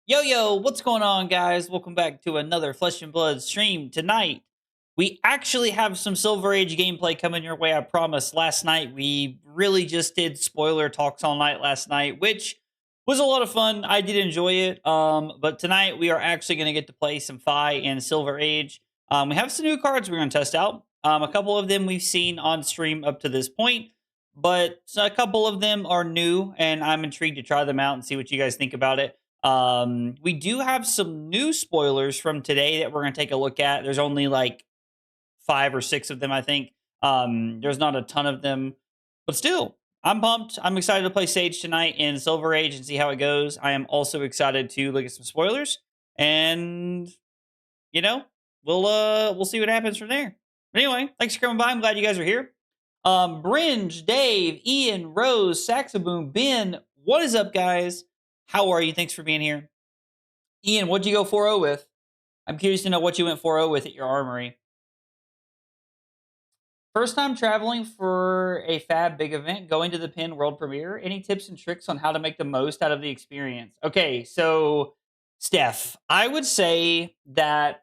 Yo, what's going on, guys? Welcome back to another Flesh and Blood stream. Tonight, we actually have some Silver Age gameplay coming your way, I promise. Last night, we really just did spoiler talks all night last night, which was a lot of fun. I did enjoy it. But tonight, we are actually going to get to play some Fi and Silver Age. We have some new cards we're going to test out. A couple of them we've seen on stream up to this point, but a couple of them are new, and I'm intrigued to try them out and see what you guys think about it. We do have some new spoilers from today that we're going to take a look at. There's only like 5 or 6 of them, I think. There's not a ton of them, but still, I'm pumped. I'm excited to play Sage tonight in Silver Age and see how it goes. I am also excited to look at some spoilers, and we'll see what happens from there. But anyway, thanks for coming by. I'm glad you guys are here. Bringe, Dave, Ian, Rose, Saxaboom, Ben, what is up, guys? How are you? Thanks for being here. Ian, what'd you go 4-0 with? I'm curious to know what you went 4-0 with at your armory. First time traveling for a fab big event, going to the Pin World Premiere. Any tips and tricks on how to make the most out of the experience? Okay, so Steph, I would say that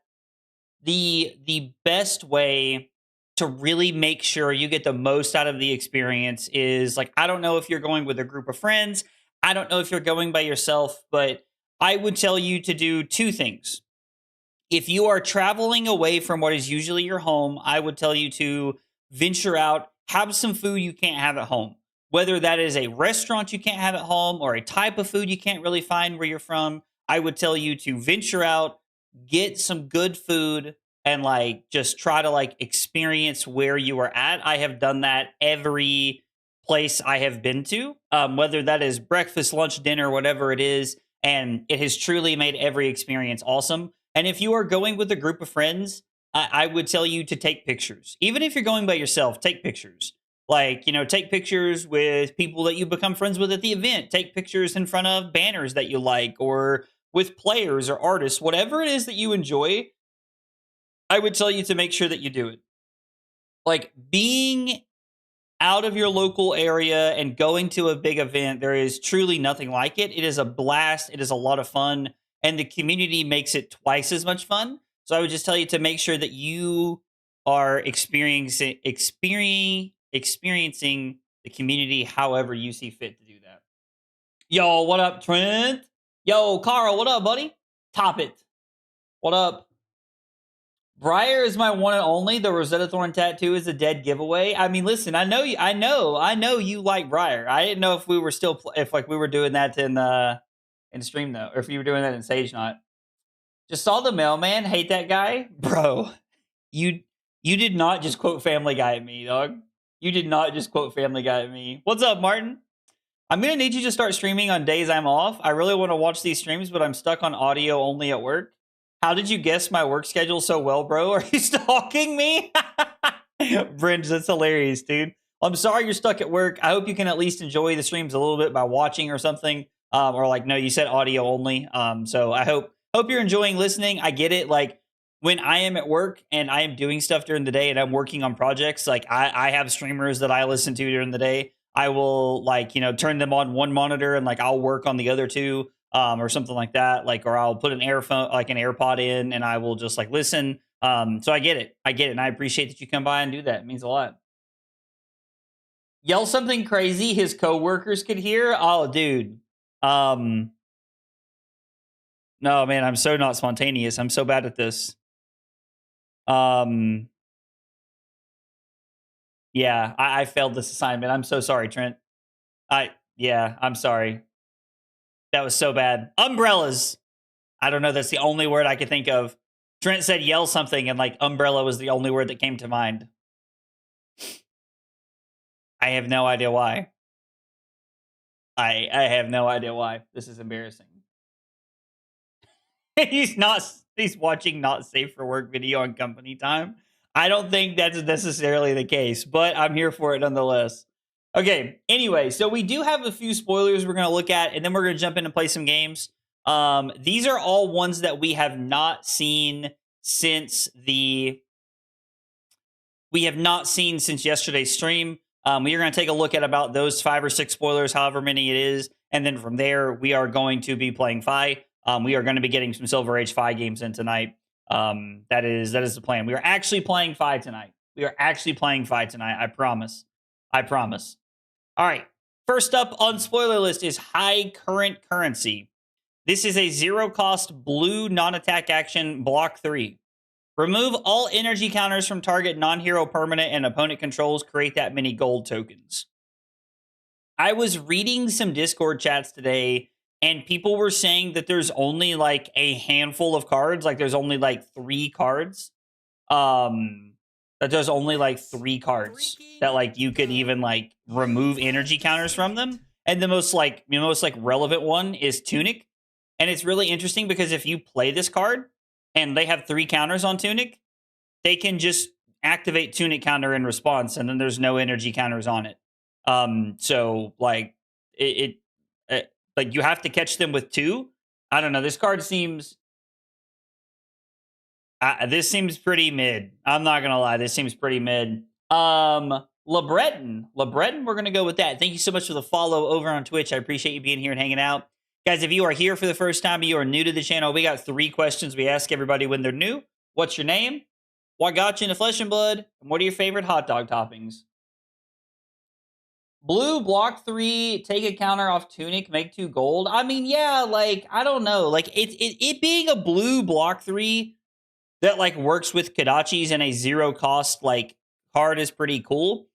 the best way to really make sure you get the most out of the experience is, like, I don't know if you're going with a group of friends. I don't know if you're going by yourself, but I would tell you to do 2 things. If you are traveling away from what is usually your home, I would tell you to venture out, have some food you can't have at home. Whether that is a restaurant you can't have at home or a type of food you can't really find where you're from, I would tell you to venture out, get some good food, and just try to experience where you are at. I have done that every place I have been to, whether that is breakfast, lunch, dinner, whatever it is, and it has truly made every experience awesome. And if you are going with a group of friends, I would tell you to take pictures. Even if you're going by yourself, take pictures. Take pictures with people that you become friends with at the event. Take pictures in front of banners that you like, or with players or artists, whatever it is that you enjoy. I would tell you to make sure that you do it. Being out of your local area and going to a big event, there is truly nothing like it. It is a blast. It is a lot of fun, and the community makes it twice as much fun. So I would just tell you to make sure that you are experiencing the community however you see fit to do that. Yo, what up, Trent? Yo, Carl, what up, buddy? Top it. What up? Briar is my one and only. The Rosetta Thorn tattoo is a dead giveaway. I mean, listen, I know you like Briar. I didn't know if we were still if we were doing that in stream though, or if you were doing that in Sage not. Just saw the mailman. Hate that guy, bro. You did not just quote Family Guy at me, dog. You did not just quote Family Guy at me. What's up, Martin? I'm gonna need you to start streaming on days I'm off. I really want to watch these streams, but I'm stuck on audio only at work. How did you guess my work schedule so well, bro? Are you stalking me? Bringe, that's hilarious, dude. I'm sorry you're stuck at work. I hope you can at least enjoy the streams a little bit by watching or something. No, you said audio only. So I hope you're enjoying listening. I get it. When I am at work and I am doing stuff during the day and I'm working on projects, I have streamers that I listen to during the day. I will turn them on one monitor and I'll work on the other 2. Or something like that, or I'll put an earphone, an AirPod in, and I will just listen. So I get it, and I appreciate that you come by and do that. It means a lot. Yell something crazy his coworkers could hear. Oh, dude. No, man, I'm so not spontaneous. I'm so bad at this. Yeah, I failed this assignment. I'm so sorry, Trent. I'm sorry. That was so bad. Umbrellas. I don't know. That's the only word I could think of. Trent said yell something, and umbrella was the only word that came to mind. I have no idea why. I have no idea why. This is embarrassing. He's watching not safe for work video on company time. I don't think that's necessarily the case, but I'm here for it nonetheless. Okay, anyway, so we do have a few spoilers we're going to look at, and then we're going to jump in and play some games. These are all ones that we have not seen since yesterday's stream. We are going to take a look at about those 5 or 6 spoilers, however many it is, and then from there, we are going to be playing Fi. We are going to be getting some Silver Age Fai games in tonight. That is the plan. We are actually playing Fai tonight. I promise. All right. First up on spoiler list is High Current Currency. This is a 0-cost blue non-attack action, block 3. Remove all energy counters from target non-hero permanent and opponent controls. Create that many gold tokens. I was reading some Discord chats today, and people were saying that there's only like a handful of cards. Like there's only like 3 cards. That there's only like 3 cards that like you could even like remove energy counters from them. And the most relevant one is Tunic. And it's really interesting because if you play this card and they have 3 counters on Tunic, they can just activate Tunic counter in response, and then there's no energy counters on it. So like like you have to catch them with 2. I don't know. This card seems this seems pretty mid. I'm not gonna lie. This seems pretty mid. LeBreton, we're gonna go with that. Thank you so much for the follow over on Twitch. I appreciate you being here and hanging out. Guys, if you are here for the first time, you are new to the channel, we got 3 questions we ask everybody when they're new. What's your name? What got you into Flesh and Blood? And what are your favorite hot dog toppings? Blue, block 3, take a counter off Tunic, make 2 gold. I mean, yeah, like, I don't know. Like, it being a blue block 3 that, like, works with Kodachis and a 0-cost, like, card is pretty cool.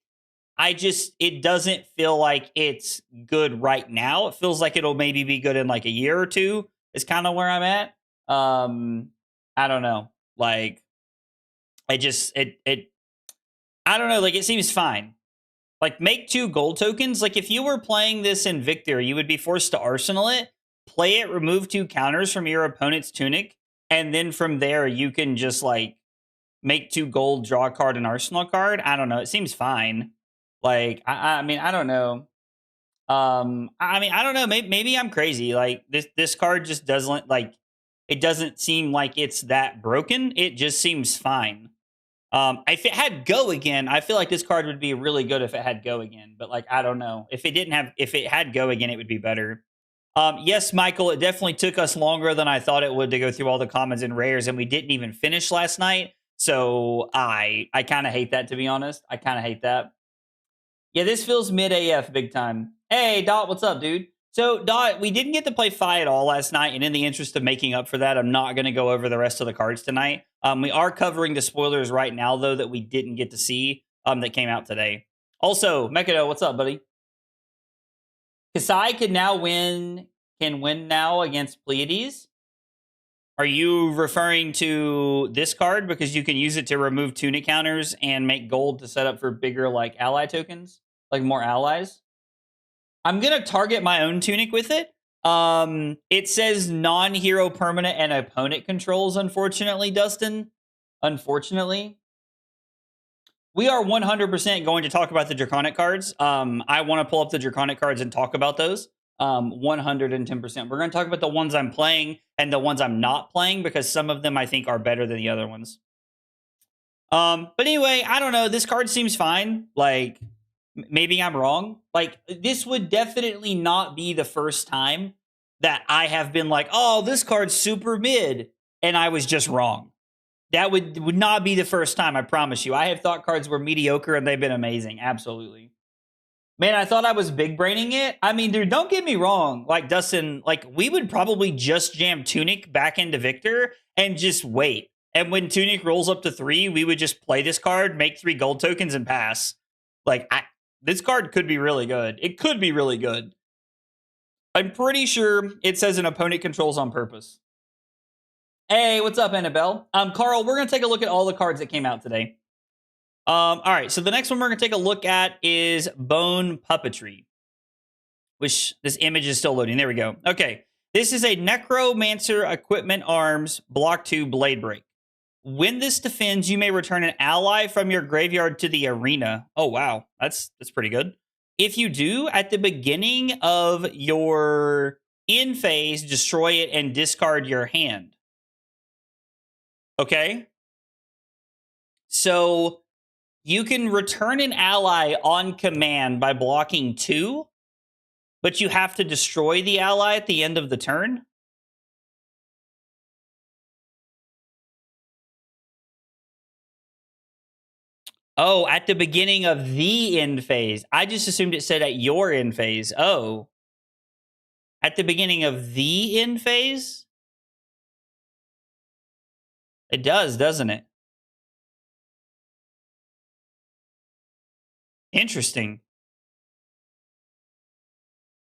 It doesn't feel like it's good right now. It feels like it'll maybe be good in, like, a year or 2 is kind of where I'm at. I don't know. Like, I don't know. Like, it seems fine. Like, make 2 gold tokens. Like, if you were playing this in Victor, you would be forced to arsenal it, play it, remove 2 counters from your opponent's Tunic, and then from there, you can just, like, make 2 gold, draw a card, and arsenal card. I don't know. It seems fine. Like, I mean, I don't know. I mean, I don't know. Maybe I'm crazy. Like, this card just doesn't, like, it doesn't seem like it's that broken. It just seems fine. If it had Go again, I feel like this card would be really good if it had Go again. But like, I don't know. If it had Go again, it would be better. Yes, Michael, it definitely took us longer than I thought it would to go through all the commons and rares, and we didn't even finish last night. So I kind of hate that, to be honest. I kind of hate that. Yeah, this feels mid AF big time. Hey, Dot, what's up, dude? So, Dot, we didn't get to play Fai at all last night, and in the interest of making up for that, I'm not going to go over the rest of the cards tonight. We are covering the spoilers right now, though, that we didn't get to see that came out today. Also, Mekado, what's up, buddy? Kasai can win now against Pleiades. Are you referring to this card because you can use it to remove Tunic counters and make gold to set up for bigger, like, ally tokens? Like, more allies? I'm going to target my own Tunic with it. It says non-hero permanent and opponent controls, unfortunately, Dustin. Unfortunately. We are 100% going to talk about the Draconic cards. I want to pull up the Draconic cards and talk about those. 110%. We're going to talk about the ones I'm playing and the ones I'm not playing because some of them I think are better than the other ones. But anyway, I don't know. This card seems fine. Like, maybe I'm wrong. Like, this would definitely not be the first time that I have been like, oh, this card's super mid, and I was just wrong. That would not be the first time, I promise you. I have thought cards were mediocre, and they've been amazing. Absolutely. Man, I thought I was big braining it. I mean, dude, don't get me wrong. Like, Dustin, like, we would probably just jam Tunic back into Victor and just wait. And when Tunic rolls up to 3, we would just play this card, make 3 gold tokens, and pass. Like, this card could be really good. It could be really good. I'm pretty sure it says an opponent controls on purpose. Hey, what's up, Annabelle? Carl, we're going to take a look at all the cards that came out today. All right, so the next one we're going to take a look at is Bone Puppetry, which this image is still loading. There we go. Okay, this is a Necromancer Equipment Arms Block 2 Blade Break. When this defends, you may return an ally from your graveyard to the arena. Oh, wow. That's pretty good. If you do, at the beginning of your end phase, destroy it and discard your hand. Okay? So you can return an ally on command by blocking 2, but you have to destroy the ally at the end of the turn. Oh, at the beginning of the end phase. I just assumed it said at your end phase. Oh. At the beginning of the end phase? It does, doesn't it? Interesting.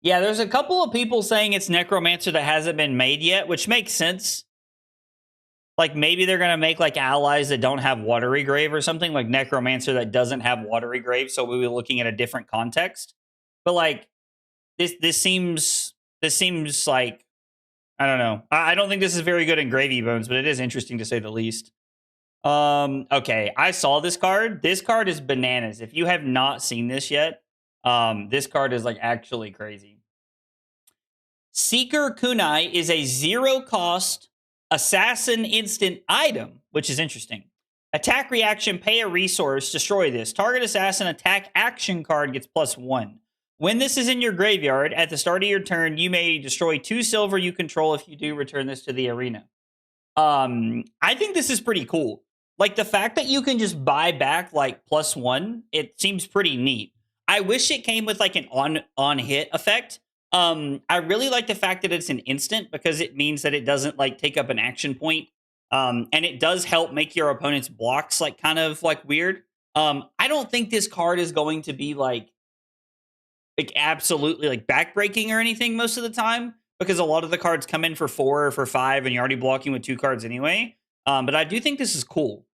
Yeah, there's a couple of people saying it's Necromancer that hasn't been made yet, which makes sense. Like, maybe they're going to make, like, allies that don't have Watery Grave or something, like Necromancer that doesn't have Watery Grave, so we'll be looking at a different context. But, like, this seems like, I don't know. I don't think this is very good in Gravy Bones, but it is interesting to say the least. Okay, I saw this card. This card is bananas. If you have not seen this yet, this card is, like, actually crazy. Seeker Kunai is a 0-cost assassin instant item, which is interesting. Attack reaction, pay a resource, destroy this. Target assassin attack action card gets +1. When this is in your graveyard, at the start of your turn, you may destroy 2 silver you control. If you do, return this to the arena. I think this is pretty cool. Like, the fact that you can just buy back, like, +1, it seems pretty neat. I wish it came with, like, an on-hit effect. I really like the fact that it's an instant, because it means that it doesn't, like, take up an action point. And it does help make your opponent's blocks, like, kind of, like, weird. I don't think this card is going to be, like absolutely, like, backbreaking or anything most of the time, because a lot of the cards come in for 4 or for 5, and you're already blocking with 2 cards anyway. But I do think this is cool.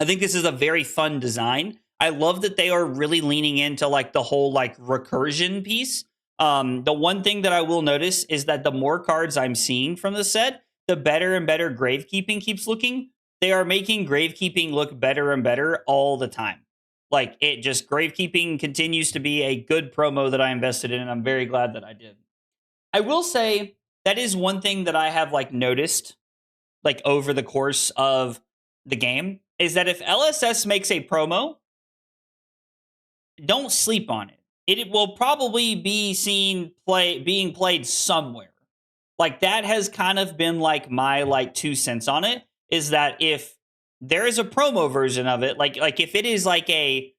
I think this is a very fun design. I love that they are really leaning into, like, the whole, like, recursion piece. The one thing that I will notice is that the more cards I'm seeing from the set, the better and better Gravekeeping keeps looking. They are making Gravekeeping look better and better all the time. Like, it just, Gravekeeping continues to be a good promo that I invested in, and I'm very glad that I did. I will say that is one thing that I have, like, noticed, like, over the course of the game, is that if LSS makes a promo, don't sleep on it. It will probably be being played somewhere. Like, that has kind of been, like, my, like, 2 cents on it, is that if there is a promo version of it, like if it is like a,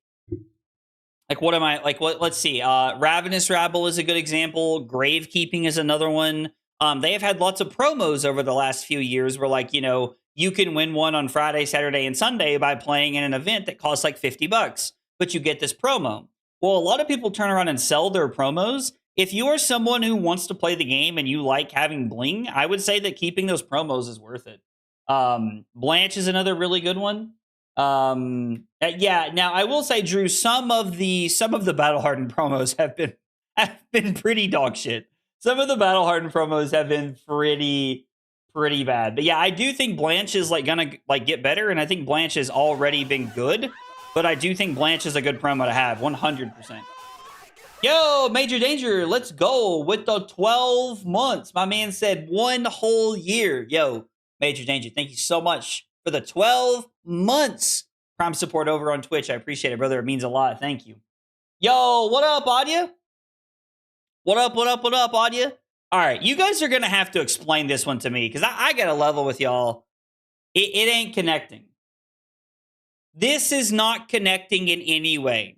like, what am I, like, what, let's see, Ravenous Rabble is a good example. Gravekeeping is another one. They have had lots of promos over the last few years where, like, you know, you can win one on Friday, Saturday, and Sunday by playing in an event that costs like $50, but you get this promo. Well, a lot of people turn around and sell their promos. If you are someone who wants to play the game and you like having bling, I would say that keeping those promos is worth it. Blanche is another really good one. Yeah. Now, I will say, Drew, some of the Battle Hardened promos have been pretty dog shit. Some of the Battle Hardened promos have been pretty bad. But yeah, I do think Blanche is, like, gonna, like, get better, and I think Blanche has already been good. But I do think Blanche is a good promo to have, 100%. Yo, Major Danger, let's go with the 12 months. My man said 1 whole year. Yo, Major Danger, thank you so much for the 12 months. Prime support over on Twitch. I appreciate it, brother. It means a lot. Thank you. Yo, what up, Audia? What up, Audia? All right, you guys are going to have to explain this one to me, because I got to level with y'all. It ain't connecting. This is not connecting in any way.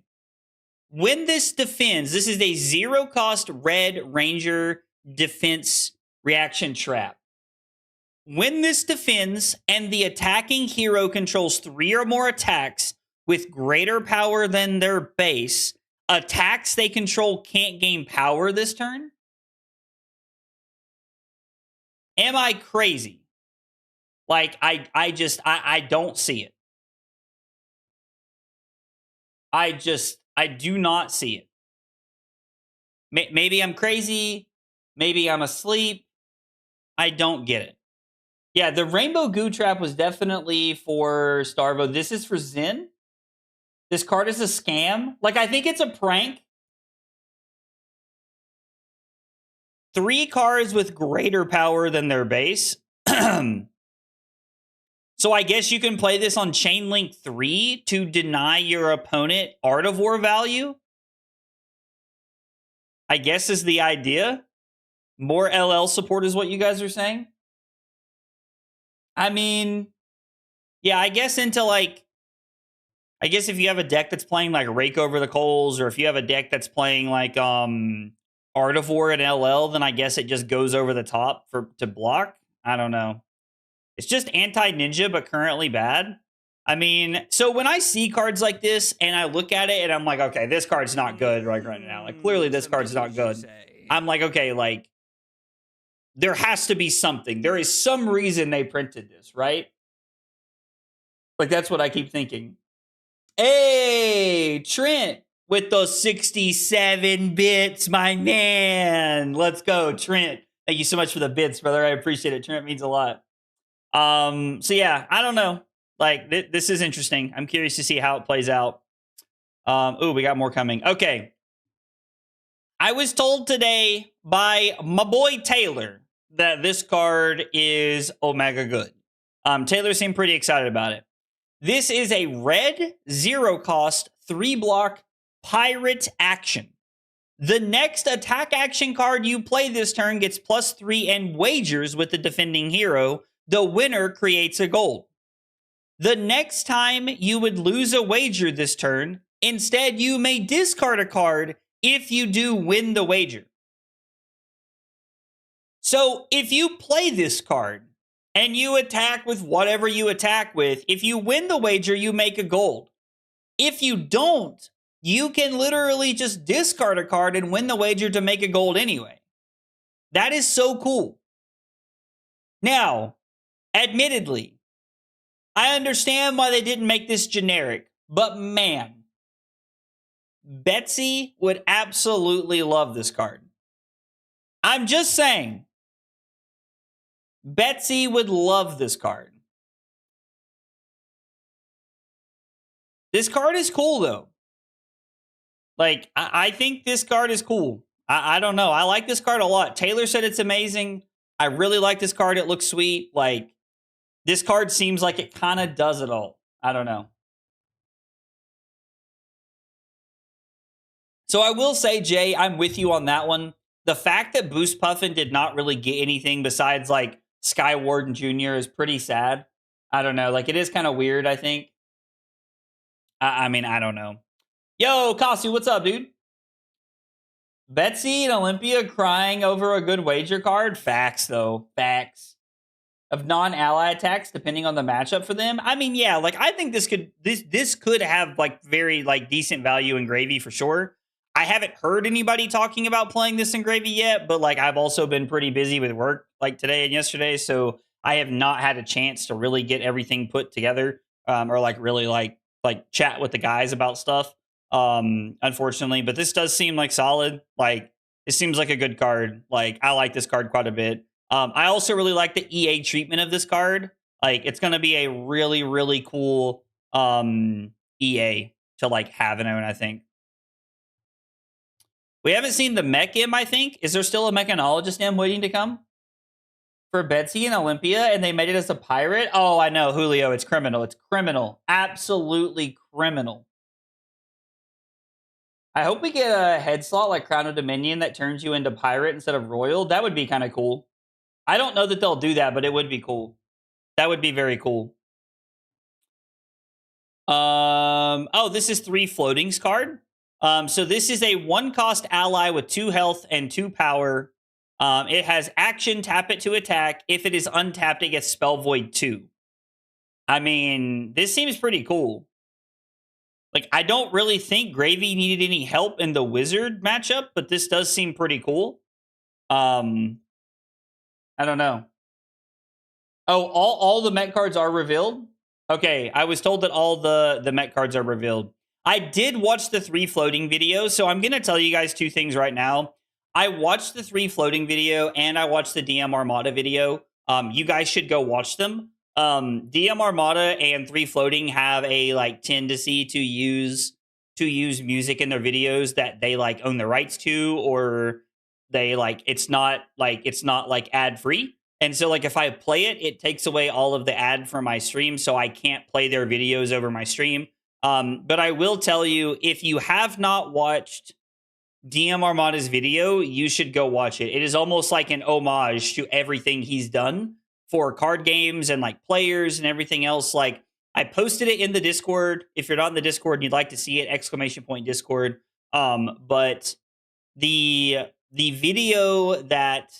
When this defends, this is a 0-cost red ranger defense reaction trap. When this defends and the attacking hero controls 3 or more attacks with greater power than their base, attacks they control can't gain power this turn? Am I crazy? Like, I don't see it. I do not see it. Maybe I'm crazy. Maybe I'm asleep. I don't get it. Yeah, the Rainbow Goo Trap was definitely for Starvo. This is for Zen. This card is a scam. Like, I think it's a prank. 3 cards with greater power than their base. So I guess you can play this on Chainlink 3 to deny your opponent Art of War value. I guess is the idea. More LL support is what you guys are saying. I mean, yeah, I guess into, like, I guess if you have a deck that's playing like Rake Over the Coals, or if you have a deck that's playing like Artivore and LL, then I guess it just goes over the top to block. I don't know. It's just anti-ninja, but currently bad. I mean, so when I see cards like this and I look at it and I'm like, okay, this card's not good right now. Like, clearly this card's not good. I'm like, okay, like, there has to be something. There is some reason they printed this, right? Like, that's what I keep thinking. Hey, Trent with those 67 bits, my man. Let's go, Trent. Thank you so much for the bits, brother. I appreciate it. Trent means a lot. So yeah, I don't know. Like, this is interesting. I'm curious to see how it plays out. Oh, we got more coming. Okay. I was told today by my boy Taylor that this card is Omega good. Taylor seemed pretty excited about it. This is a red 0 cost 3 block pirate action. The next attack action card you play this turn gets +3 and wagers with the defending hero. The winner creates a gold. The next time you would lose a wager this turn, instead you may discard a card if you do win the wager. So if you play this card and you attack with whatever you attack with, if you win the wager, you make a gold. If you don't, you can literally just discard a card and win the wager to make a gold anyway. That is so cool. Now, admittedly, I understand why they didn't make this generic, but man, Betsy would absolutely love this card. I'm just saying, Betsy would love this card. This card is cool, though. Like, I think this card is cool. I don't know. I like this card a lot. Taylor said it's amazing. I really like this card. It looks sweet. Like, this card seems like it kind of does it all. I don't know. So I will say, Jay, I'm with you on that one. The fact that Boost Puffin did not really get anything besides, like, Sky Warden Jr. is pretty sad. I don't know. Like, it is kind of weird, I think. I mean, I don't know. Yo, Kasu, what's up, dude? Betsy and Olympia crying over a good wager card? Facts, though. Facts. Of non-ally attacks, depending on the matchup for them. I mean, yeah, like, I think this could have, like, very, like, decent value in Gravy for sure. I haven't heard anybody talking about playing this in Gravy yet, but, like, I've also been pretty busy with work, like, today and yesterday, so I have not had a chance to really get everything put together, or, like, really, like chat with the guys about stuff, unfortunately. But this does seem, like, solid. Like, it seems like a good card. Like, I like this card quite a bit. I also really like the EA treatment of this card. Like, it's going to be a really, really cool EA to, like, have and own, I think. We haven't seen the mech M, I think. Is there still a mechanologist M waiting to come? For Betsy and Olympia, and they made it as a pirate? Oh, I know, Julio. It's criminal. It's criminal. Absolutely criminal. I hope we get a head slot like Crown of Dominion that turns you into pirate instead of royal. That would be kind of cool. I don't know that they'll do that, but it would be cool. That would be very cool. Oh, this is 3 floatings card. So this is a 1-cost ally with 2 health and 2 power. It has action, tap it to attack. If it is untapped, it gets Spell Void 2. I mean, this seems pretty cool. Like, I don't really think Gravy needed any help in the wizard matchup, but this does seem pretty cool. I don't know. Oh, all the Met cards are revealed? Okay, I was told that all the Met cards are revealed. I did watch the 3 floating video, so I'm going to tell you guys 2 things right now. I watched the 3 floating video, and I watched the DM Armada video. You guys should go watch them. DM Armada and 3 floating have a, like, tendency to use music in their videos that they, like, own the rights to, or they, like, it's not ad free. And so, like, if I play it, it takes away all of the ad from my stream, so I can't play their videos over my stream. But I will tell you, if you have not watched DM Armada's video, you should go watch it. It is almost like an homage to everything he's done for card games and, like, players and everything else. Like, I posted it in the Discord. If you're not in the Discord and you'd like to see it, !Discord. But the video that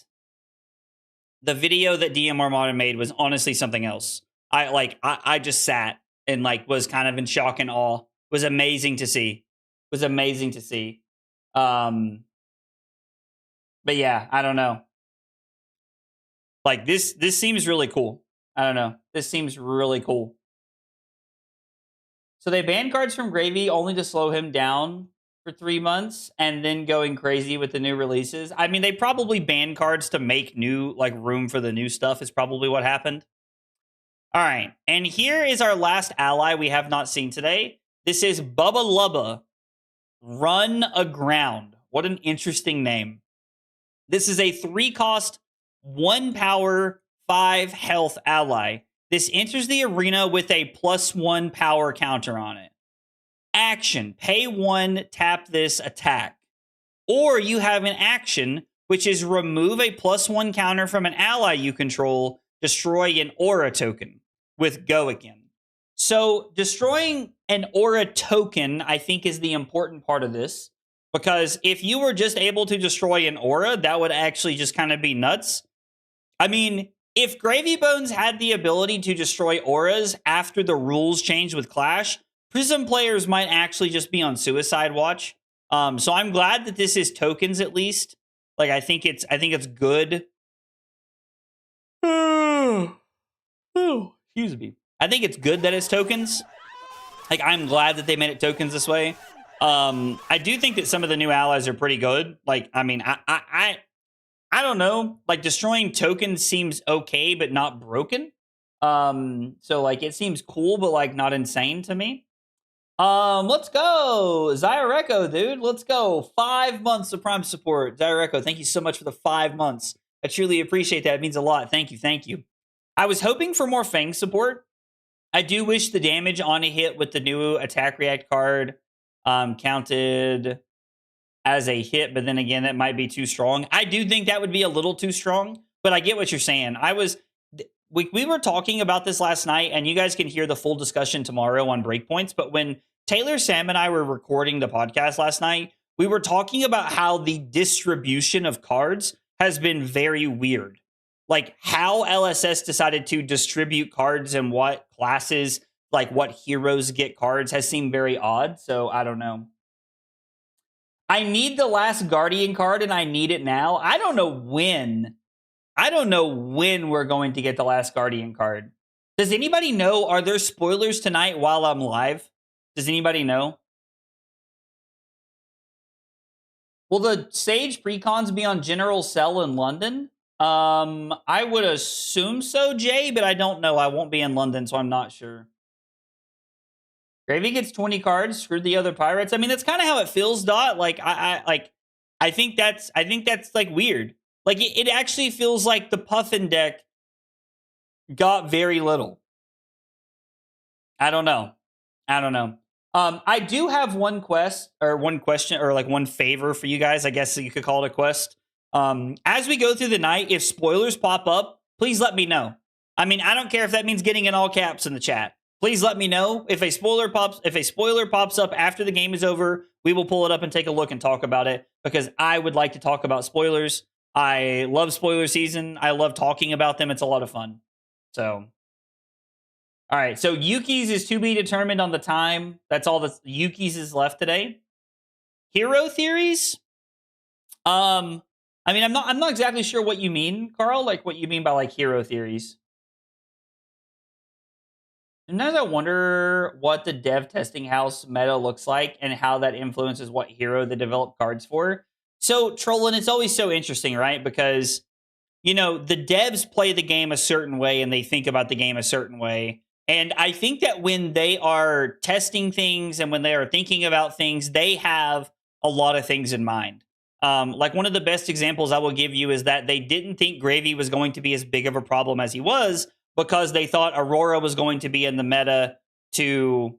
DM Armada made was honestly something else. I just sat and like was kind of in shock and awe. It was amazing to see. But yeah, I don't know. Like this seems really cool. I don't know. This seems really cool. So they banned cards from Gravy only to slow him down for 3 months and then going crazy with the new releases. I mean, they probably banned cards to make new, like, room for the new stuff is probably what happened. All right. And here is our last ally we have not seen today. This is Bubba Lubba. Run Aground. What an interesting name. This is a 3-cost, 1 power, 5 health ally. This enters the arena with a +1 power counter on it. Action. Pay 1, tap this, attack. Or you have an action, which is remove a +1 counter from an ally you control, destroy an aura token with Go Again. So destroying an aura token, I think, is the important part of this. Because if you were just able to destroy an aura, that would actually just kind of be nuts. I mean, if Gravy Bones had the ability to destroy auras after the rules changed with Clash, Prism players might actually just be on suicide watch. So I'm glad that this is tokens at least. Like I think it's good. Excuse me. I think it's good that it's tokens. Like I'm glad that they made it tokens this way. I do think that some of the new allies are pretty good. Like I mean, I don't know. Like destroying tokens seems okay, but not broken. So like it seems cool, but like not insane to me. Let's go. Zyreko, dude. Let's go. 5 months of Prime support. Zyreko, thank you so much for the 5 months. I truly appreciate that. It means a lot. Thank you. I was hoping for more Fang support. I do wish the damage on a hit with the new attack react card counted as a hit, but then again, that might be too strong. I do think that would be a little too strong, but I get what you're saying. We were talking about this last night, and you guys can hear the full discussion tomorrow on Breakpoints, but when Taylor, Sam, and I were recording the podcast last night, we were talking about how the distribution of cards has been very weird. Like how LSS decided to distribute cards and what classes, like what heroes get cards has seemed very odd, so I don't know. I need the last Guardian card, and I need it now. I don't know when we're going to get the last Guardian card. Does anybody know? Are there spoilers tonight while I'm live? Does anybody know? Will the Sage precons be on General Sell in London? I would assume so, Jay, but I don't know. I won't be in London, so I'm not sure. Gravy gets 20 cards. Screw the other pirates. I mean, that's kind of how it feels, Dot. Like I think that's like weird. Like it actually feels like the Puffin deck got very little. I don't know. I do have one question, or like one favor for you guys. I guess you could call it a quest. As we go through the night, if spoilers pop up, please let me know. I mean, I don't care if that means getting in all caps in the chat. Please let me know if a spoiler pops up after the game is over. We will pull it up and take a look and talk about it, because I would like to talk about spoilers. I love spoiler season. I love talking about them. It's a lot of fun. So, all right. So Yuki's is to be determined on the time. That's all that Yuki's is left today. Hero theories. I mean, I'm not exactly sure what you mean, Carl. Like what you mean by like hero theories. Sometimes I wonder what the dev testing house meta looks like and how that influences what hero they develop cards for. So, Trollin, it's always so interesting, right? Because, you know, the devs play the game a certain way and they think about the game a certain way. And I think that when they are testing things and when they are thinking about things, they have a lot of things in mind. Like one of the best examples I will give you is that they didn't think Gravy was going to be as big of a problem as he was, because they thought Aurora was going to be in the meta to,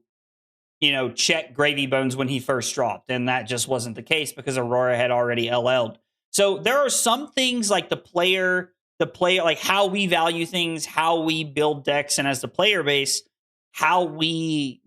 you know, check Gravy Bones when he first dropped. And that just wasn't the case because Aurora had already LL'd. So there are some things like the player, like how we value things, how we build decks, and as the player base, how we,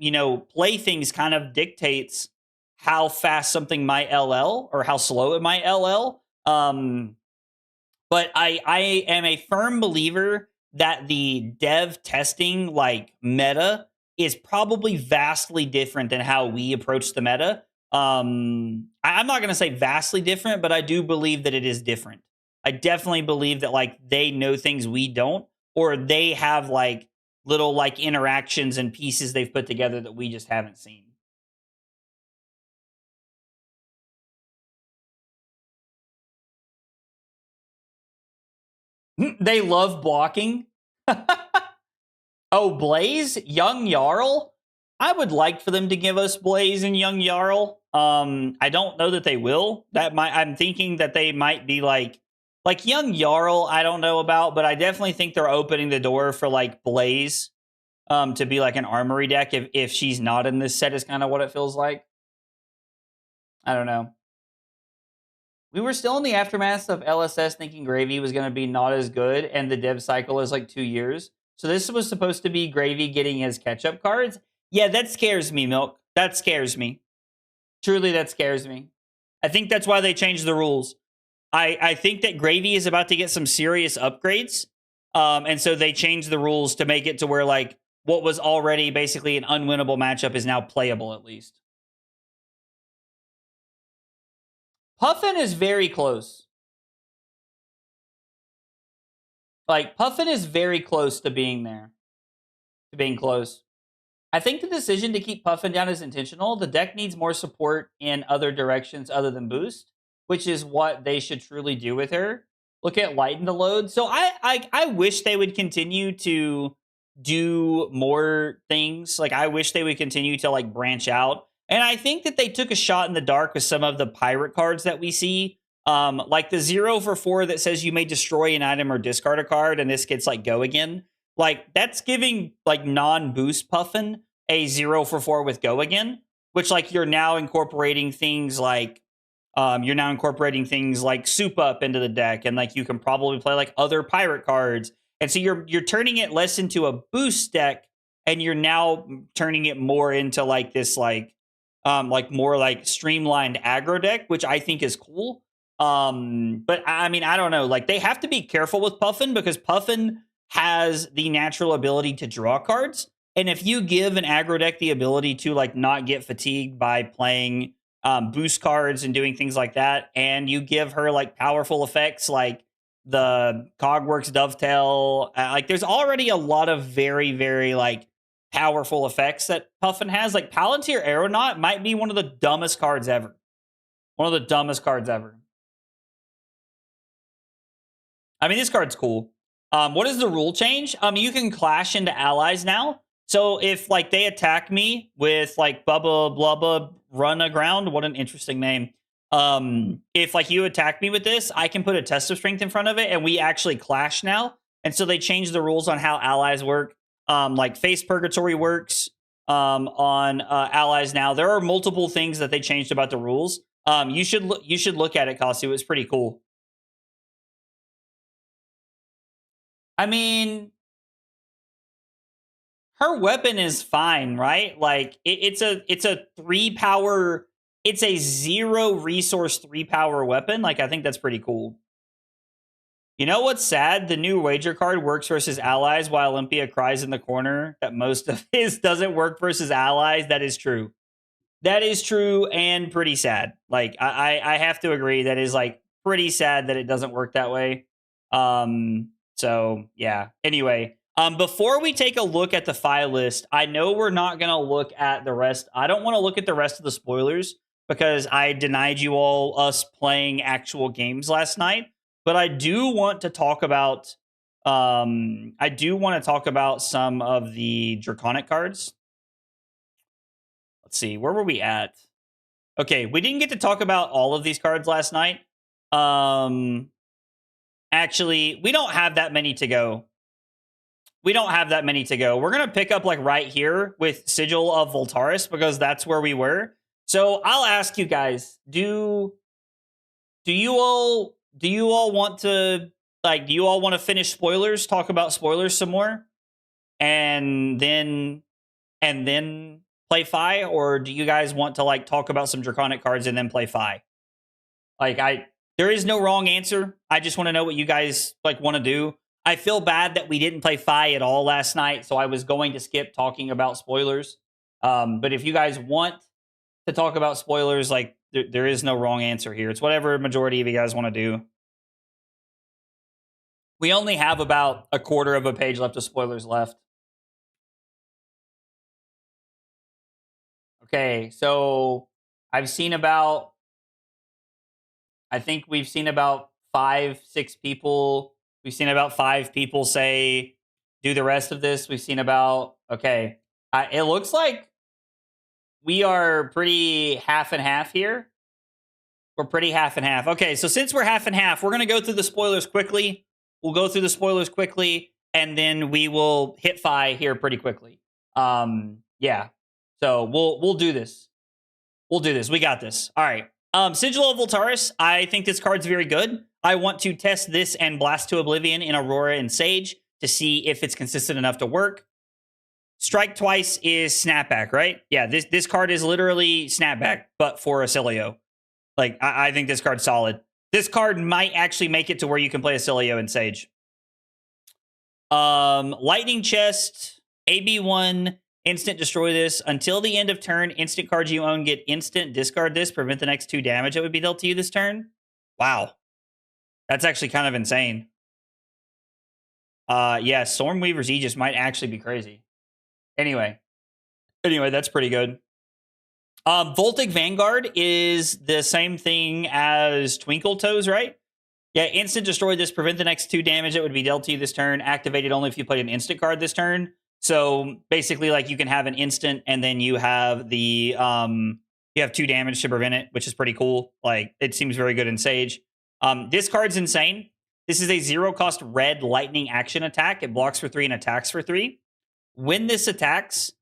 play things kind of dictates how fast something might LL or how slow it might LL. But I am a firm believer that the dev testing like meta is probably vastly different than how we approach the meta. I'm not going to say vastly different, but I do believe that it is different. I definitely believe that like they know things we don't, or they have like little like interactions and pieces they've put together that we just haven't seen. They love blocking. Oh, Blaze, Young Jarl. I would like for them to give us Blaze and Young Jarl. I don't know that they will. I'm thinking that they might be like Young Jarl. I don't know about, but I definitely think they're opening the door for like Blaze, to be like an armory deck if she's not in this set. Is kind of what it feels like. I don't know. We were still in the aftermath of LSS thinking Gravy was going to be not as good, and the dev cycle is like 2 years. So this was supposed to be Gravy getting his catch-up cards. Yeah, that scares me, Milk. That scares me. Truly, that scares me. I think that's why they changed the rules. I think that Gravy is about to get some serious upgrades. And so they changed the rules to make it to where like what was already basically an unwinnable matchup is now playable at least. Puffin is very close. Like, Puffin is very close to being there. To being close. I think the decision to keep Puffin down is intentional. The deck needs more support in other directions other than boost, which is what they should truly do with her. Look at Lighten the Load. So I wish they would continue to do more things. Like, I wish they would continue to, like, branch out. And I think that they took a shot in the dark with some of the pirate cards that we see. Like the 0 for 4 that says you may destroy an item or discard a card, and this gets like go again. Like that's giving like non-boost Puffin a 0 for 4 with go again, which like you're now incorporating things like Soup Up into the deck, and like you can probably play like other pirate cards, and so you're turning it less into a boost deck, and you're now turning it more into like this like more like streamlined aggro deck, which I think is cool. But I mean, I don't know. Like they have to be careful with Puffin because Puffin has the natural ability to draw cards. And if you give an aggro deck the ability to like not get fatigued by playing boost cards and doing things like that, and you give her like powerful effects like the Cogworks Dovetail, like there's already a lot of very, very like powerful effects that Puffin has. Like Palantir Aeronaut might be one of the dumbest cards ever. One of the dumbest cards ever. I mean, this card's cool. What is the rule change? You can clash into allies now. So if like they attack me with like Bubba Blubba Run Aground, what an interesting name. If like you attack me with this, I can put a test of strength in front of it, and we actually clash now. And so they changed the rules on how allies work. Like Face Purgatory works on allies now. There are multiple things that they changed about the rules. You should look at it, Kasu. It's pretty cool. I mean, her weapon is fine, right? Like it's a 3 power, it's a 0 resource 3 power weapon. Like I think that's pretty cool. You know what's sad? The new wager card works versus allies, while Olympia cries in the corner that most of his doesn't work versus allies. That is true. That is true and pretty sad. Like I have to agree that is like pretty sad that it doesn't work that way. So yeah. Anyway, before we take a look at the file list, I know we're not gonna look at the rest. I don't want to look at the rest of the spoilers because I denied you all us playing actual games last night. But I do want to talk about some of the Draconic cards. Let's see, where were we at? Okay, we didn't get to talk about all of these cards last night. Actually, we don't have that many to go. We're going to pick up like right here with Sigil of Voltaris because that's where we were. So I'll ask you guys, do you all want to finish spoilers, talk about spoilers some more? And then and then play Fai, or do you guys want to like talk about some Draconic cards and then play Fai? Like there is no wrong answer. I just want to know what you guys like want to do. I feel bad that we didn't play Fai at all last night, so I was going to skip talking about spoilers. But if you guys want to talk about spoilers, like there is no wrong answer here. It's whatever majority of you guys want to do. We only have about a quarter of a page left of spoilers left. Okay, so I've seen about, I think we've seen about 5-6 people. We've seen about 5 people say do the rest of this. We've seen about, okay, it looks like we are pretty half and half here. We're pretty half and half. Okay, so since we're half and half, we're going to go through the spoilers quickly. We'll go through the spoilers quickly, and then we will hit Fai here pretty quickly. Yeah. So we'll do this. We'll do this. We got this. All right. Sigil of Voltaris. I think this card's very good. I want to test this and Blast to Oblivion in Aurora and Sage to see if it's consistent enough to work. Strike Twice is Snapback, right? Yeah, this card is literally Snapback, but for Acilio. Like, I think this card's solid. This card might actually make it to where you can play Acilio and Sage. Lightning Chest, AB1, instant destroy this. Until the end of turn, instant cards you own get instant discard this. Prevent the next 2 damage that would be dealt to you this turn. Wow. That's actually kind of insane. Yeah, Stormweaver's Aegis might actually be crazy. Anyway, that's pretty good. Voltic Vanguard is the same thing as Twinkle Toes, right? Yeah, instant destroy this. Prevent the next 2 damage that would be dealt to you this turn. Activated only if you played an instant card this turn. So basically, like, you can have an instant and then you have the you have 2 damage to prevent it, which is pretty cool. Like, it seems very good in Sage. This card's insane. This is a 0-cost red lightning action attack. It blocks for 3 and attacks for 3. When this attacks,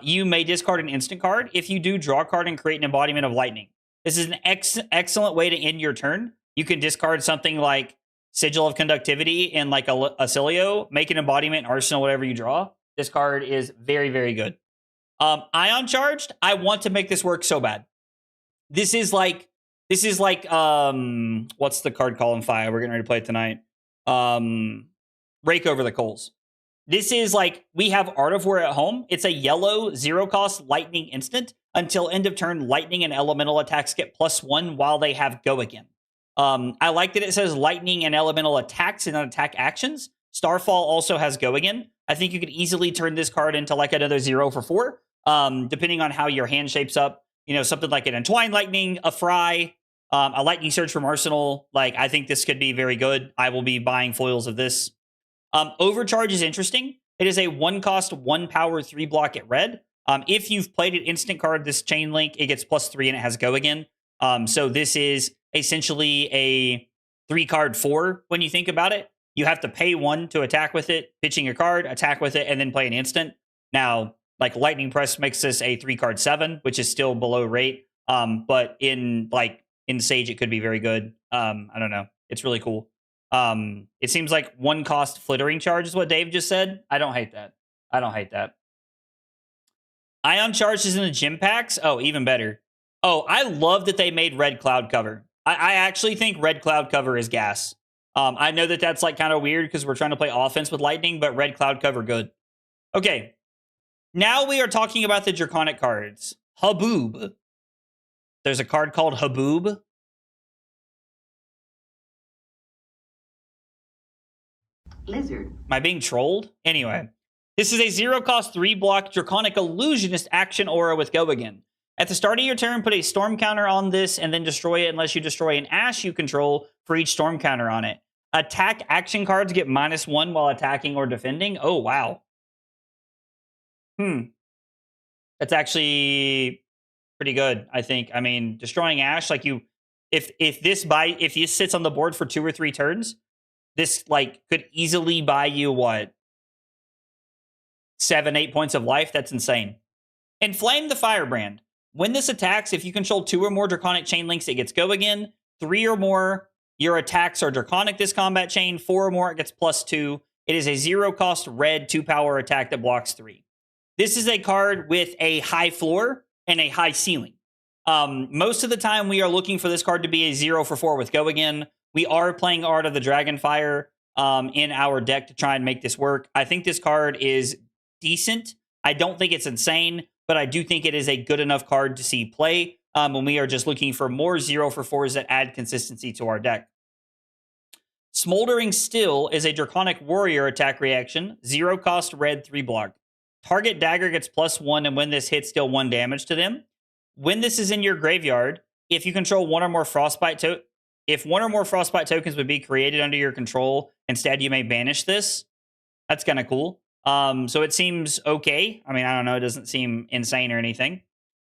you may discard an instant card. If you do, draw a card and create an embodiment of lightning. This is an excellent way to end your turn. You can discard something like Sigil of Conductivity in like a Acilio, make an embodiment, arsenal, whatever you draw. This card is very, very good. Ion Charged, I want to make this work so bad. This is like what's the card called in Fai? We're getting ready to play it tonight. Rake Over the Coals. This is like, we have Art of War at home. It's a yellow 0-cost lightning instant. Until end of turn, lightning and elemental attacks get +1 while they have go again. I like that it says lightning and elemental attacks and attack actions. Starfall also has go again. I think you could easily turn this card into like another 0 for 4, depending on how your hand shapes up. You know, something like an Entwined Lightning, a Fry, a Lightning Surge from Arsenal. Like, I think this could be very good. I will be buying foils of this. Overcharge is interesting. It is a 1-cost, 1-power, 3-block at red. If you've played an instant card, this Chain Link, it gets +3 and it has go again. So this is essentially a 3-card 4 when you think about it. You have to pay 1 to attack with it, pitching a card, attack with it, and then play an instant. Now, like, Lightning Press makes this a 3-card 7, which is still below rate. But in Sage, it could be very good. I don't know. It's really cool. It seems like 1-cost Flittering Charge is what Dave just said. I don't hate that. Ion Charge is in the gym packs. Oh, even better. Oh, I love that they made Red Cloud Cover. I actually think Red Cloud Cover is gas. I know that that's like kind of weird because we're trying to play offense with Lightning, but Red Cloud Cover, good. Okay. Now we are talking about the Draconic cards. Haboob. There's a card called Haboob. Lizard. Am I being trolled? Anyway, this is a 0-cost 3-block Draconic Illusionist action aura with go again. At the start of your turn, put a storm counter on this and then destroy it unless you destroy an ash you control for each storm counter on it. Attack action cards get -1 while attacking or defending. Oh, wow. That's actually pretty good, I think. I mean, destroying ash, like, if this sits on the board for 2 or 3 turns, this like could easily buy you what, 7-8 points of life. That's insane. Inflame the Firebrand. When this attacks, if you control 2 or more Draconic Chain Links, it gets go again. 3 or more, your attacks are Draconic this combat chain. 4 or more, it gets +2. It is a 0-cost red 2-power attack that blocks 3. This is a card with a high floor and a high ceiling. Most of the time, we are looking for this card to be a 0 for 4 with Go Again. We are playing Art of the Dragonfire in our deck to try and make this work. I think this card is decent. I don't think it's insane, but I do think it is a good enough card to see play when we are just looking for more 0 for 4s that add consistency to our deck. Smoldering Still is a Draconic Warrior attack reaction, 0 cost, red, 3 block. Target dagger gets +1, and when this hits, deal 1 damage to them. When this is in your graveyard, if you control one or more frostbite tokens would be created under your control, instead you may banish this. That's kind of cool. So it seems okay. I mean, I don't know. It doesn't seem insane or anything.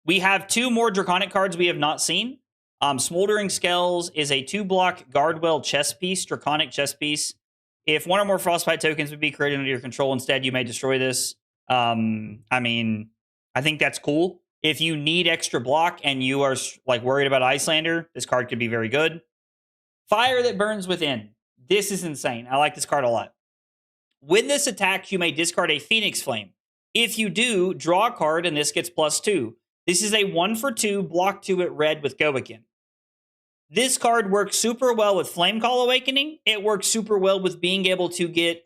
We have 2 more Draconic cards we have not seen. Smoldering Skells is a 2-block Guardwell chess piece, Draconic chess piece. If one or more frostbite tokens would be created under your control, instead you may destroy this. I mean, I think that's cool. If you need extra block and you are like worried about Icelander, this card could be very good. Fire that Burns Within. This is insane. I like this card a lot. When this attacks, you may discard a Phoenix Flame. If you do, draw a card and this gets +2. This is a 1 for 2, block 2 at red with Go Again. This card works super well with Flame Call Awakening. It works super well with being able to get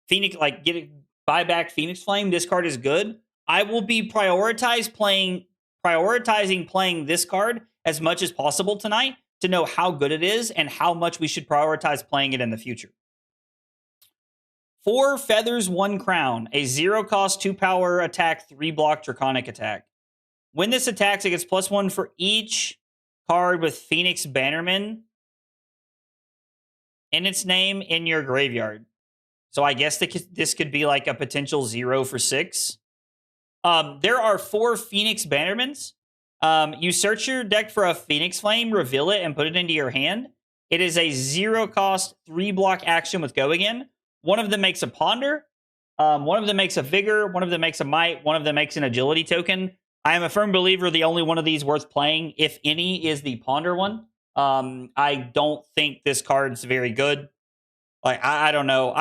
Phoenix, like get a buyback Phoenix Flame. This card is good. I will be prioritizing playing this card as much as possible tonight to know how good it is and how much we should prioritize playing it in the future. 4 Feathers, 1 Crown, a 0 cost, 2 power attack, 3 block Draconic attack. When this attacks, it gets +1 for each card with Phoenix Bannerman in its name in your graveyard. So I guess this could be like a potential 0 for 6. There are 4 Phoenix Bannermans. You search your deck for a Phoenix Flame, reveal it, and put it into your hand. It is a 0 cost, 3 block action with Go Again. One of them makes a Ponder. One of them makes a Vigor. One of them makes a Might. One of them makes an Agility token. I am a firm believer the only one of these worth playing, if any, is the Ponder one. I don't think this card's very good. Like I don't know.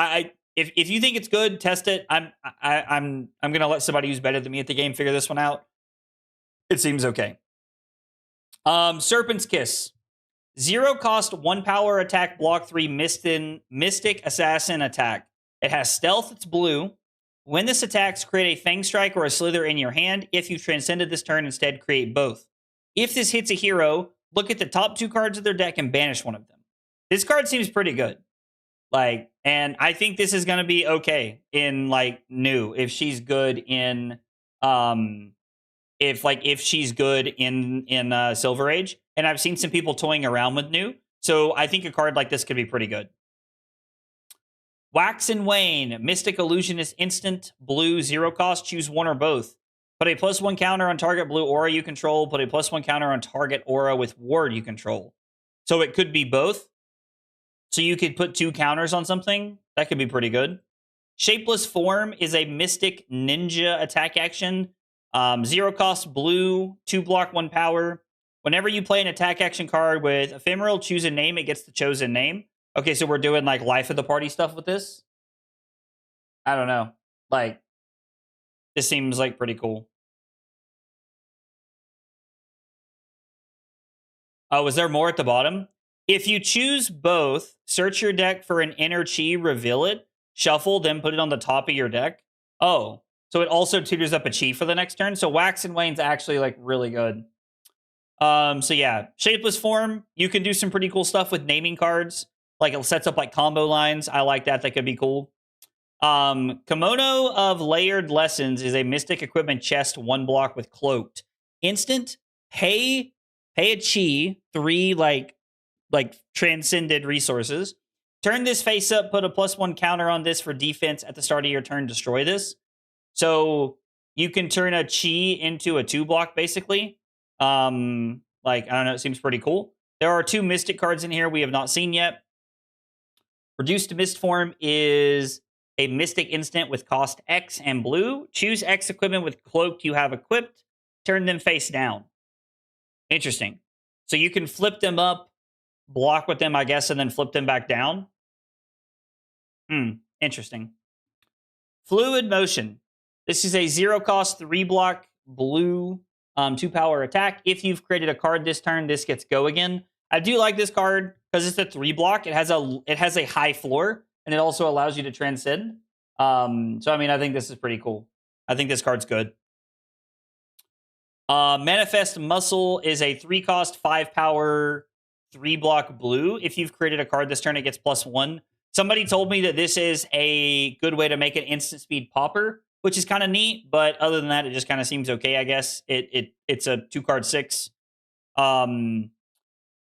If you think it's good, test it. I'm gonna let somebody who's better than me at the game figure this one out. It seems okay. Serpent's Kiss. 0 cost, 1 power attack, block 3, Mystic Assassin attack. It has stealth, it's blue. When this attacks, create a Fang Strike or a Slither in your hand. If you transcended this turn, instead create both. If this hits a hero, look at the top 2 cards of their deck and banish one of them. This card seems pretty good. Like, and I think this is gonna be okay in like new if she's good in if she's good in Silver Age. And I've seen some people toying around with new. So I think a card like this could be pretty good. Wax and Wane, Mystic Illusionist instant, blue, 0 cost, choose one or both. Put a +1 counter on target blue aura you control. Put a +1 counter on target aura with ward you control. So it could be both. So you could put 2 counters on something. That could be pretty good. Shapeless Form is a Mystic Ninja attack action. 0 cost, blue, 2 block, 1 power. Whenever you play an attack action card with Ephemeral, choose a name, it gets the chosen name. Okay, so we're doing like life of the party stuff with this. I don't know. Like, this seems like pretty cool. Oh, is there more at the bottom? If you choose both, search your deck for an inner chi, reveal it, shuffle, then put it on the top of your deck. Oh, so it also tutors up a chi for the next turn. So Wax and Wane's actually like really good. So yeah, Shapeless Form, you can do some pretty cool stuff with naming cards. Like it sets up like combo lines. I like that. That could be cool. Kimono of Layered Lessons is a Mystic Equipment chest, 1 block with Cloaked. Instant, pay a chi, 3 like transcended resources. Turn this face up, put a +1 counter on this for defense at the start of your turn, destroy this. So you can turn a chi into a 2 block basically. Like, I don't know, it seems pretty cool. There are 2 Mystic cards in here we have not seen yet. Reduced to Mist Form is a Mystic instant with cost X and blue. Choose X equipment with Cloaked you have equipped. Turn them face down. Interesting. So you can flip them up, block with them, I guess, and then flip them back down. Interesting. Fluid Motion. This is a 0-cost 3-block blue 2-power attack. If you've created a card this turn, this gets go again. I do like this card because it's a 3-block. It has a high floor, and it also allows you to transcend. So I mean, I think this is pretty cool. I think this card's good. Manifest Muscle is a 3-cost 5-power 3-block blue. If you've created a card this turn, it gets +1. Somebody told me that this is a good way to make an instant speed popper, which is kind of neat. But other than that, it just kind of seems okay, I guess. It's a 2-card 6.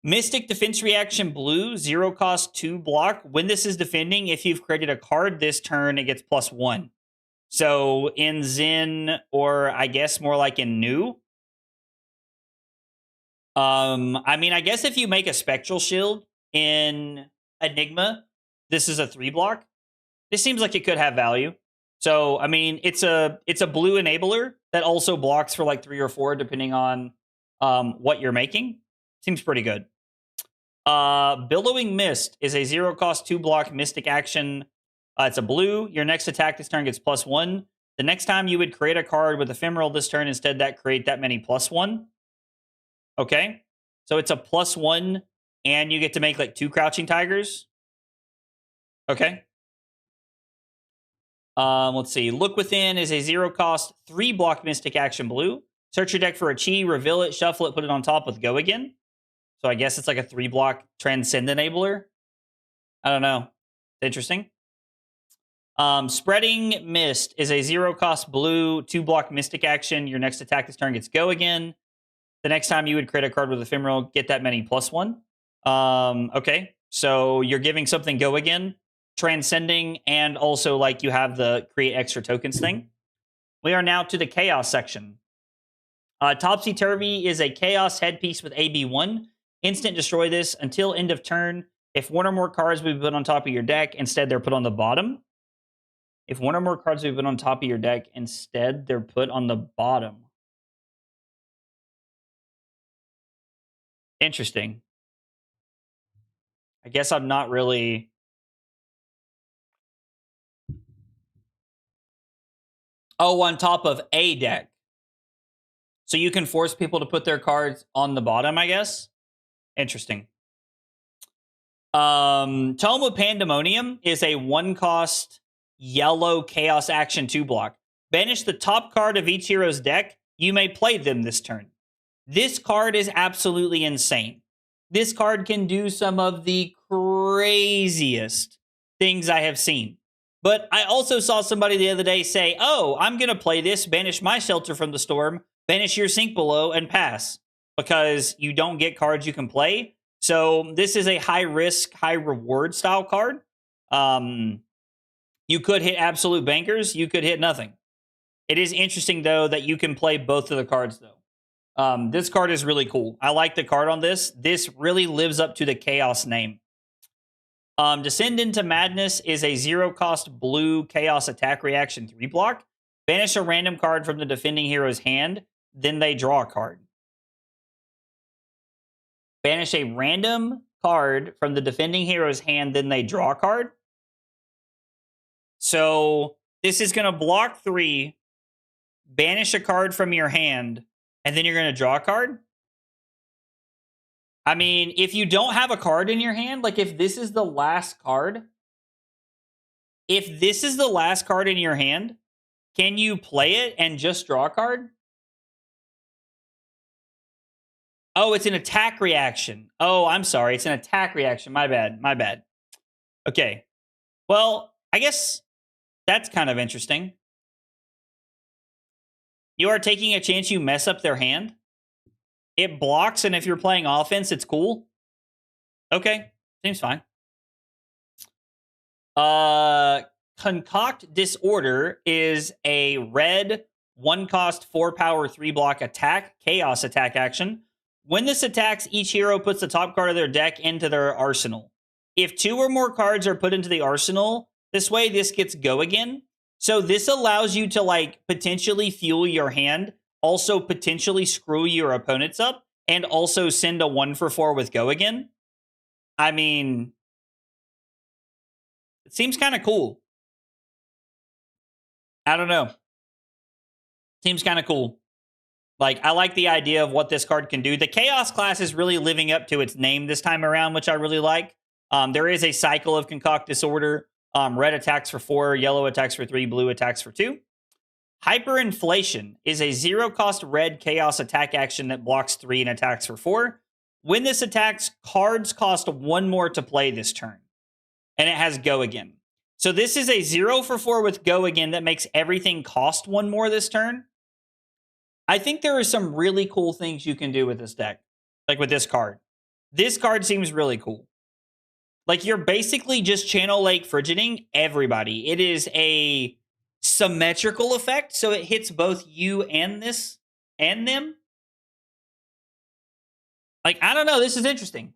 Mystic Defense Reaction blue, 0-cost 2-block. When this is defending, if you've created a card this turn, it gets +1. So in Zen, or I guess more like in New. I mean, I guess if you make a Spectral Shield in Enigma, this is a 3-block. This seems like it could have value. So, I mean, it's a blue enabler that also blocks for like 3 or 4, depending on what you're making. Seems pretty good. Billowing Mist is a 0-cost 2-block mystic action. It's a blue. Your next attack this turn gets +1. The next time you would create a card with Ephemeral this turn, instead that create that many +1. Okay. So it's a +1, and you get to make like 2 Crouching Tigers. Okay. Let's see. Look Within is a 0-cost 3-block mystic action blue. Search your deck for a chi, reveal it, shuffle it, put it on top with Go Again. So I guess it's like a 3-block Transcend Enabler. I don't know. Interesting. Spreading Mist is a 0-cost blue 2-block mystic action. Your next attack this turn gets Go Again. The next time you would create a card with Ephemeral, get that many +1. Okay. So you're giving something Go Again, transcending, and also like you have the create extra tokens thing. We are now to the Chaos section. Topsy Turvy is a Chaos headpiece with AB1. Instant destroy this until end of turn. If one or more cards will be put on top of your deck, instead they're put on the bottom. If one or more cards will be put on top of your deck, instead they're put on the bottom. Interesting. I guess I'm not really... Oh, on top of a deck. So you can force people to put their cards on the bottom, I guess. Interesting. Tome of Pandemonium is a 1-cost yellow Chaos action 2-block. Banish the top card of each hero's deck. You may play them this turn. This card is absolutely insane. This card can do some of the craziest things I have seen. But I also saw somebody the other day say, oh, I'm going to play this, banish my Shelter from the Storm, banish your Sink Below, and pass. Because you don't get cards you can play. So this is a high-risk, high-reward style card. You could hit absolute bankers. You could hit nothing. It is interesting, though, that you can play both of the cards, though. This card is really cool. I like the card on this. This really lives up to the Chaos name. Descend into Madness is a 0-cost blue Chaos attack reaction 3-block. Banish a random card from the defending hero's hand, then they draw a card. Banish a random card from the defending hero's hand, then they draw a card. So this is going to block 3, banish a card from your hand, and then you're going to draw a card. I mean, if you don't have a card in your hand, like if this is the last card, in your hand, can you play it and just draw a card? Oh, it's an attack reaction. Oh, I'm sorry. It's an attack reaction. My bad. Okay. Well, I guess that's kind of interesting. You are taking a chance you mess up their hand. It blocks, and if you're playing offense, it's cool. Okay. Seems fine. Concoct Disorder is a red 1-cost 4-power 3-block attack, Chaos attack action. When this attacks, each hero puts the top card of their deck into their arsenal. If 2 or more cards are put into the arsenal, this way this gets Go Again. So this allows you to like potentially fuel your hand, also potentially screw your opponents up, and also send a 1-for-4 with Go Again. I mean, it seems kind of cool. I don't know. Seems kind of cool. Like, I like the idea of what this card can do. The Chaos class is really living up to its name this time around, which I really like. There is a cycle of Concoct Disorder. Red attacks for 4, yellow attacks for 3, blue attacks for 2. Hyperinflation is a 0-cost red chaos attack action that blocks 3 and attacks for 4. When this attacks, cards cost 1 more to play this turn. And it has Go Again. So this is a 0 for 4 with Go Again that makes everything cost 1 more this turn. I think there are some really cool things you can do with this deck. Like with this card. This card seems really cool. Like, you're basically just Channel Lake Frigiding everybody. It is a symmetrical effect, so it hits both you and this and them. Like, I don't know. This is interesting.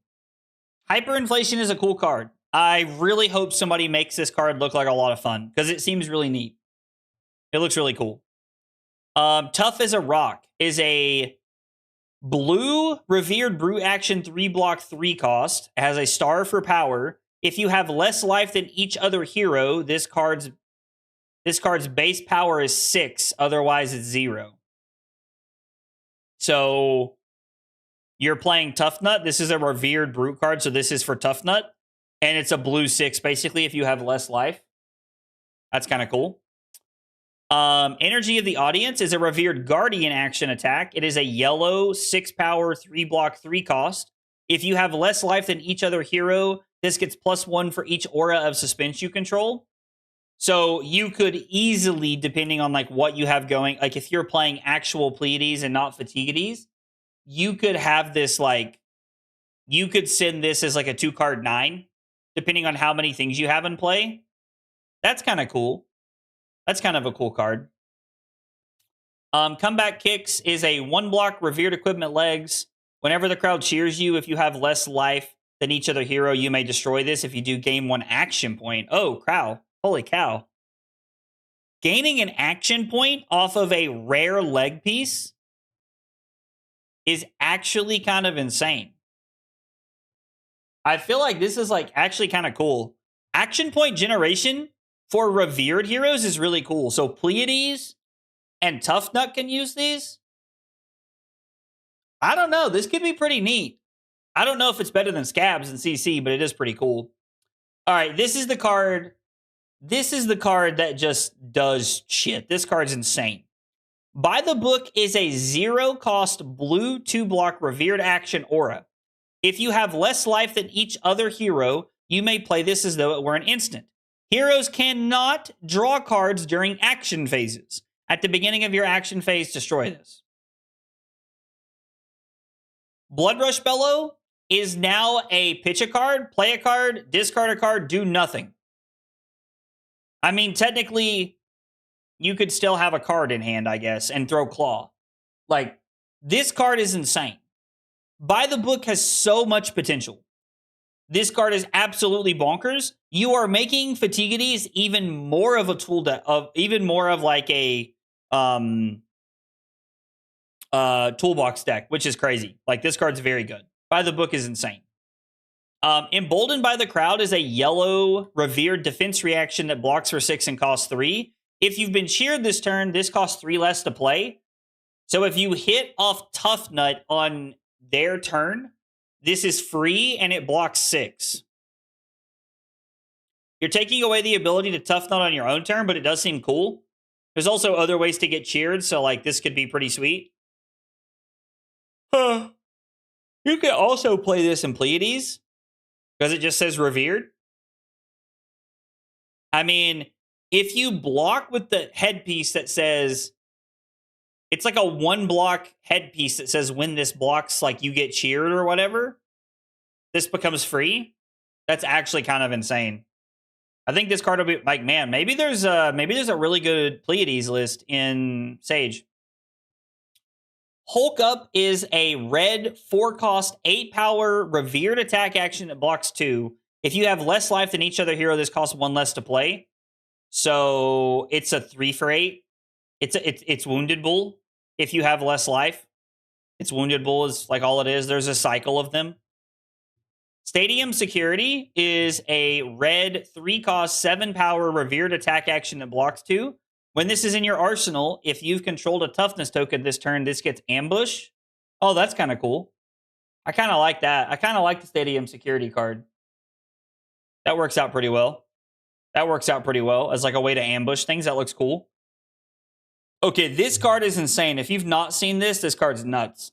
Hyperinflation is a cool card. I really hope somebody makes this card look like a lot of fun, because it seems really neat. It looks really cool. Tough as a Rock is a blue Revered Brute action 3-block 3-cost. It has a star for power. If you have less life than each other hero, this card's base power is 6. Otherwise, it's 0. So you're playing Tough Nut. This is a Revered Brute card, so this is for Tough Nut. And it's a blue 6, basically, if you have less life. That's kind of cool. Energy of the Audience is a Revered Guardian action attack. It is a yellow 6-power 3-block 3-cost. If you have less life than each other hero, this gets +1 for each aura of suspense you control. So you could easily, depending on like what you have going, like if you're playing actual Pleiades and not Fatiguides, you could have this like, you could send this as like a 2-card 9, depending on how many things you have in play. That's kind of cool. That's kind of a cool card. Comeback Kicks is a 1-block Revered Equipment Legs. Whenever the crowd cheers you, if you have less life than each other hero, you may destroy this. If you do, gain 1 action point. Oh, cow. Holy cow. Gaining an action point off of a rare leg piece is actually kind of insane. I feel like this is like actually kind of cool. Action point generation for Revered heroes is really cool. So Pleiades and Tough Nut can use these. I don't know. This could be pretty neat. I don't know if it's better than Scabs and CC, but it is pretty cool. All right, this is the card. This is the card that just does shit. This card's insane. By the Book is a 0-cost blue 2-block Revered action aura. If you have less life than each other hero, you may play this as though it were an instant. Heroes cannot draw cards during action phases. At the beginning of your action phase, destroy this. Blood Rush Bellow is now a pitch a card, play a card, discard a card, do nothing. I mean, technically, you could still have a card in hand, I guess, and throw Claw. Like, this card is insane. By the Book has so much potential. This card is absolutely bonkers. You are making Fatiguides even more of a tool deck, even more of like a toolbox deck, which is crazy. Like, this card's very good. By the Book is insane. Emboldened by the Crowd is a yellow Revered defense reaction that blocks for 6 and costs 3. If you've been cheered this turn, this costs 3 less to play. So if you hit off Tough Nut on their turn, this is free and it blocks 6. You're taking away the ability to Tough Nut on your own turn, but it does seem cool. There's also other ways to get cheered, so like this could be pretty sweet. You could also play this in Pleiades, because it just says Revered. I mean, if you block with the headpiece that says, it's like a 1-block headpiece that says when this blocks, like you get cheered or whatever, this becomes free. That's actually kind of insane. I think this card will be like, man, maybe there's a really good Pleiades list in Sage. Hulk Up is a red 4-cost 8-power Revered attack action that blocks 2. If you have less life than each other hero, this costs 1 less to play. So it's a 3 for 8. It's Wounded Bull. If you have less life, it's Wounded Bull is like all it is. There's a cycle of them. Stadium Security is a red 3-cost 7-power Revered attack action that blocks 2. When this is in your arsenal, if you've controlled a toughness token this turn, this gets ambush. Oh, that's kind of cool. I kind of like that. I kind of like the Stadium Security card. That works out pretty well. That works out pretty well as like a way to ambush things. That looks cool. Okay, this card is insane. If you've not seen this, this card's nuts.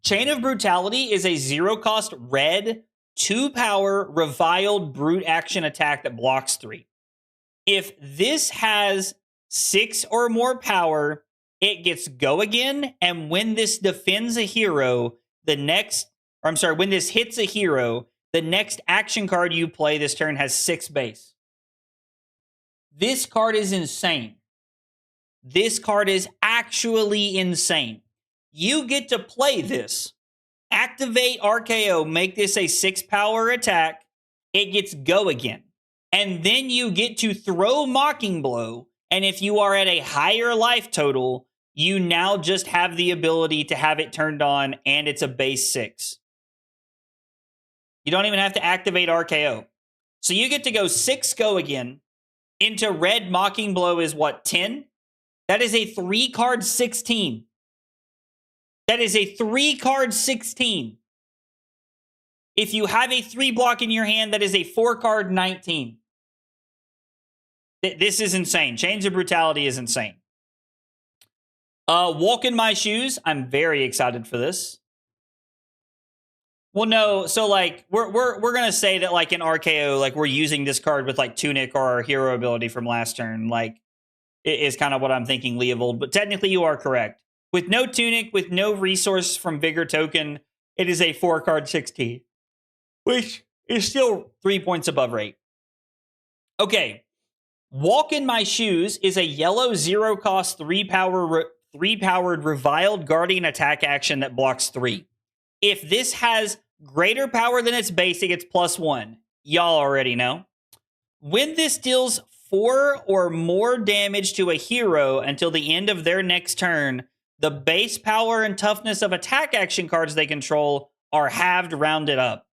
Chain of Brutality is a 0-cost red, 2-power, reviled brute action attack that blocks 3. If this has 6 or more power, it gets go again, and when this defends a hero, when this hits a hero, the next action card you play this turn has 6 base. This card is insane. This card is actually insane. You get to play this. Activate RKO, make this a 6-power attack. It gets go again. And then you get to throw Mocking Blow, and if you are at a higher life total, you now just have the ability to have it turned on, and it's a base 6. You don't even have to activate RKO. So you get to go 6 go again. Into red, Mocking Blow is what, 10? That is a 3-card 16. That is a 3-card 16. If you have a 3-block in your hand, that is a 4-card 19. This is insane. Chains of Brutality is insane. Walk in My Shoes. I'm very excited for this. Well, no. So, like, we're gonna say that, like, in RKO, like, we're using this card with, like, Tunic or our hero ability from last turn. Like, it is kind of what I'm thinking, Leovold. But technically, you are correct. With no Tunic, with no resource from Vigor token, it is a 4-card 16, which is still 3 points above rate. Okay. Walk in My Shoes is a yellow 0-cost 3-powered reviled guardian attack action that blocks 3. If this has greater power than its base, it gets +1. Y'all already know. When this deals 4 or more damage to a hero until the end of their next turn, the base power and toughness of attack action cards they control are halved, rounded up.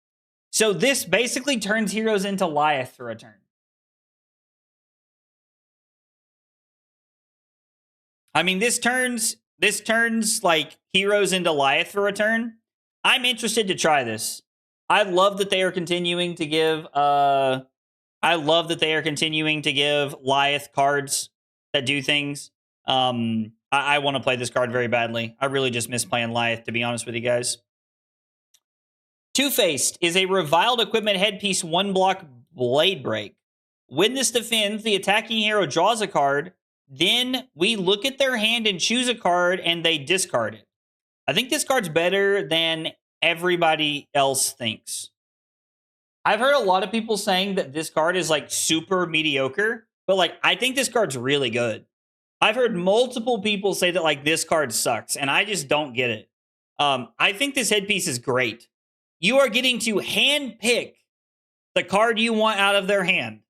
So this basically turns heroes into Lyeth for a turn. I mean, this turns like heroes into Lyeth for a turn. I'm interested to try this. I love that they are continuing to give Lyeth cards that do things. I want to play this card very badly. I really just miss playing Lyeth, to be honest with you guys. Two-Faced is a reviled equipment headpiece 1-block blade break. When this defends, the attacking hero draws a card. Then we look at their hand and choose a card, and they discard it. I think this card's better than everybody else thinks. I've heard a lot of people saying that this card is, like, super mediocre, but, like, I think this card's really good. I've heard multiple people say that, like, this card sucks, and I just don't get it. I think this headpiece is great. You are getting to hand pick the card you want out of their hand.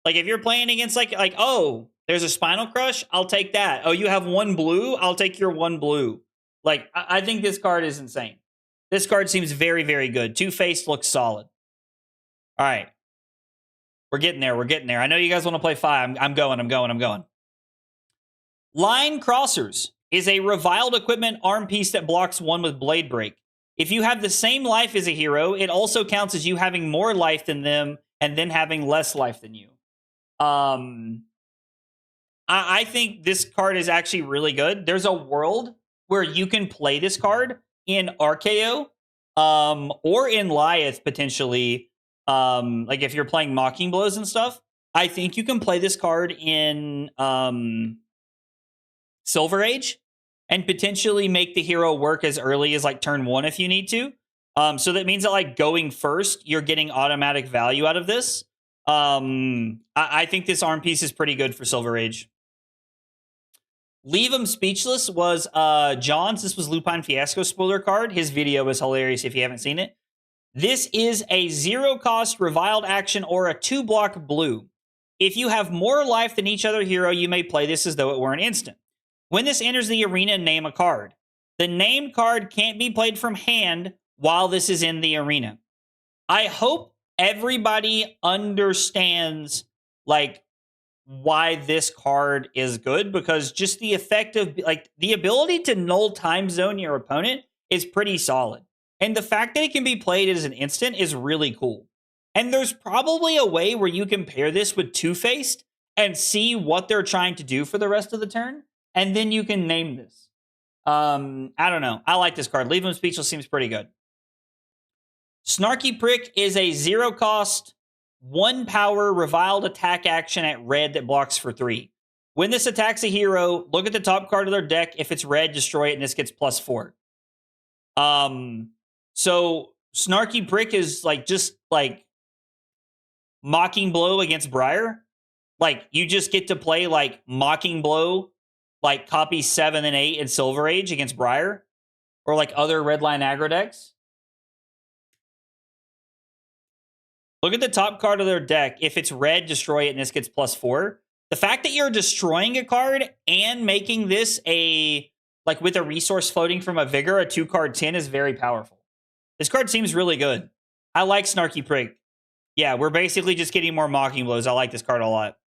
Like, if you're playing against, like, oh, there's a Spinal Crush, I'll take that. Oh, you have 1 blue, I'll take your 1 blue. Like, I think this card is insane. This card seems very, very good. Two-Faced looks solid. All right. We're getting there. We're getting there. I know you guys want to play 5. I'm going. Line Crossers is a reviled equipment arm piece that blocks 1 with Blade Break. If you have the same life as a hero, it also counts as you having more life than them and then having less life than you. I think this card is actually really good. There's a world where you can play this card in RKO or in Lyeth potentially. Like if you're playing Mocking Blows and stuff, I think you can play this card in Silver Age and potentially make the hero work as early as like turn 1 if you need to. So that means that like going first, you're getting automatic value out of this. I think this arm piece is pretty good for Silver Age. Leave 'em Speechless was John's. This was Lupine Fiasco spoiler card. His video is hilarious if you haven't seen it. This is a 0-cost reviled action or a 2-block blue. If you have more life than each other hero, you may play this as though it were an instant. When this enters the arena, name a card. The named card can't be played from hand while this is in the arena. I hope everybody understands like why this card is good, because just the effect of like the ability to null time zone your opponent is pretty solid. And the fact that it can be played as an instant is really cool. And there's probably a way where you can pair this with Two-Faced and see what they're trying to do for the rest of the turn, and then you can name this. I don't know. I like this card. Leave Him Speechless seems pretty good. Snarky Prick is a 0-cost, 1-power reviled attack action at red that blocks for 3. When this attacks a hero, look at the top card of their deck. If it's red, destroy it, and this gets +4. So Snarky Prick is like just like Mocking Blow against Briar. Like you just get to play like Mocking Blow, like copy 7 and 8 in Silver Age against Briar, or like other redline aggro decks. Look at the top card of their deck. If it's red, destroy it, and this gets +4. The fact that you're destroying a card and making this a, like with a resource floating from a Vigor, a 2-card 10 is very powerful. This card seems really good. I like Snarky Prick. Yeah, we're basically just getting more Mocking Blows. I like this card a lot.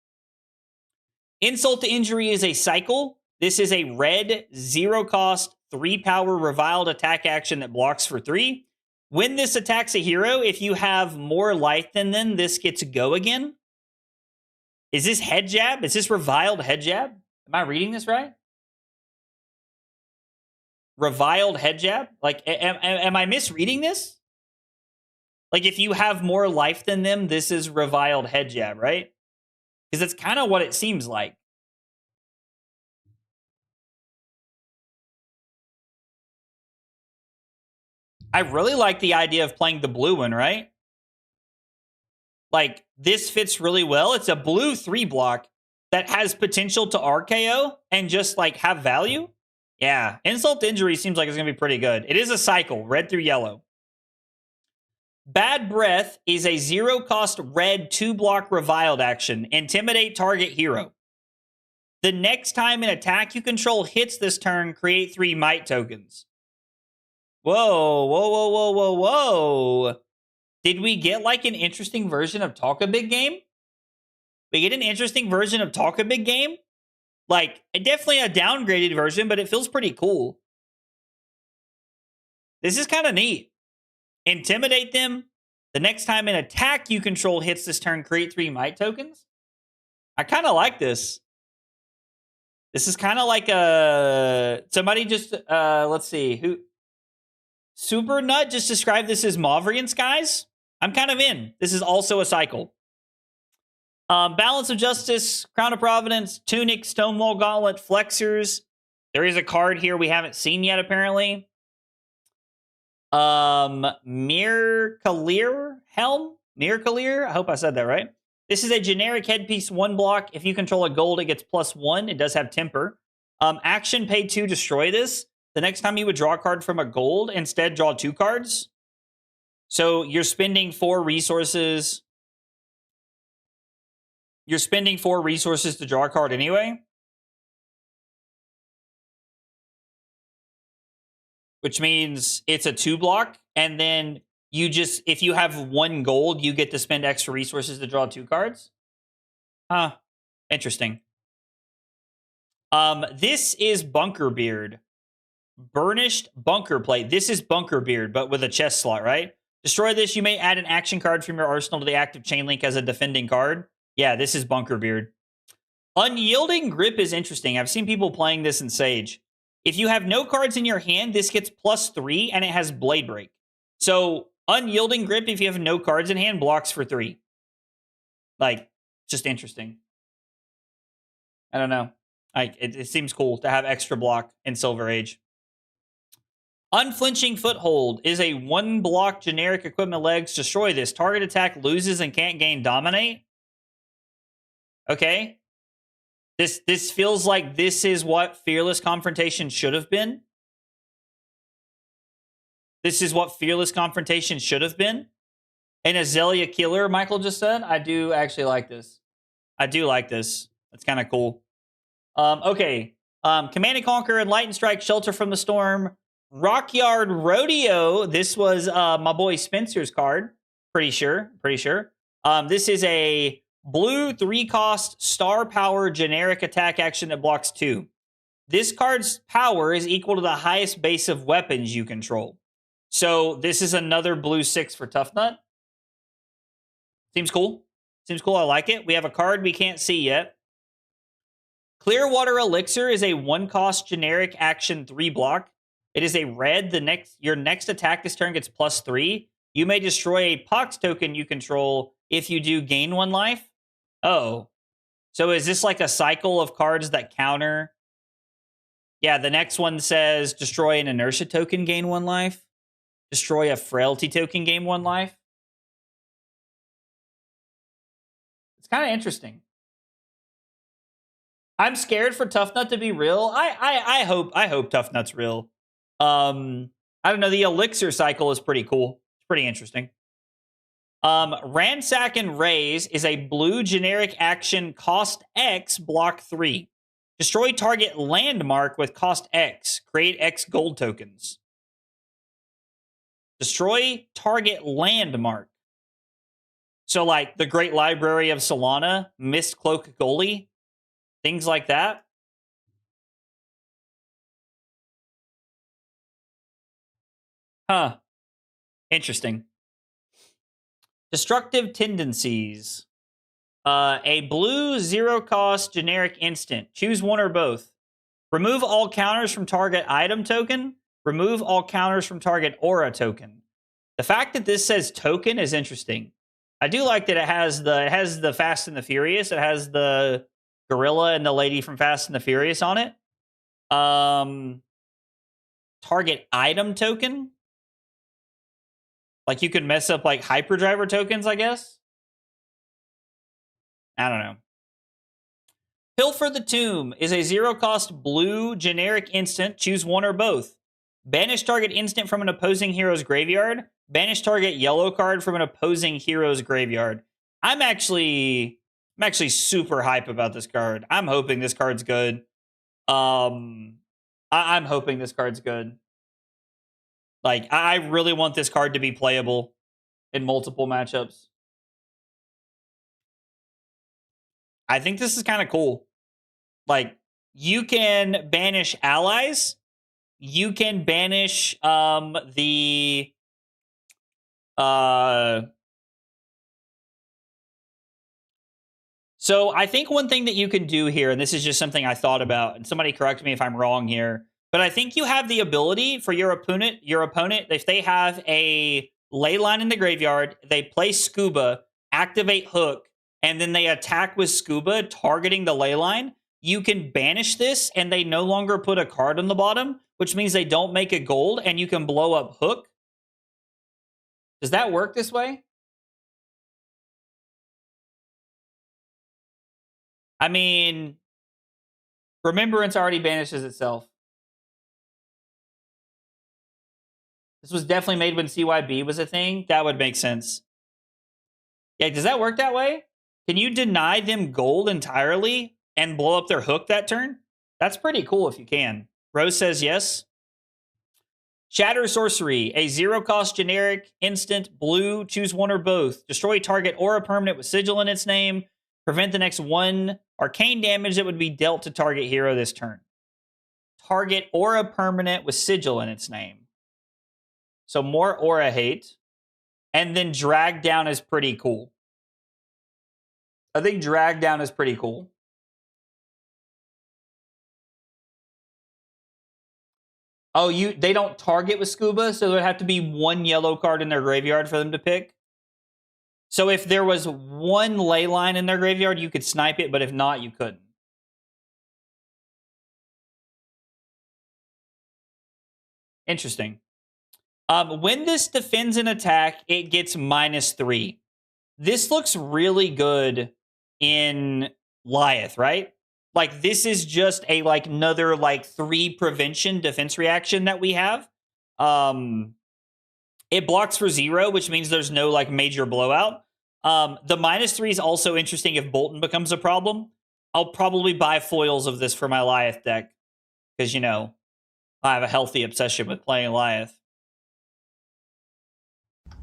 Insult to Injury is a cycle. This is a red, 0-cost, 3-power reviled attack action that blocks for 3. When this attacks a hero, if you have more life than them, this gets to go again. Is this head jab? Is this reviled head jab? Am I reading this right? Reviled head jab? Like, am I misreading this? Like, if you have more life than them, this is reviled head jab, right? Because that's kind of what it seems like. I really like the idea of playing the blue one, right? Like, this fits really well. It's a blue 3-block that has potential to RKO and just, like, have value. Yeah, Insult to Injury seems like it's going to be pretty good. It is a cycle, red through yellow. Bad Breath is a 0-cost red 2-block reviled action. Intimidate target hero. The next time an attack you control hits this turn, create 3 might tokens. Whoa, whoa, whoa, whoa, whoa, whoa. Did we get like an interesting version of Talk a Big Game? We get an interesting version of Talk a Big Game? Like, definitely a downgraded version, but it feels pretty cool. This is kind of neat. Intimidate them. The next time an attack you control hits this turn, create 3 might tokens. I kind of like this. This is kind of like a... Somebody just... let's see. Who... Super Nut just described this as Mavrian Skies. I'm kind of in. This is also a cycle. Balance of Justice, Crown of Providence, Tunic, Stonewall Gauntlet, Flexors. There is a card here we haven't seen yet, apparently. Mir Kalir Helm? Mir Kalir? I hope I said that right. This is a generic headpiece 1-block. If you control a gold, it gets +1. It does have temper. Action, pay 2, destroy this. The next time you would draw a card from a gold, instead draw 2 cards. So you're spending 4 resources. You're spending 4 resources to draw a card anyway. Which means it's a 2-block. And then you just, if you have 1 gold, you get to spend extra resources to draw 2 cards. Huh. Interesting. This is Bunkerbeard. Burnished Bunker Plate. This is Bunkerbeard, but with a chest slot, right? Destroy this. You may add an action card from your arsenal to the active chain link as a defending card. Yeah, this is Bunkerbeard. Unyielding Grip is interesting. I've seen people playing this in Sage. If you have no cards in your hand, this gets +3, and it has Blade Break. So, Unyielding Grip, if you have no cards in hand, blocks for 3. Like, just interesting. I don't know. It seems cool to have extra block in Silver Age. Unflinching Foothold is a 1-block generic equipment legs. Destroy this. Target attack loses and can't gain Dominate. Okay. This feels like this is what Fearless Confrontation should have been. This is what Fearless Confrontation should have been. An Azalea Killer, Michael just said. I do actually like this. I do like this. That's kind of cool. Okay. Command and Conquer, Enlighten Strike, Shelter from the Storm. Rockyard Rodeo. This was my boy Spencer's card. Pretty sure. This is a blue 3-cost star power generic attack action that blocks 2. This card's power is equal to the highest base of weapons you control. So this is another blue 6 for Tough Nut. Seems cool. I like it. We have a card we can't see yet. Clearwater Elixir is a 1-cost generic action 3 block. It is a red. Your next attack this turn gets +3. You may destroy a Pox token you control. If you do, gain 1 life. Oh. So is this like a cycle of cards that counter? Yeah, the next one says destroy an inertia token, gain 1 life. Destroy a frailty token, gain 1 life. It's kind of interesting. I'm scared for Tough Nut to be real. I hope Tough Nut's real. I don't know. The Elixir cycle is pretty cool. It's pretty interesting. Ransack and Raise is a blue generic action cost X block 3. Destroy target landmark with cost X. Create X gold tokens. Destroy target landmark. So like the Great Library of Solana, Mist Cloak Goalie, things like that. Huh. Interesting. Destructive Tendencies. A blue 0-cost generic instant. Choose one or both. Remove all counters from target item token. Remove all counters from target aura token. The fact that this says token is interesting. I do like that it has the Fast and the Furious. It has the gorilla and the lady from Fast and the Furious on it. Target item token. Like you could mess up like hyperdriver tokens, I guess. I don't know. Pilfer the Tomb is a 0-cost blue generic instant. Choose one or both. Banish target instant from an opposing hero's graveyard. Banish target yellow card from an opposing hero's graveyard. I'm actually super hype about this card. I'm hoping this card's good. I'm hoping this card's good. Like, I really want this card to be playable in multiple matchups. I think this is kind of cool. Like, you can banish allies. You can banish the So I think one thing that you can do here, and this is just something I thought about, and somebody correct me if I'm wrong here, but I think you have the ability for your opponent, if they have a ley line in the graveyard, they play Scuba, activate Hook, and then they attack with Scuba, targeting the ley line, you can banish this, and they no longer put a card on the bottom, which means they don't make a gold, and you can blow up Hook. Does that work this way? I mean, Remembrance already banishes itself. This was definitely made when CYB was a thing. That would make sense. Yeah, does that work that way? Can you deny them gold entirely and blow up their Hook that turn? That's pretty cool if you can. Rose says yes. Shatter Sorcery, a 0-cost generic instant blue. Choose one or both. Destroy target aura permanent with sigil in its name. Prevent the next 1 arcane damage that would be dealt to target hero this turn. Target aura permanent with sigil in its name. So more aura hate. And then Drag Down is pretty cool. I think Drag Down is pretty cool. Oh, they don't target with Scuba, so there would have to be 1 yellow card in their graveyard for them to pick. So if there was 1 ley line in their graveyard, you could snipe it, but if not, you couldn't. Interesting. When this defends an attack, it gets -3. This looks really good in Lyeth, right? Like, this is just a, like, another, like, 3 prevention defense reaction that we have. It blocks for 0, which means there's no, like, major blowout. The -3 is also interesting if Bolton becomes a problem. I'll probably buy foils of this for my Lyeth deck. Because, you know, I have a healthy obsession with playing Lyeth.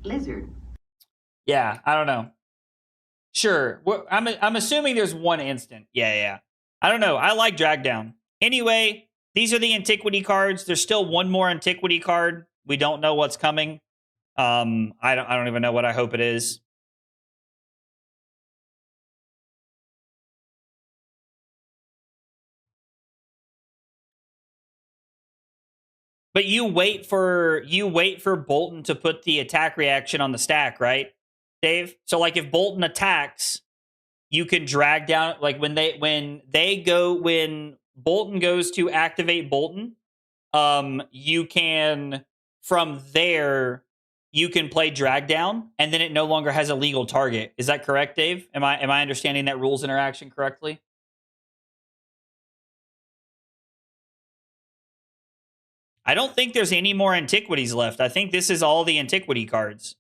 Lizard. Yeah, I don't know. Sure. I'm assuming there's one instant. Yeah. I don't know. I like drag down. Anyway, these are the antiquity cards. There's still one more antiquity card. We don't know what's coming. I don't even know what I hope it is. But you wait for Bolton to put the attack reaction on the stack, right, Dave? So like if Bolton attacks, you can drag down like when Bolton goes to activate Bolton, you can from there you can play drag down and then it no longer has a legal target. Is that correct, Dave? Am I understanding that rules interaction correctly? I don't think there's any more antiquities left. I think this is all the antiquity cards.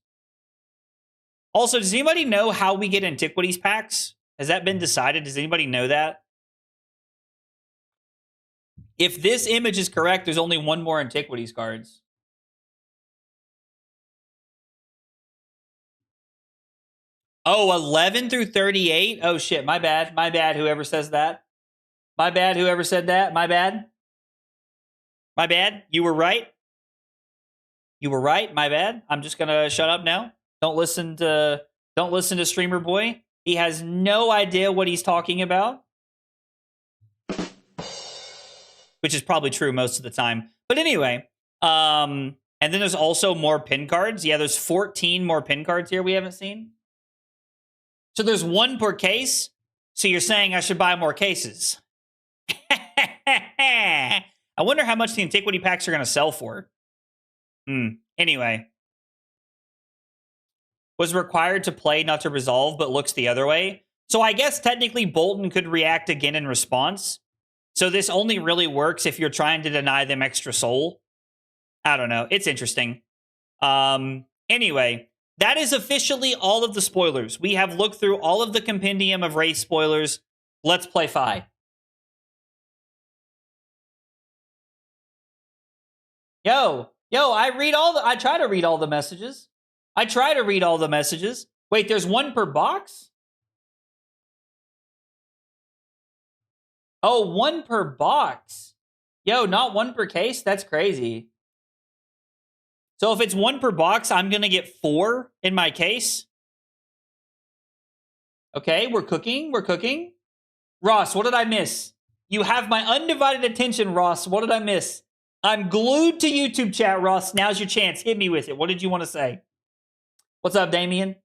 Also, does anybody know how we get antiquities packs? Has that been decided? Does anybody know that? If this image is correct, there's only one more antiquities cards. Oh, 11 through 38? Oh, shit. My bad. My bad, whoever says that. My bad, whoever said that. My bad. My bad. You were right. You were right. My bad. I'm just going to shut up now. Don't listen to Streamer Boy. He has no idea what he's talking about. Which is probably true most of the time. But anyway, and then there's also more pin cards. Yeah, there's 14 more pin cards here we haven't seen. So there's one per case. So you're saying I should buy more cases. I wonder how much the antiquity packs are going to sell for. Anyway. Was required to play, not to resolve, but looks the other way. So I guess technically Bolton could react again in response. So this only really works if you're trying to deny them extra soul. I don't know. It's interesting. Anyway, that is officially all of the spoilers. We have looked through all of the compendium of race spoilers. Let's play Fai. Yo, I try to read all the messages. Wait, there's one per box? Oh, one per box. Yo, not one per case? That's crazy. So if it's one per box, I'm going to get 4 in my case. Okay, we're cooking. Ross, what did I miss? You have my undivided attention, Ross. What did I miss? I'm glued to YouTube chat, Ross. Now's your chance. Hit me with it. What did you want to say? What's up, Damien?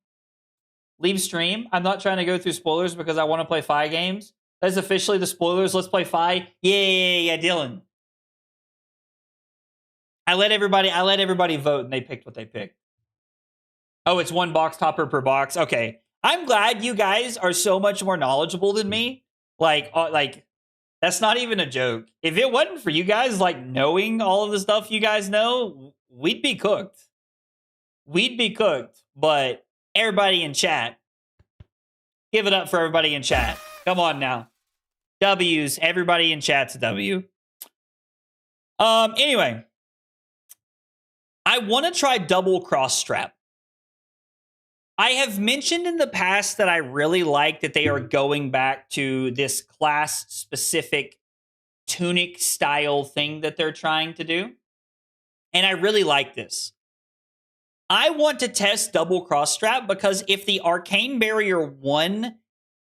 Leave stream. I'm not trying to go through spoilers because I want to play Fai games. That's officially the spoilers. Let's play Fai. Yeah, Dylan. I let everybody vote and they picked what they picked. Oh, it's one box topper per box. Okay. I'm glad you guys are so much more knowledgeable than me. Like that's not even a joke. If it wasn't for you guys like knowing all of the stuff you guys know, we'd be cooked. But everybody in chat, give it up for everybody in chat. Come on now. W's. Everybody in chat's a W. Anyway, I want to try double cross strap. I have mentioned in the past that I really like that they are going back to this class specific tunic style thing that they're trying to do. And I really like this. I want to test double cross strap because if the Arcane Barrier 1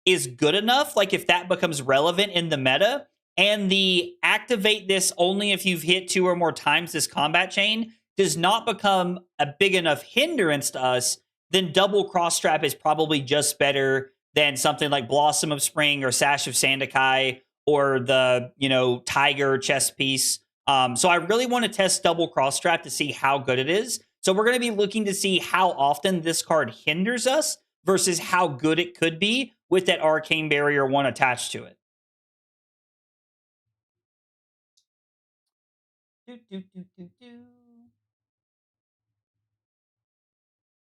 is good enough, like if that becomes relevant in the meta, and the activate this only if you've hit 2 or more times this combat chain does not become a big enough hindrance to us, then double cross strap is probably just better than something like Blossom of Spring or Sash of Sandakai or the, Tiger chess piece. So I really want to test double cross strap to see how good it is. So we're going to be looking to see how often this card hinders us versus how good it could be with that Arcane Barrier 1 attached to it.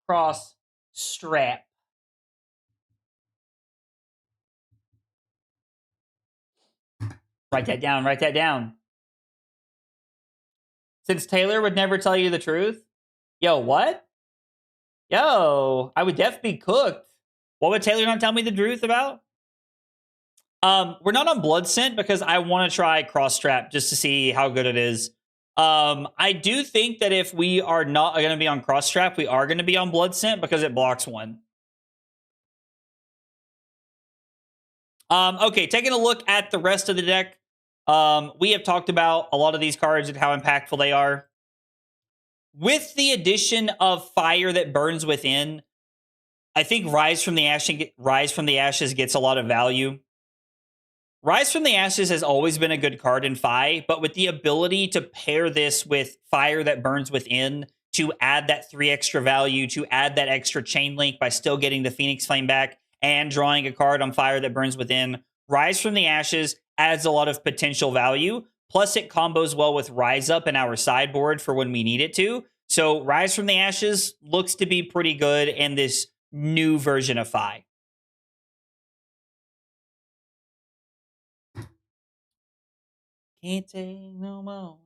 Cross strap. Write that down. Since Taylor would never tell you the truth. Yo, what? Yo, I would definitely be cooked. What would Taylor not tell me the truth about? We're not on Blood Scent because I want to try Cross Trap just to see how good it is. I do think that if we are not going to be on Cross Trap, we are going to be on Blood Scent because it blocks one. Okay, taking a look at the rest of the deck. We have talked about a lot of these cards and how impactful they are. With the addition of Fire that burns within, I think Rise from the Ashes gets a lot of value. Rise from the Ashes has always been a good card in Fai, but with the ability to pair this with Fire that burns within to add that 3 extra value, to add that extra chain link by still getting the Phoenix Flame back and drawing a card on Fire that burns within, Rise from the Ashes adds a lot of potential value. Plus, it combos well with Rise Up in our sideboard for when we need it to. So, Rise from the Ashes looks to be pretty good in this new version of Fai. Can't take no more.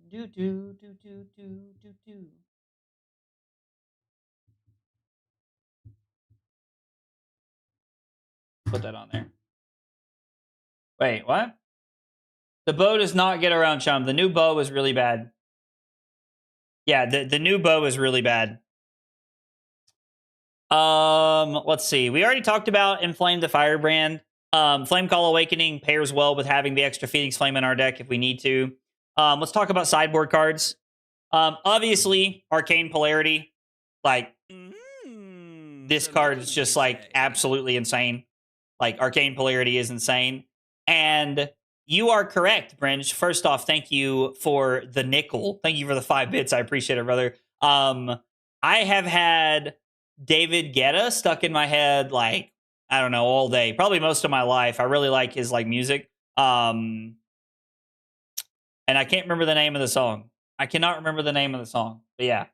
Do do do do do do do. Put that on there. Wait, what? The bow does not get around Chum. The new bow is really bad. Yeah, the new bow is really bad. Let's see. We already talked about Inflame the Firebrand. Flame Call Awakening pairs well with having the extra Phoenix Flame in our deck if we need to. Let's talk about sideboard cards. Obviously, Arcane Polarity. Like, this card is just like absolutely insane. Like, Arcane Polarity is insane. And you are correct, Bringe. First off, thank you for the nickel. Thank you for the 5 bits. I appreciate it, brother. I have had David Guetta stuck in my head, like, I don't know, all day. Probably most of my life. I really like his, like, music. And I can't remember the name of the song. I cannot remember the name of the song. But yeah.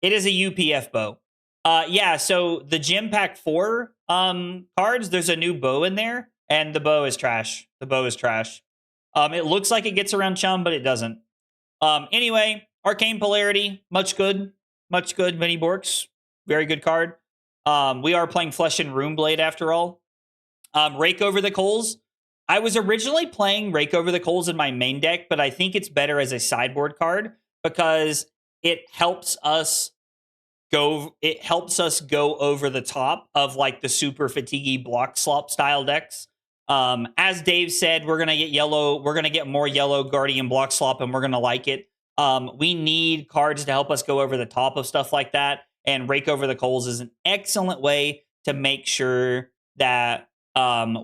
It is a UPF bow. Yeah, so the Gem Pack 4 cards, there's a new bow in there, and the bow is trash. The bow is trash. It looks like it gets around Chum, but it doesn't. Anyway, Arcane Polarity, much good. Much good, Mini Borks. Very good card. We are playing Flesh and Runeblade after all. Rake Over the Coals. I was originally playing Rake Over the Coals in my main deck, but I think it's better as a sideboard card because it helps us go over the top of like the super fatiguey block slop style decks. As Dave said, we're gonna get more yellow Guardian block slop, and we're gonna like it. We need cards to help us go over the top of stuff like that, and Rake Over the Coals is an excellent way to make sure that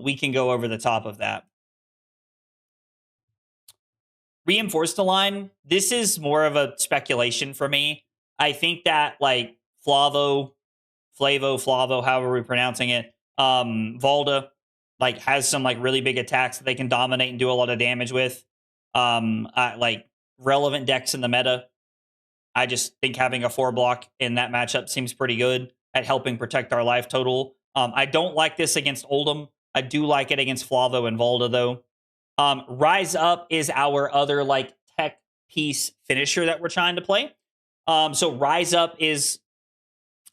we can go over the top of that. Reinforce the line. This is more of a speculation for me. I think that like Flavo, however we're pronouncing it, Volda, like has some like really big attacks that they can dominate and do a lot of damage with. Like relevant decks in the meta. I just think having a 4 block in that matchup seems pretty good at helping protect our life total. I don't like this against Oldham. I do like it against Flavo and Volda though. Rise Up is our other like tech piece finisher that we're trying to play. So Rise Up is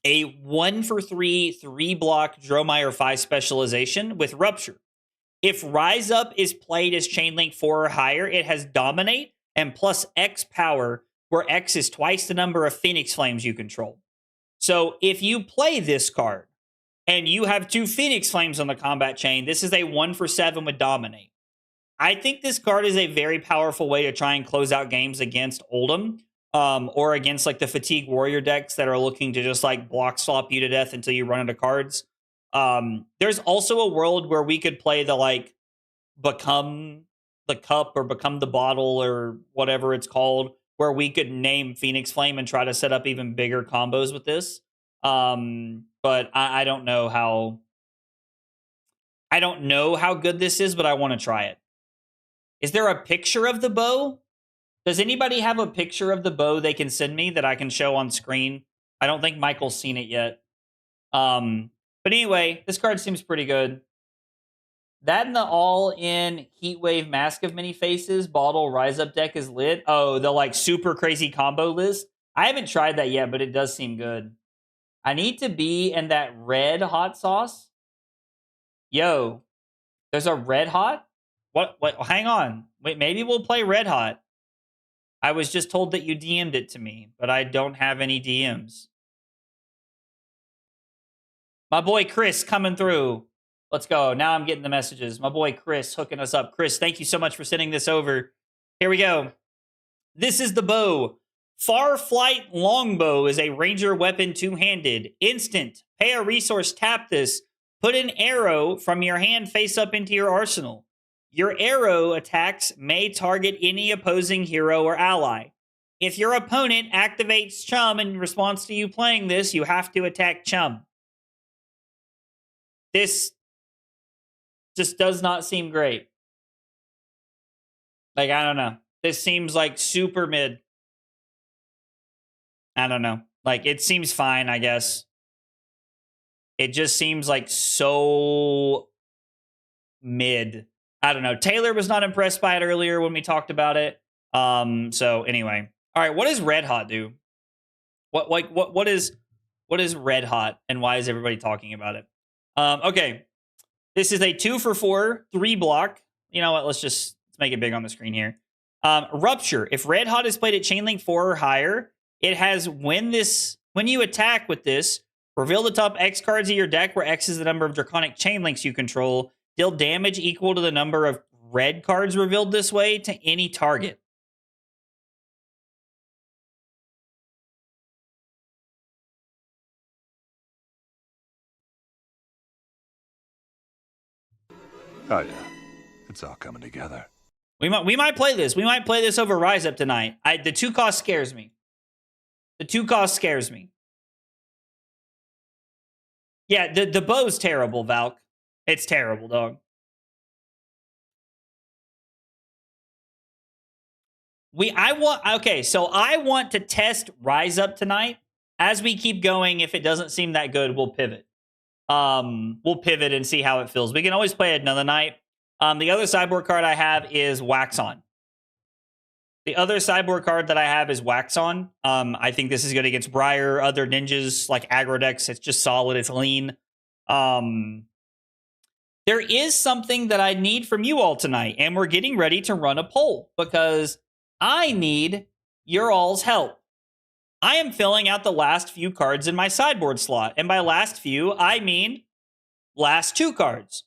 a 1 for 3 block Dromire 5 specialization with Rupture. If Rise Up is played as Chainlink 4 or higher, it has Dominate and plus X power, where X is twice the number of Phoenix Flames you control. So if you play this card and you have 2 Phoenix Flames on the combat chain, this is a 1 for 7 with Dominate. I think this card is a very powerful way to try and close out games against Oldham. Or against like the Fatigue Warrior decks that are looking to just like block slop you to death until you run out of cards. There's also a world where we could play the like Become the Cup or Become the Bottle or whatever it's called, where we could name Phoenix Flame and try to set up even bigger combos with this. But I don't know how. I don't know how good this is, but I want to try it. Is there a picture of the bow? Does anybody have a picture of the bow they can send me that I can show on screen? I don't think Michael's seen it yet. But anyway, this card seems pretty good. That and the all-in Heatwave Mask of Many Faces bottle Rise Up deck is lit. Oh, the like super crazy combo list. I haven't tried that yet, but it does seem good. I need to be in that red hot sauce. Yo, there's a red hot? What? Hang on. Wait, maybe we'll play red hot. I was just told that you DM'd it to me, but I don't have any DMs. My boy Chris coming through. Let's go. Now I'm getting the messages. My boy Chris hooking us up. Chris, thank you so much for sending this over. Here we go. This is the bow. Far Flight Longbow is a ranger weapon two-handed. Instant. Pay a resource, tap this. Put an arrow from your hand face up into your arsenal. Your arrow attacks may target any opposing hero or ally. If your opponent activates Chum in response to you playing this, you have to attack Chum. This just does not seem great. Like, I don't know. This seems like super mid. I don't know. Like, it seems fine, I guess. It just seems like so mid. I don't know. Taylor was not impressed by it earlier when we talked about it. So anyway. All right, what does Red Hot do? What is Red Hot, and why is everybody talking about it? Okay. This is a 2-for-4, 3-block. You know what? Let's make it big on the screen here. Rupture. If Red Hot is played at Chainlink 4 or higher, it has when you attack with this, reveal the top X cards of your deck, where X is the number of Draconic Chainlinks you control. Deal damage equal to the number of red cards revealed this way to any target. Oh yeah, it's all coming together. We might play this. We might play this over Rise Up tonight. The 2 cost scares me. The 2 cost scares me. Yeah, the bow's terrible, Valk. It's terrible, dog. I want to test Rise Up tonight. As we keep going, if it doesn't seem that good, we'll pivot. We'll pivot and see how it feels. We can always play it another night. The other sideboard card I have is Wax On. The other sideboard card that I have is Wax On. I think this is good against Briar, other ninjas, like aggro decks. It's just solid. It's lean. There is something that I need from you all tonight, and we're getting ready to run a poll because I need your all's help. I am filling out the last few cards in my sideboard slot, and by last few, I mean last 2 cards.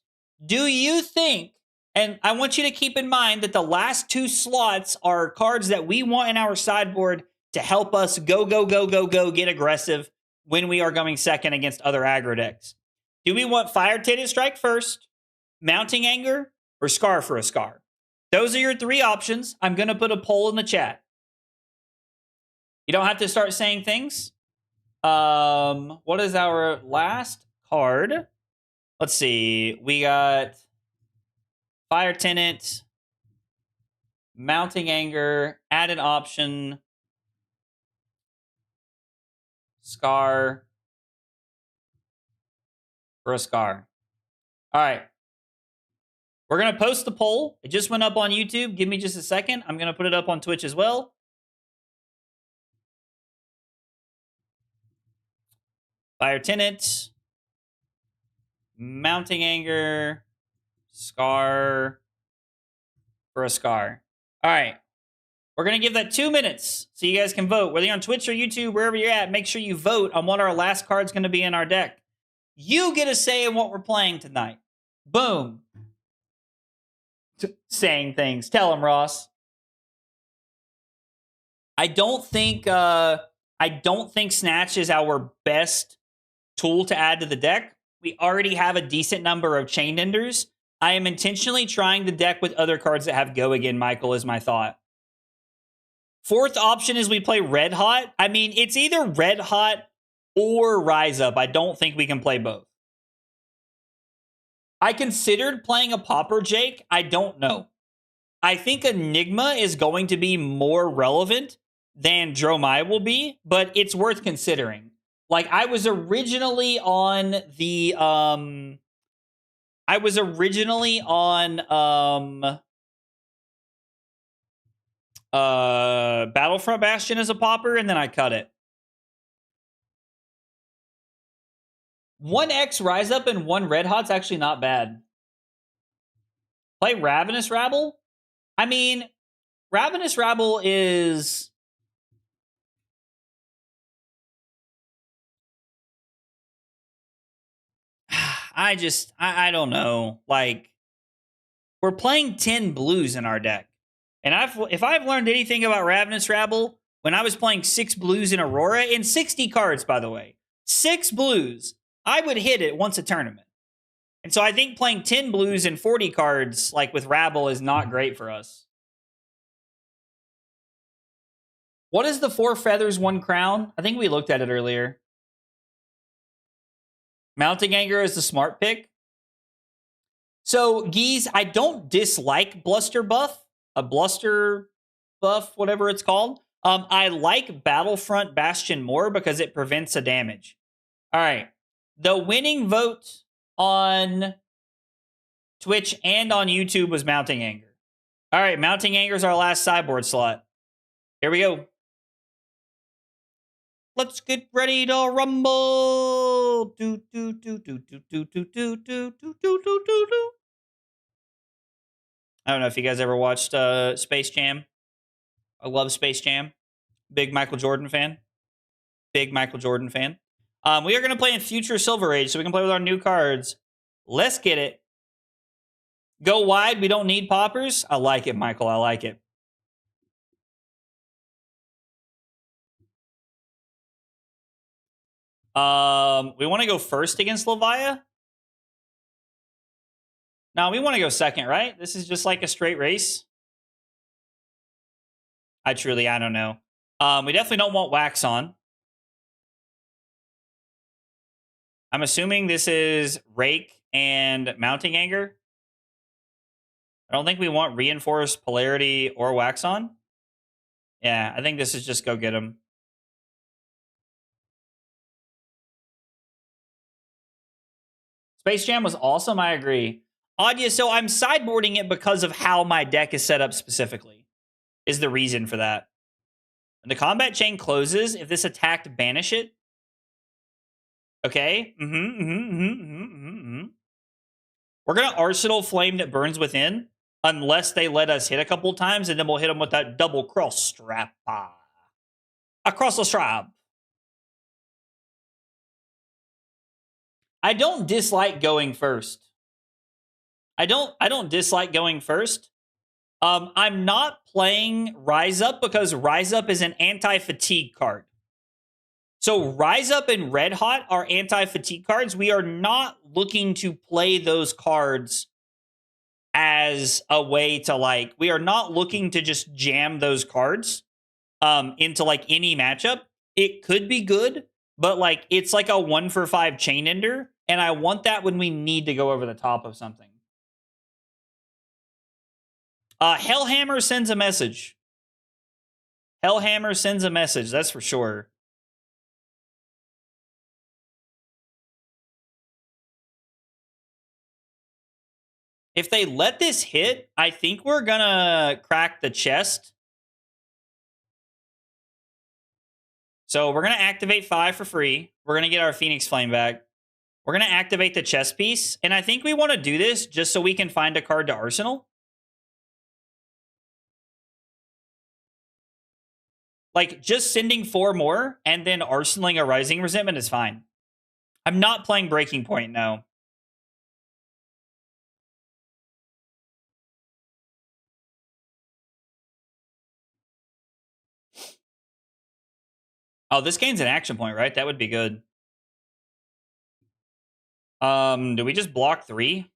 Do you think, and I want you to keep in mind that the last 2 slots are cards that we want in our sideboard to help us go, get aggressive when we are going second against other aggro decks. Do we want Fire Tinted Strike first, Mounting Anger, or Scar for a Scar? Those are your 3 options. I'm going to put a poll in the chat. You don't have to start saying things. What is our last card? Let's see. We got Fire Tenant, Mounting Anger, add an option, Scar for a Scar. All right. We're going to post the poll. It just went up on YouTube. Give me just a second. I'm going to put it up on Twitch as well. Fire Tenant, Mounting Anger, Scar for a Scar. All right. We're going to give that 2 minutes so you guys can vote. Whether you're on Twitch or YouTube, wherever you're at, make sure you vote on what our last card's going to be in our deck. You get a say in what we're playing tonight. Boom. Saying things. Tell him, Ross. I don't think Snatch is our best tool to add to the deck. We already have a decent number of Chain Enders. I am intentionally trying the deck with other cards that have Go Again, Michael, is my thought. 4th option is we play Red Hot. I mean, it's either Red Hot or Rise Up. I don't think we can play both. I considered playing a Pauper Jake. I don't know. I think Enigma is going to be more relevant than Dromai will be, but it's worth considering. Like, I was originally on the I was originally on Battlefront Bastion as a popper, and then I cut it. 1X Rise Up and 1 Red Hot's actually not bad. Play Ravenous Rabble? I mean, Ravenous Rabble is... I don't know. Like, we're playing 10 blues in our deck. And if I've learned anything about Ravenous Rabble, when I was playing 6 blues in Aurora, in 60 cards, by the way, 6 blues, I would hit it once a tournament. And so I think playing 10 blues and 40 cards, like with Rabble, is not great for us. What is the 4 feathers, 1 crown? I think we looked at it earlier. Mounting Anger is the smart pick. So, Geese, I don't dislike Bluster buff. A Bluster buff, whatever it's called. I like Battlefront Bastion more because it prevents a damage. All right. The winning vote on Twitch and on YouTube was Mounting Anger. All right, Mounting Anger is our last sideboard slot. Here we go. Let's get ready to rumble. Do do do do do do do do do do do do do. I don't know if you guys ever watched Space Jam. I love Space Jam. Big Michael Jordan fan. Big Michael Jordan fan. We are going to play in Future Silver Age, so we can play with our new cards. Let's get it. Go wide. We don't need poppers. I like it, Michael. I like it. We want to go first against Levia? No, we want to go second, right? This is just like a straight race. I don't know. We definitely don't want Wax on. I'm assuming this is Rake and Mounting Anger. I don't think we want Reinforced Polarity or Wax on. Yeah, I think this is just go get him. Space Jam was awesome, I agree. Audia, so I'm sideboarding it because of how my deck is set up specifically, is the reason for that. When the combat chain closes, if this attacked, banish it. Okay. We're going to Arsenal Flame that burns within, unless they let us hit a couple times, and then we'll hit them with that double cross strap. Across the strap. I don't dislike going first. I don't dislike going first. I'm not playing Rise Up because Rise Up is an anti-fatigue card. So Rise Up and Red Hot are anti-fatigue cards. We are not looking to play those cards as a way to, like, we are not looking to just jam those cards into like any matchup. It could be good, but like it's like a 1-for-5 chain ender, and I want that when we need to go over the top of something. Hellhammer sends a message. Hellhammer sends a message, that's for sure. If they let this hit, I think we're gonna crack the chest. So we're gonna activate 5 for free. We're gonna get our Phoenix Flame back. We're gonna activate the chest piece, and I think we want to do this just so we can find a card to Arsenal. Like, just sending 4 more and then arsenaling a Rising Resentment is fine. I'm not playing Breaking Point, no. Oh, this gains an action point, right? That would be good. Do we just block 3?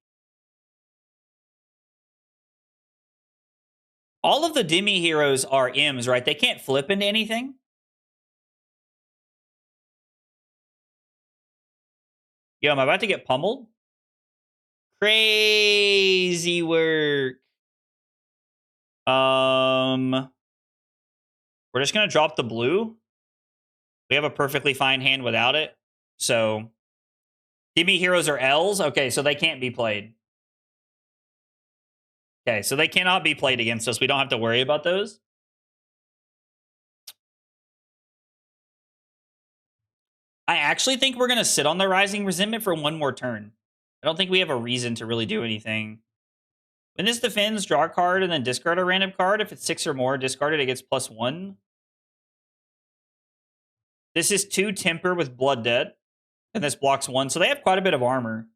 All of the Demi heroes are M's, right? They can't flip into anything. Yo, am I about to get pummeled? Crazy work. We're just gonna drop the blue. We have a perfectly fine hand without it. So Demi heroes are L's. Okay, so they can't be played. Okay, so they cannot be played against us. We don't have to worry about those. I actually think we're going to sit on the Rising Resentment for one more turn. I don't think we have a reason to really do anything. When this defends, draw a card and then discard a random card. If it's 6 or more, discard it, it gets +1. This is 2 Temper with Blood Debt. And this blocks 1. So they have quite a bit of armor.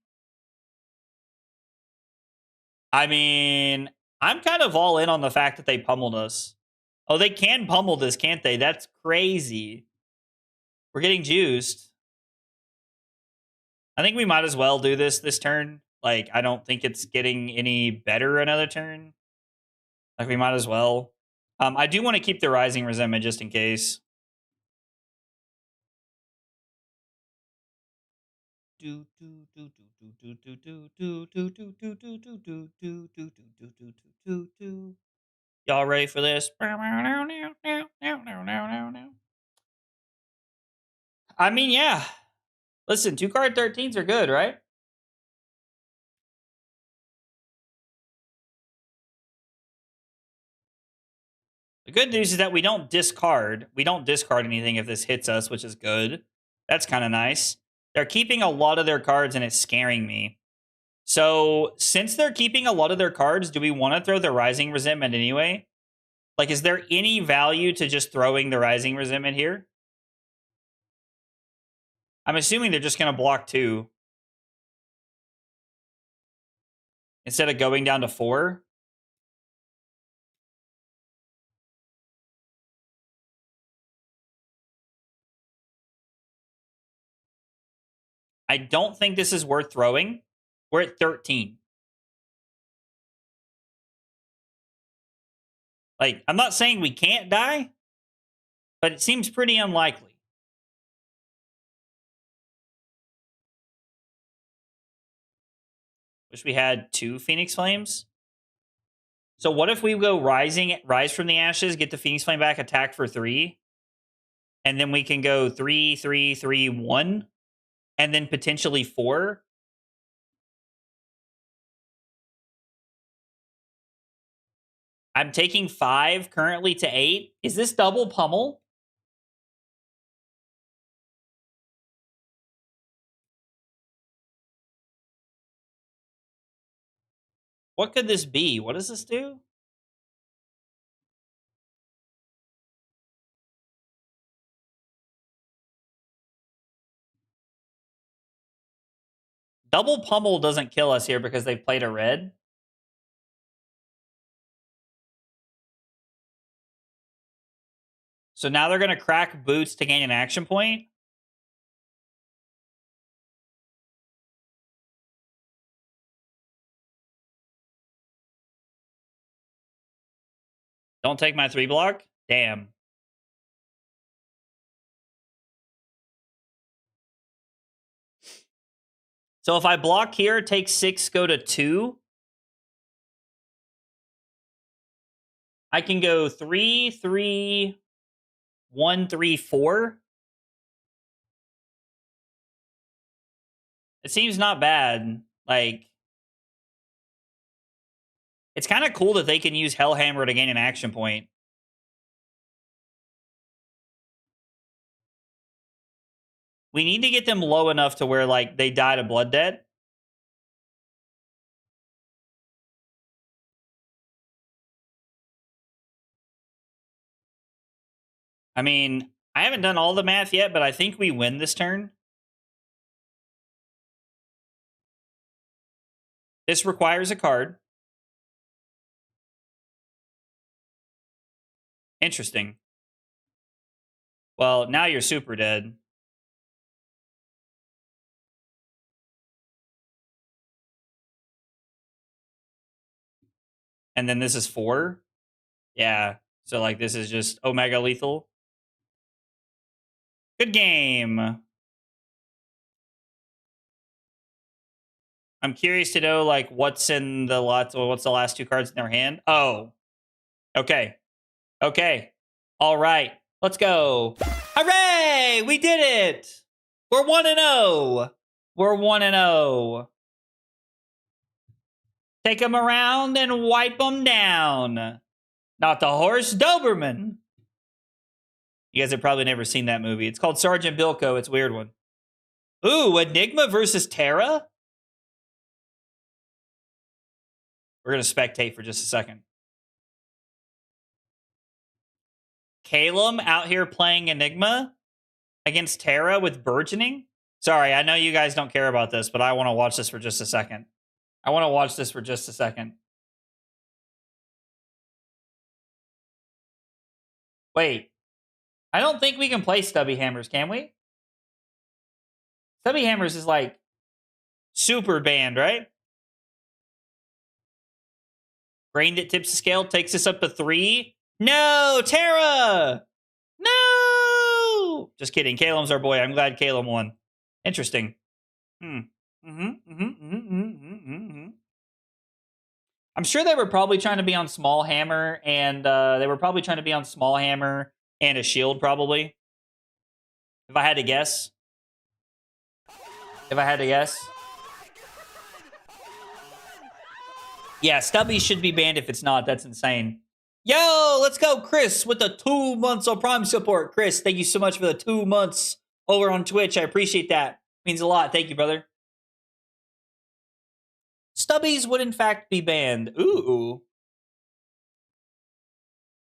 I mean, I'm kind of all in on the fact that they pummeled us. Oh, they can pummel this, can't they? That's crazy. We're getting juiced. I think we might as well do this turn. Like, I don't think it's getting any better another turn. Like, we might as well. I do want to keep the Rising Resentment just in case. Y'all ready for this? I mean, yeah. Listen, 2-card 13s are good, right? The good news is that we don't discard. We don't discard anything if this hits us, which is good. That's kind of nice. They're keeping a lot of their cards, and it's scaring me. So, since they're keeping a lot of their cards, do we want to throw the Rising Resentment anyway? Like, is there any value to just throwing the Rising Resentment here? I'm assuming they're just going to block 2. Instead of going down to 4. I don't think this is worth throwing. We're at 13. Like, I'm not saying we can't die, but it seems pretty unlikely. Wish we had 2 Phoenix Flames. So what if we go rise from the ashes, get the Phoenix Flame back, attack for 3, and then we can go 3, 3, 3, 1, and then potentially 4. I'm taking 5 currently to 8. Is this double pummel? What could this be? What does this do? Double pummel doesn't kill us here because they played a red. So now they're going to crack boots to gain an action point. Don't take my 3 block? Damn. So if I block here, take 6, go to 2. I can go 3, 3, 1, 3, 4. It seems not bad. Like, it's kind of cool that they can use Hellhammer to gain an action point. We need to get them low enough to where, like, they die to Blood Debt. I mean, I haven't done all the math yet, but I think we win this turn. This requires a card. Interesting. Well, now you're super dead. And then this is 4. Yeah. So, like, this is just Omega Lethal. Good game. I'm curious to know, like, what's in the what's the last 2 cards in their hand? Oh. Okay. Okay. All right. Let's go. Hooray! We did it! We're 1-0. We're 1-0. Take them around and wipe them down. Not the horse, Doberman. You guys have probably never seen that movie. It's called Sergeant Bilko. It's a weird one. Ooh, Enigma versus Terra? We're going to spectate for just a second. Calum out here playing Enigma against Terra with Burgeoning? Sorry, I know you guys don't care about this, but I want to watch this for just a second. Wait. I don't think we can play Stubby Hammers, can we? Stubby Hammers is like super banned, right? Brain that tips the scale takes us up to 3. No, Terra! No! Just kidding. Calum's our boy. I'm glad Calum won. Interesting. I'm sure they were probably trying to be on Small Hammer, and a shield, probably. If I had to guess. Yeah, Stubby should be banned if it's not. That's insane. Yo, let's go, Chris, with the 2 months of Prime support. Chris, thank you so much for the 2 months over on Twitch. I appreciate that. Means a lot. Thank you, brother. Stubbies would in fact be banned. Ooh.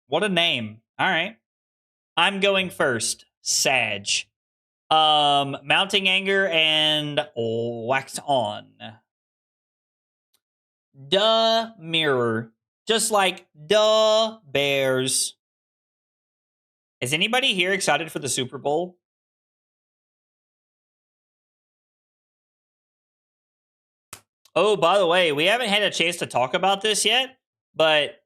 What a name. All right. I'm going first. Sage. Mounting Anger and Wax On. Duh Mirror. Just like duh Bears. Is anybody here excited for the Super Bowl? Oh, by the way, we haven't had a chance to talk about this yet, but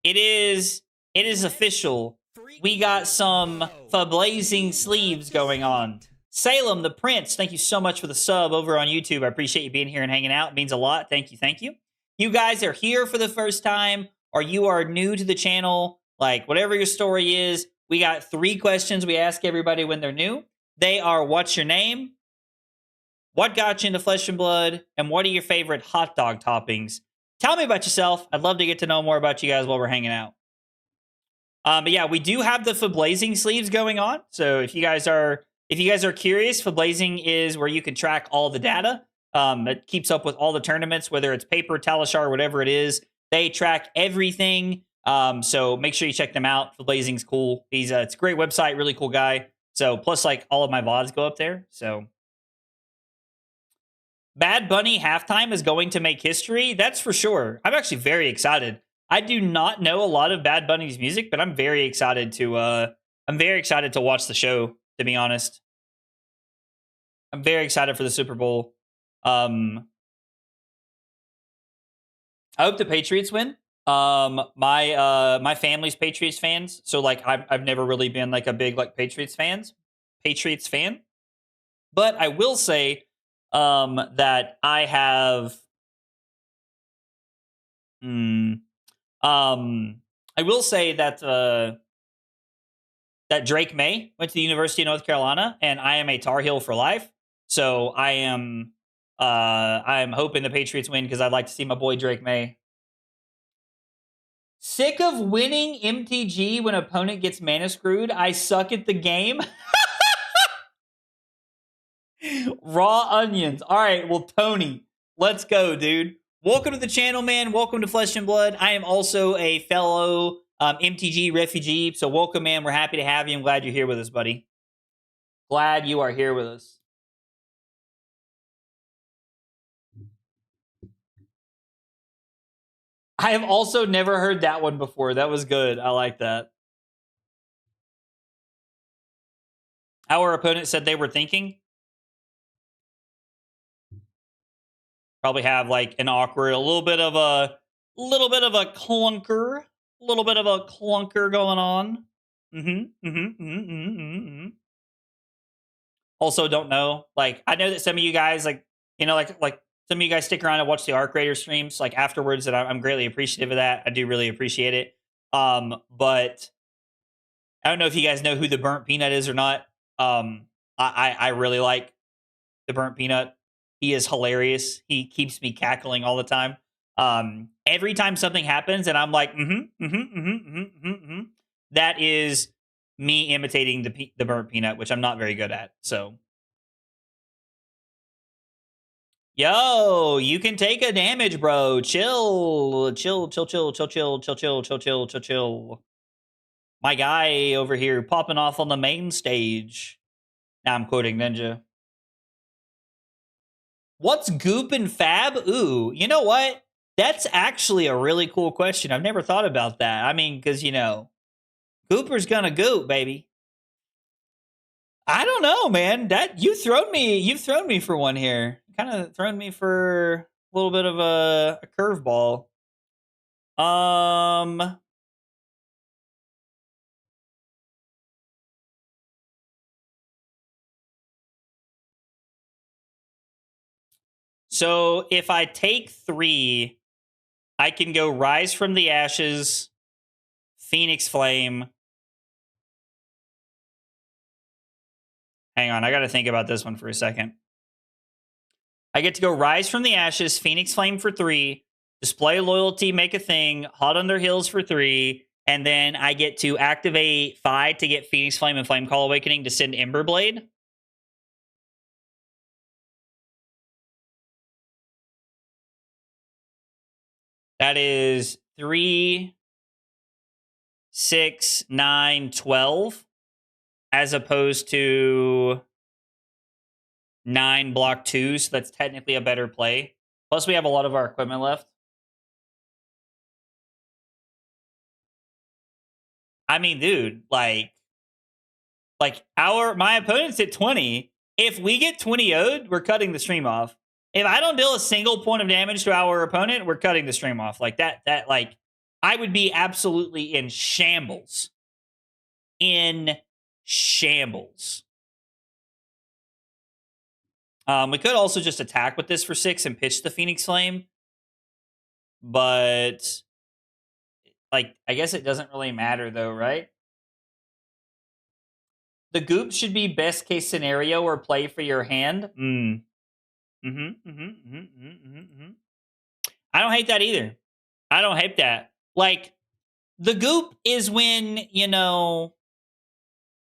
it is official. We got some Fablazing sleeves going on. Salem the Prince, thank you so much for the sub over on YouTube. I appreciate you being here and hanging out. It means a lot. Thank you. You guys are here for the first time, or you are new to the channel, like whatever your story is, we got 3 questions we ask everybody when they're new. They are, what's your name? What got you into Flesh and Blood? And what are your favorite hot dog toppings? Tell me about yourself. I'd love to get to know more about you guys while we're hanging out. But yeah, we do have the Fablazing sleeves going on. So if you guys are curious, Fablazing is where you can track all the data. It keeps up with all the tournaments, whether it's Paper, Talishar, whatever it is. They track everything. So make sure you check them out. Fablazing's cool. It's a great website, really cool guy. So plus, like, all of my VODs go up there. So Bad Bunny halftime is going to make history. That's for sure. I'm actually very excited. I do not know a lot of Bad Bunny's music, but I'm very excited to watch the show, to be honest. I'm very excited for the Super Bowl. I hope the Patriots win. My family's Patriots fans, so like I've never really been like a big like Patriots fan. But I will say that I have I will say that that Drake May went to the University of North Carolina, and I am a Tar Heel for life. So I'm hoping the Patriots win because I'd like to see my boy Drake May. Sick of winning MTG when opponent gets mana screwed. I suck at the game. Raw onions. All right, well, Tony, let's go, dude. Welcome to the channel, man. Welcome to Flesh and Blood. I am also a fellow MTG refugee, so welcome, man. We're happy to have you. I'm glad you're here with us, buddy. Glad you are here with us. I have also never heard that one before. That was good. I like that. Our opponent said they were thinking. Probably have like an awkward, a little bit of a clunker going on. Also, don't know. Like, I know that some of you guys, like, you know, like some of you guys stick around and watch the Arc Raider streams, like afterwards, and I'm greatly appreciative of that. I do really appreciate it. But I don't know if you guys know who the Burnt Peanut is or not. I really like the Burnt Peanut. He is hilarious. He keeps me cackling all the time. Every time something happens and I'm like, that is me imitating the burnt peanut, which I'm not very good at. So, yo, you can take a damage, bro. Chill. My guy over here popping off on the main stage. Now I'm quoting Ninja. What's goop and fab? Ooh, you know what? That's actually a really cool question. I've never thought about that. I mean, because, you know, Gooper's gonna goop, baby. I don't know, man. That you've thrown me for one here. Kind of thrown me for a little bit of a curveball. So if I take 3, I can go Rise from the Ashes, Phoenix Flame. Hang on, I got to think about this one for a second. I get to go Rise from the Ashes, Phoenix Flame for 3, Display Loyalty, make a thing, Hot on Their Heels for 3, and then I get to activate Fai to get Phoenix Flame and Flame Call Awakening to send Emberblade. That is 3, 6, 9, 12, as opposed to 9 block 2, so that's technically a better play. Plus, we have a lot of our equipment left. I mean, dude, like my opponent's at 20. If we get 20-0'd, we're cutting the stream off. If I don't deal a single point of damage to our opponent, we're cutting the stream off. Like that, like, I would be absolutely in shambles. In shambles. We could also just attack with this for 6 and pitch the Phoenix Flame. But, like, I guess it doesn't really matter, though, right? The goop should be best case scenario or play for your hand. I don't hate that either. I don't hate that. Like, the goop is when, you know,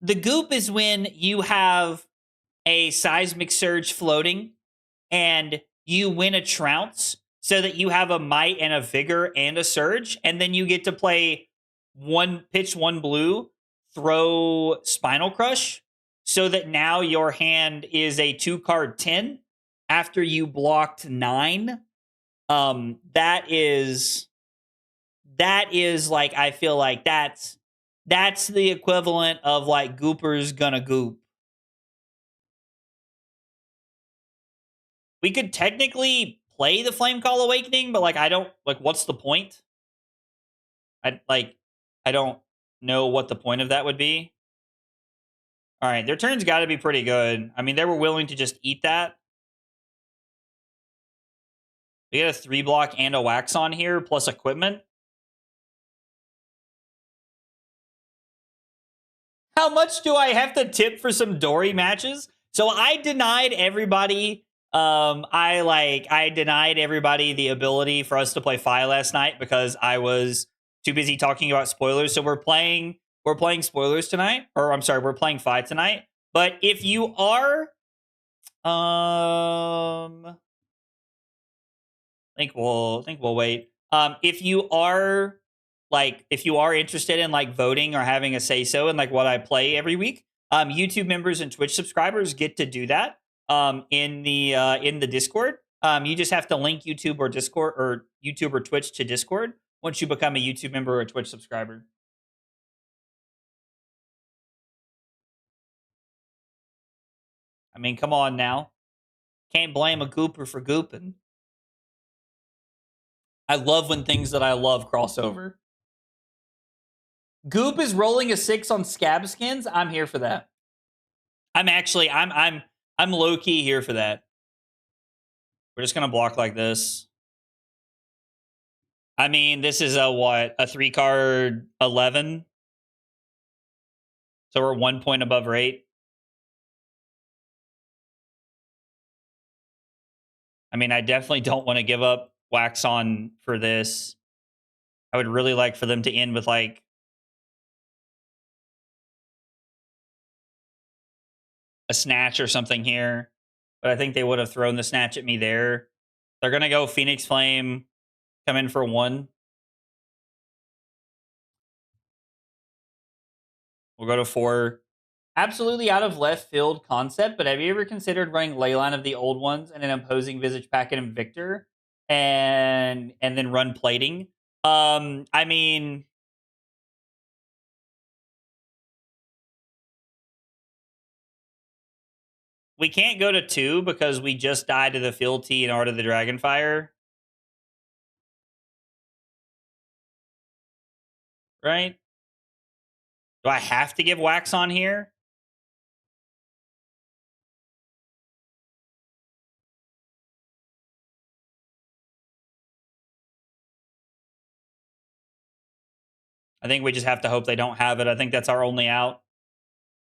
the goop is when you have a seismic surge floating and you win a trounce so that you have a might and a vigor and a surge, and then you get to play pitch 1 blue, throw Spinal Crush, so that now your hand is a 2-card 10 after you blocked 9. That is like, I feel like that's the equivalent of like Gooper's gonna goop. We could technically play the Flame Call Awakening, but like I don't like, what's the point? I don't know what the point of that would be. All right, their turn's got to be pretty good. I mean, they were willing to just eat that. We get a 3-block and a wax on here, plus equipment. How much do I have to tip for some Dory matches? So I denied everybody. I denied everybody the ability for us to play Fai last night because I was too busy talking about spoilers. So we're playing spoilers tonight, or I'm sorry, we're playing Fai tonight. But if you are, I think we'll wait. If you are interested in like voting or having a say so in like what I play every week, YouTube members and Twitch subscribers get to do that in the Discord. You just have to link YouTube or Discord or YouTube or Twitch to Discord once you become a YouTube member or a Twitch subscriber. I mean, come on now. Can't blame a gooper for gooping. I love when things that I love cross over. Goop is rolling a 6 on Scab Skins. I'm here for that. I'm low key here for that. We're just gonna block like this. I mean, this is a 3-card 11. So we're 1 point above rate. I mean, I definitely don't want to give up wax on for this. I would really like for them to end with like a snatch or something here. But I think they would have thrown the snatch at me there. They're going to go Phoenix Flame, come in for 1. We'll go to 4. Absolutely out of left field concept, but have you ever considered running Leyline of the Old Ones and an Imposing Visage Packet and Victor and then run plating? I mean, we can't go to 2 because we just died to the Fealty and Art of the Dragonfire. Right? Do I have to give wax on here? I think we just have to hope they don't have it. I think that's our only out.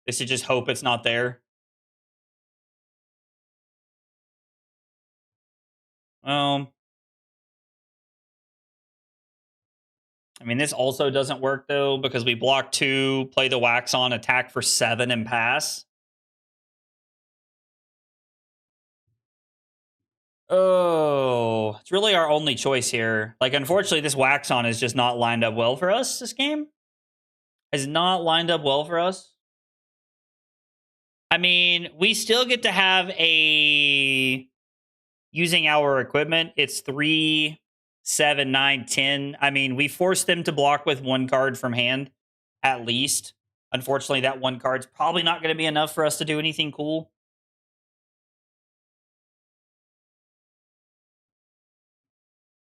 Is to just hope it's not there. I mean, this also doesn't work, though, because we block 2, play the wax on, attack for 7, and pass. Oh, it's really our only choice here. Like, unfortunately, this wax on is just not lined up well for us this game. Is not lined up well for us. I mean, we still get to have a... Using our equipment, it's 3, 7, 9, 10. I mean, we forced them to block with 1 card from hand, at least. Unfortunately, that 1 card's probably not going to be enough for us to do anything cool.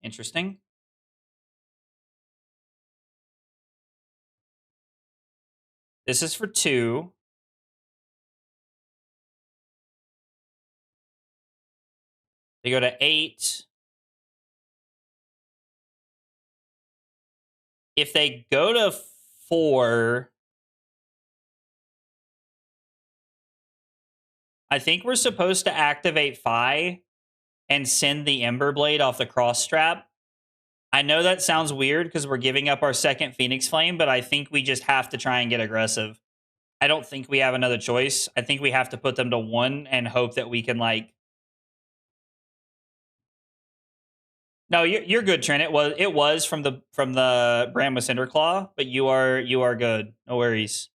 Interesting. This is for 2. They go to 8. If they go to 4, I think we're supposed to activate Fai and send the Ember Blade off the cross strap. I know that sounds weird because we're giving up our second Phoenix Flame, but I think we just have to try and get aggressive. I don't think we have another choice. I think we have to put them to 1 and hope that we can, like... No, you're good, Trent. It was from the Bram with Cinderclaw, but you are good. No worries.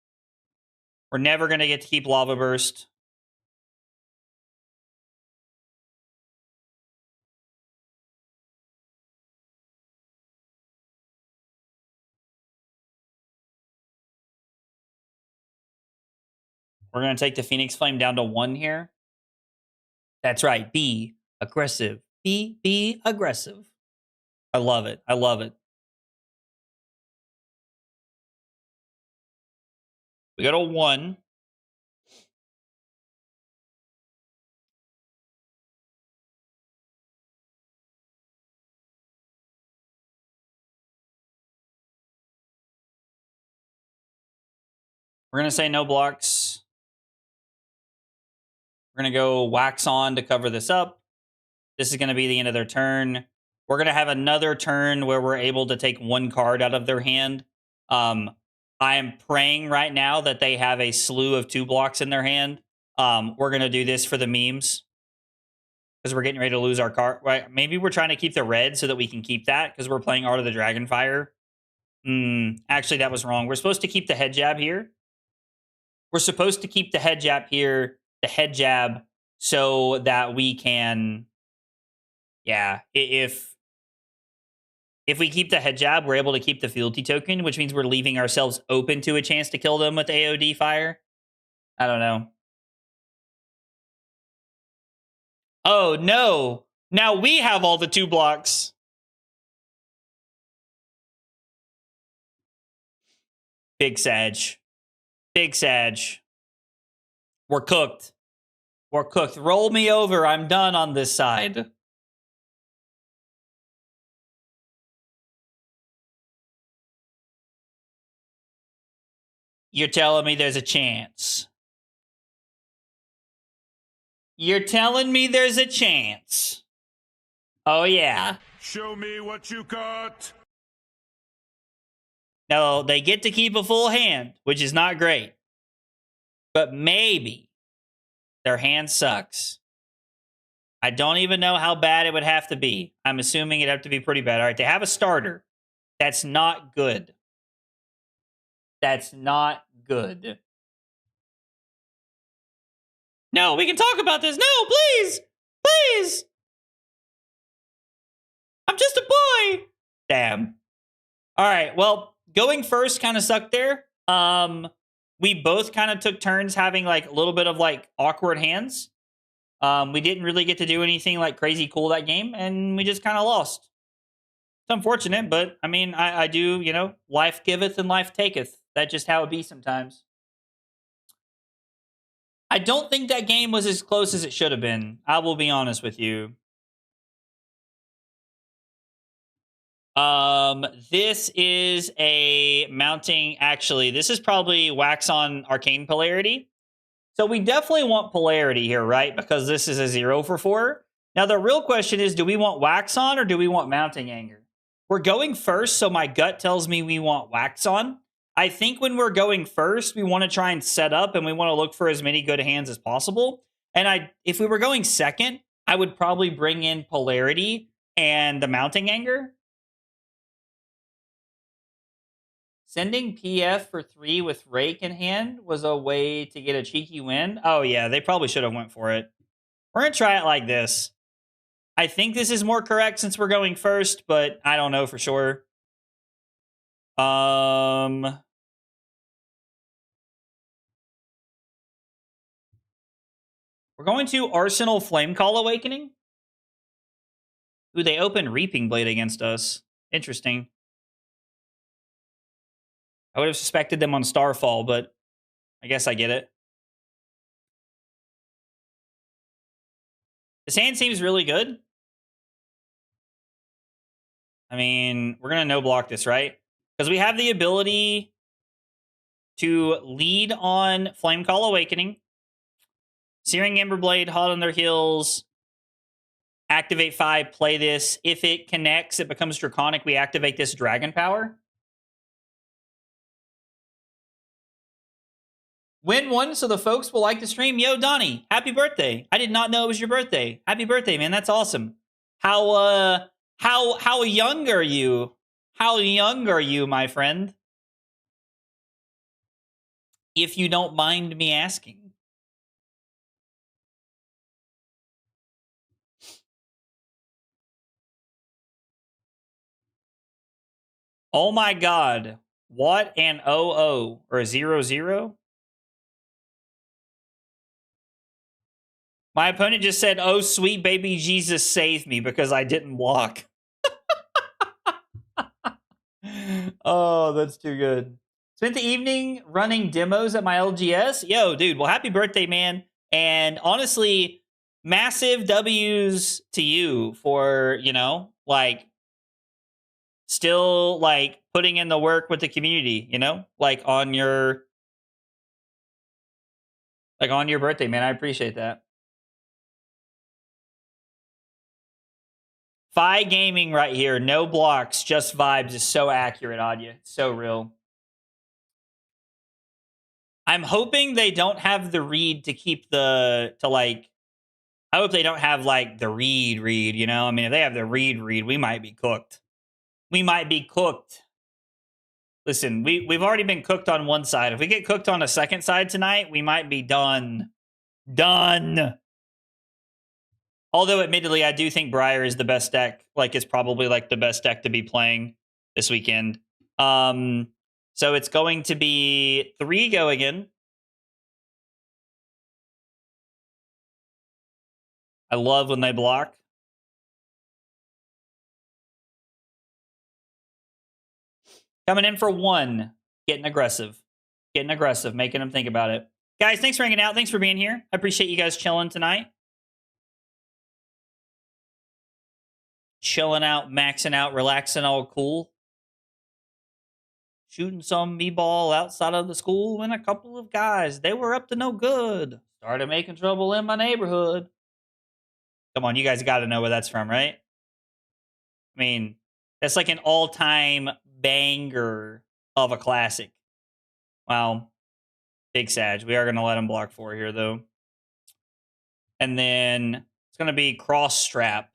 We're never gonna get to keep Lava Burst. We're gonna take the Phoenix Flame down to 1 here. That's right. Be aggressive. Be aggressive. I love it. I love it. We go to 1. We're going to say no blocks. We're going to go wax on to cover this up. This is going to be the end of their turn. We're going to have another turn where we're able to take 1 card out of their hand. I am praying right now that they have a slew of 2 blocks in their hand. We're going to do this for the memes because we're getting ready to lose our card. Right? Maybe we're trying to keep the red so that we can keep that because we're playing Art of the Dragonfire. Actually, that was wrong. We're supposed to keep the head jab here. We're supposed to keep the head jab here, the head jab, so that we can... Yeah, if we keep the head jab, we're able to keep the fealty token, which means we're leaving ourselves open to a chance to kill them with AOD fire. I don't know. Oh, no. Now we have all the 2 blocks. Big Sag. Big Sag. We're cooked. We're cooked. Roll me over. I'm done on this side. You're telling me there's a chance. You're telling me there's a chance. Oh, yeah. Show me what you got. Now, they get to keep a full hand, which is not great. But maybe their hand sucks. I don't even know how bad it would have to be. I'm assuming it'd have to be pretty bad. All right, they have a starter. That's not good. That's not good. No, we can talk about this. No, please. Please. I'm just a boy. Damn. All right, well, going first kind of sucked there. We both kind of took turns having like a little bit of like awkward hands. We didn't really get to do anything like crazy cool that game, and we just kind of lost. It's unfortunate, but I mean, I do, you know, life giveth and life taketh. That's just how it be sometimes. I don't think that game was as close as it should have been. I will be honest with you. This is a mounting. Actually, this is probably wax on arcane polarity. So we definitely want polarity here, right? Because this is a 0 for 4. Now, the real question is, do we want wax on or do we want mounting anger? We're going first, so my gut tells me we want wax on. I think when we're going first, we want to try and set up and we want to look for as many good hands as possible. And if we were going second, I would probably bring in polarity and the mounting anger. Sending PF for 3 with Rake in hand was a way to get a cheeky win. Oh, yeah, they probably should have went for it. We're going to try it like this. I think this is more correct since we're going first, but I don't know for sure. We're going to Arsenal Flamecall Awakening. Ooh, they open Reaping Blade against us. Interesting. I would have suspected them on Starfall, but I guess I get it. This hand seems really good. I mean, we're going to no-block this, right? Because we have the ability to lead on Flamecall Awakening, Searing Emberblade, Hot on their heels, activate 5, play this. If it connects, it becomes Draconic. We activate this Dragon Power. Win one so the folks will like the stream. Yo, Donnie, happy birthday. I did not know it was your birthday. Happy birthday, man. That's awesome. How young are you? How young are you, my friend? If you don't mind me asking. Oh my god. What an 00 or a 00? My opponent just said, "Oh, sweet baby Jesus, save me," because I didn't block. Oh, that's too good. Spent the evening running demos at my LGS. Yo, dude, well, happy birthday, man. And honestly, massive W's to you for, you know, like, still, like, putting in the work with the community, you know? Like, on your birthday, man. I appreciate that. Fi Gaming right here. No blocks, just vibes is so accurate, Adya. It's so real. I'm hoping they don't have the read to keep I hope they don't have, like, the read, you know? I mean, if they have the read, we might be cooked. We might be cooked. Listen, we've already been cooked on one side. If we get cooked on a second side tonight, we might be done. Done. Although, admittedly, I do think Briar is the best deck. Like, it's probably, like, the best deck to be playing this weekend. So it's going to be 3 go again. I love when they block. Coming in for 1. Getting aggressive. Making them think about it. Guys, thanks for hanging out. Thanks for being here. I appreciate you guys chilling tonight. Chilling out, maxing out, relaxing, all cool. Shooting some b-ball outside of the school and a couple of guys, they were up to no good. Started making trouble in my neighborhood. Come on, you guys got to know where that's from, right? I mean, that's like an all-time banger of a classic. Wow. Big Sag. We are going to let him block 4 here, though. And then it's going to be Cross Strap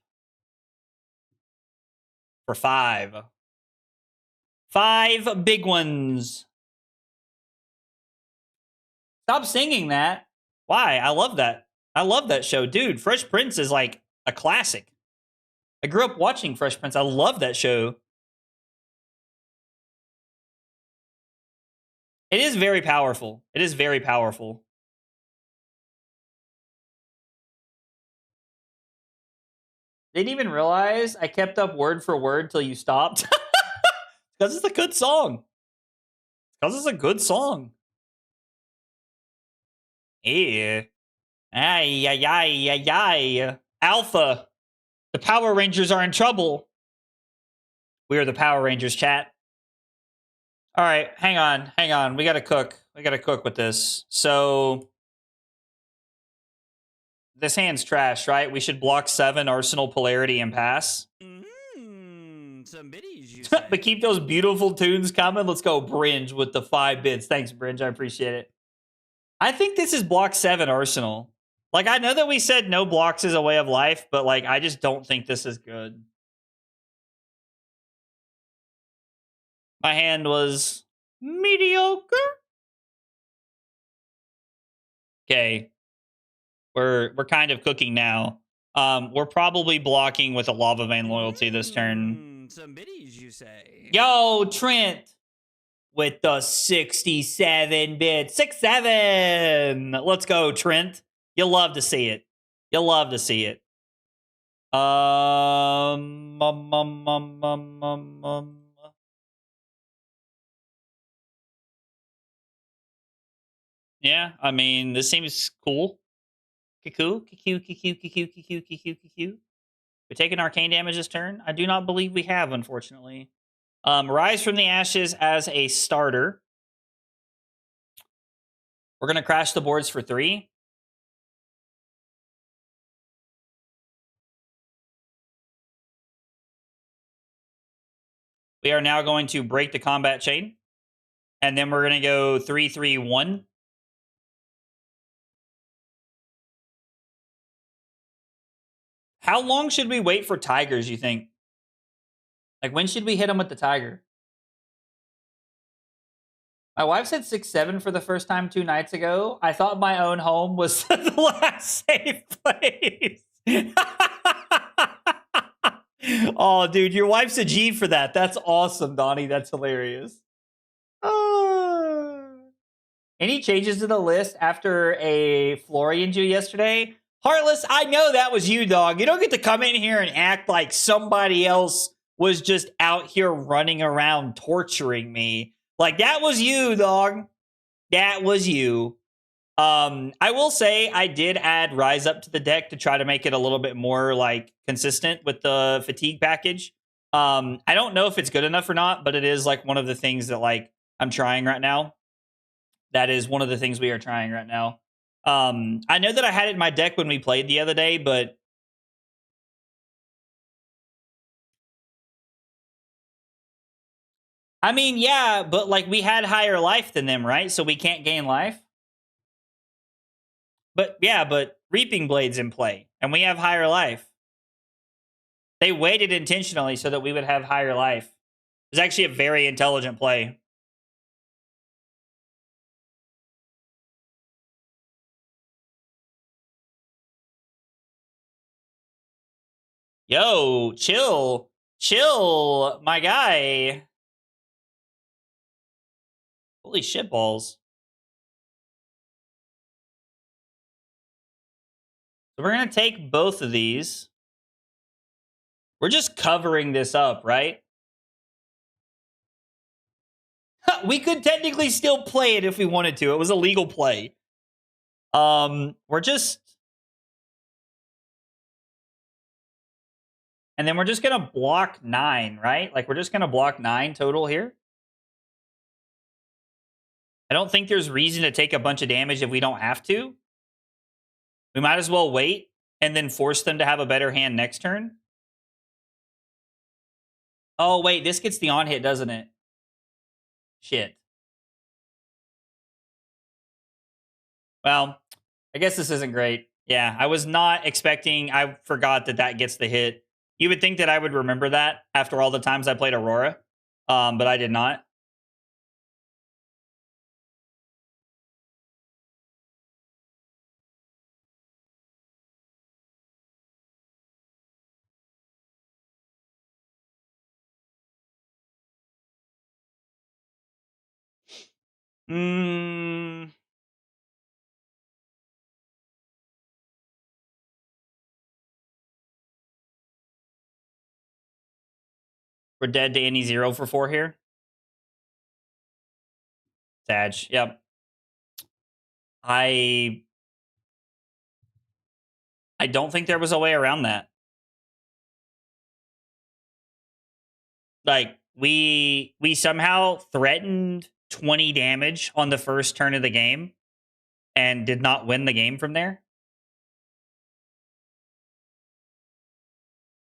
for 5. 5 big ones. Stop singing that. Why? I love that. I love that show. Dude, Fresh Prince is like a classic. I grew up watching Fresh Prince. I love that show. It is very powerful. It is very powerful. Didn't even realize I kept up word for word till you stopped. Because it's a good song. Because it's a good song. Yeah. Ay, ay, ay, ay, ay. Alpha. The Power Rangers are in trouble. We are the Power Rangers, chat. All right, hang on. We gotta cook. We gotta cook with this. So this hand's trash, right? We should block 7, Arsenal, Polarity, and pass. Some biddies, you say. But keep those beautiful tunes coming. Let's go, Bringe, with the 5 bits. Thanks, Bringe. I appreciate it. I think this is block 7, Arsenal. Like, I know that we said no blocks is a way of life, but, like, I just don't think this is good. My hand was mediocre. Okay. We're kind of cooking now. We're probably blocking with a Lava Vein Loyalty this turn. Some biddies, you say. Yo, Trent with the 67 bit. 6-7. Let's go, Trent. You'll love to see it. You'll love to see it. Yeah, I mean, this seems cool. We're taking arcane damage this turn. I do not believe we have, unfortunately. Rise from the Ashes as a starter. We're going to crash the boards for 3. We are now going to break the combat chain. And then we're going to go 3-3-1. How long should we wait for tigers, you think? Like, when should we hit them with the tiger? My wife said 6-7 for the first time 2 nights ago. I thought my own home was the last safe place. Oh, dude, your wife's a G for that. That's awesome, Donnie. That's hilarious. Any changes to the list after a Florian Jew yesterday? Heartless, I know that was you, dog. You don't get to come in here and act like somebody else was just out here running around torturing me. Like, that was you, dog. That was you. I will say I did add Rise Up to the deck to try to make it a little bit more, like, consistent with the fatigue package. I don't know if it's good enough or not, but it is, like, one of the things that, like, I'm trying right now. That is one of the things we are trying right now. I know that I had it in my deck when we played the other day, but I mean, yeah, but like we had higher life than them, right? So we can't gain life. But yeah, but Reaping Blade's in play, and we have higher life. They waited intentionally so that we would have higher life. It was actually a very intelligent play. Yo, chill. Chill, my guy. Holy shit balls. So we're going to take both of these. We're just covering this up, right? We could technically still play it if we wanted to. It was a legal play. We're just... And then we're just going to block 9, right? Like, we're just going to block 9 total here. I don't think there's reason to take a bunch of damage if we don't have to. We might as well wait and then force them to have a better hand next turn. Oh, wait, this gets the on hit, doesn't it? Shit. Well, I guess this isn't great. Yeah, I was not expecting. I forgot that that gets the hit. You would think that I would remember that after all the times I played Aurora, but I did not. Mm, we're dead to any 0 for 4 here. Sag. Yep. I don't think there was a way around that. Like we somehow threatened 20 damage on the first turn of the game and did not win the game from there.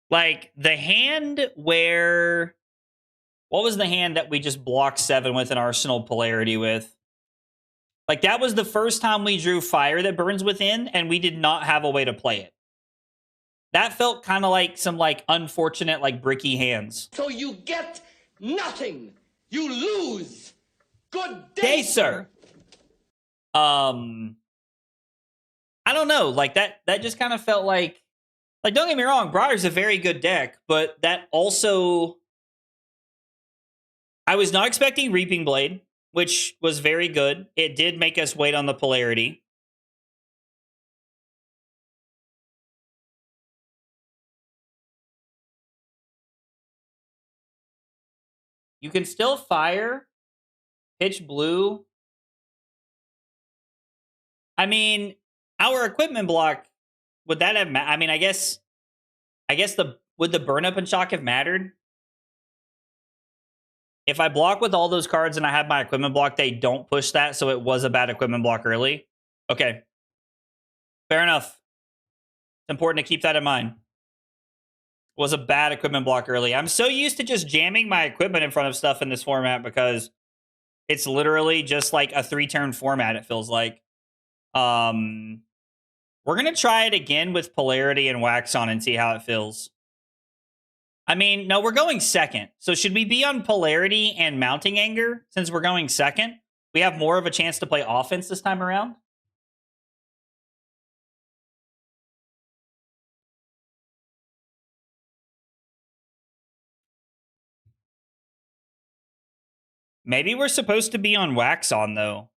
Like the hand where what was the hand that we just blocked 7 with an Arsenal Polarity with? Like that was the first time we drew Fire that burns within and we did not have a way to play it. That felt kind of like some like unfortunate like bricky hands. So you get nothing. You lose. Good day, Day, sir. I don't know. Like that just kind of felt like don't get me wrong, Briar's a very good deck, but that also I was not expecting Reaping Blade, which was very good. It did make us wait on the polarity. You can still fire pitch blue. I mean, our equipment block, would that have I mean, I guess would the burn up and shock have mattered? If I block with all those cards and I have my equipment block, they don't push that, so it was a bad equipment block early. Okay. Fair enough. It's important to keep that in mind. It was a bad equipment block early. I'm so used to just jamming my equipment in front of stuff in this format because it's literally just like a 3-turn format, it feels like. We're going to try it again with Polarity and Wax on and see how it feels. I mean, no, we're going second. So should we be on Polarity and Mounting Anger since we're going second? We have more of a chance to play offense this time around. Maybe we're supposed to be on Wax on, though.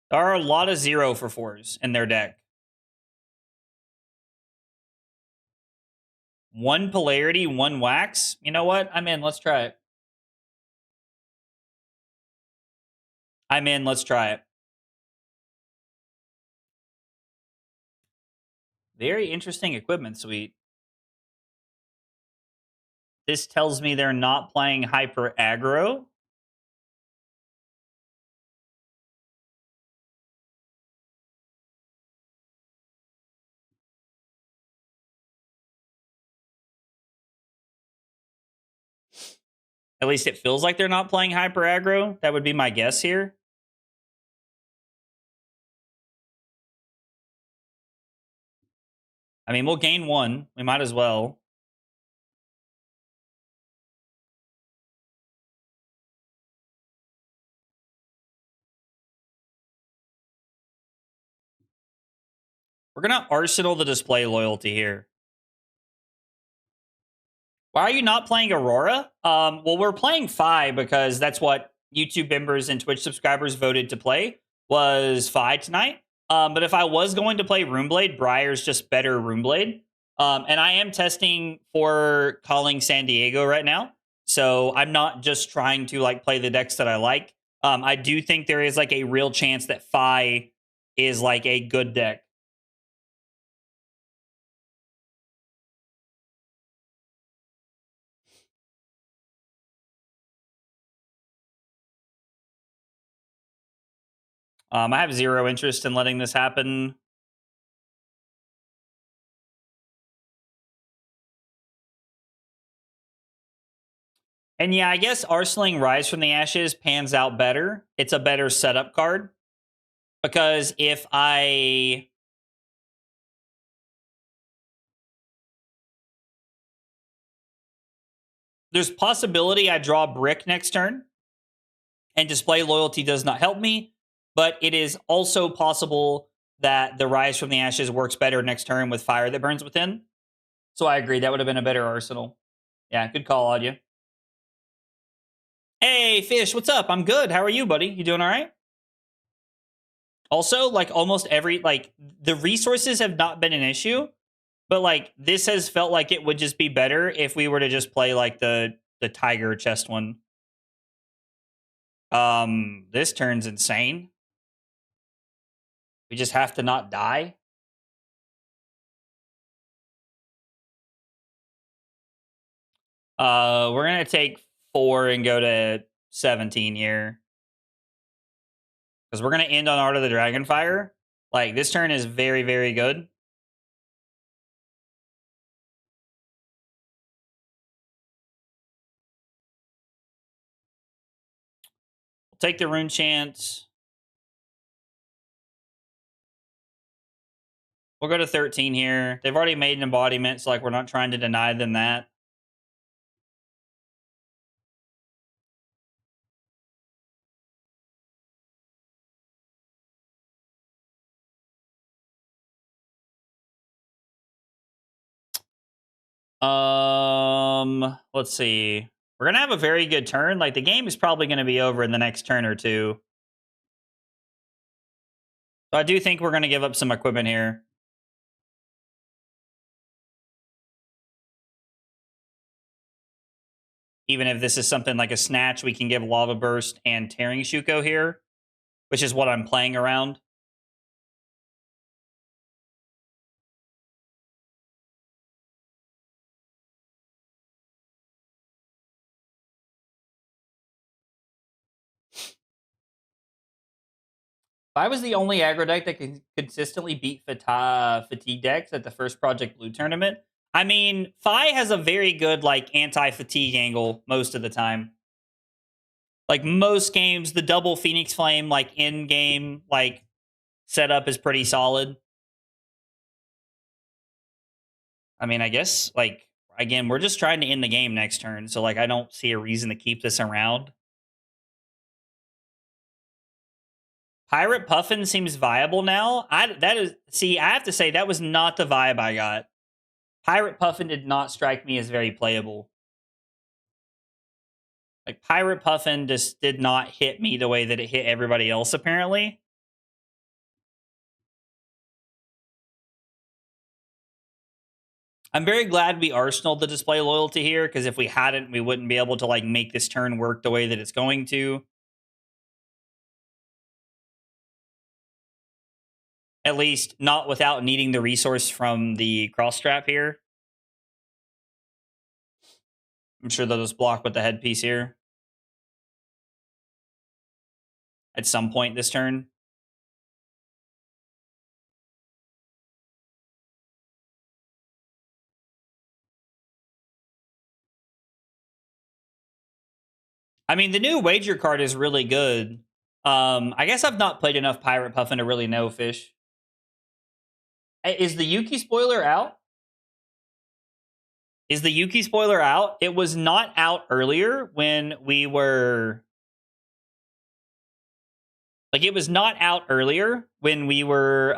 There are a lot of 0 for 4s in their deck. 1 Polarity, 1 Wax. You know what? I'm in. Let's try it. I'm in. Let's try it. Very interesting equipment suite. This tells me they're not playing hyper aggro. At least it feels like they're not playing hyper aggro. That would be my guess here. I mean, we'll gain 1. We might as well. We're going to Arsenal the display loyalty here. Why are you not playing Aurora? Well, we're playing Fai because that's what YouTube members and Twitch subscribers voted to play, was Fai tonight. But if I was going to play Runeblade, Briar's just better Runeblade. And I am testing for calling San Diego right now. So I'm not just trying to like play the decks that I like. I do think there is like a real chance that Fai is like a good deck. I have 0 interest in letting this happen. And yeah, I guess Arsenling Rise from the Ashes pans out better. It's a better setup card. Because if I... There's possibility I draw Brick next turn. And Display Loyalty does not help me. But it is also possible that the Rise from the Ashes works better next turn with Fire that burns within. So I agree. That would have been a better arsenal. Yeah, good call, Audia. Hey, Fish, what's up? I'm good. How are you, buddy? You doing all right? Also, like, almost every, like, the resources have not been an issue, but, like, this has felt like it would just be better if we were to just play, like, the Tiger chest one. This turn's insane. We just have to not die. We're gonna take 4 and go to 17 here. Because we're gonna end on Art of the Dragonfire. Like, this turn is very, very good. We'll take the Rune Chant. We'll go to 13 here. They've already made an embodiment, so, like, we're not trying to deny them that. Let's see. We're gonna have a very good turn. Like, the game is probably gonna be over in the next turn or two. So I do think we're gonna give up some equipment here. Even if this is something like a Snatch, we can give Lava Burst and Tearing Shuko here, which is what I'm playing around. If I was the only aggro deck that can consistently beat fatigue decks at the first Project Blue tournament, I mean, Fai has a very good, like, anti-fatigue angle most of the time. Like, most games, the double Phoenix Flame, like, in-game, like, setup is pretty solid. I mean, I guess, like, again, we're just trying to end the game next turn, so, like, I don't see a reason to keep this around. Pirate Puffin seems viable now. I have to say, that was not the vibe I got. Pirate Puffin did not strike me as very playable. Like, Pirate Puffin just did not hit me the way that it hit everybody else, apparently. I'm very glad we arsenaled the Display Loyalty here, because if we hadn't, we wouldn't be able to, like, make this turn work the way that it's going to. At least not without needing the resource from the cross strap here. I'm sure they'll just block with the headpiece here. At some point this turn. I mean, the new wager card is really good. I guess I've not played enough Pirate Puffin to really know, Fish. Is the Yuki spoiler out? Is the Yuki spoiler out? It was not out earlier when we were... Like, it was not out earlier when we were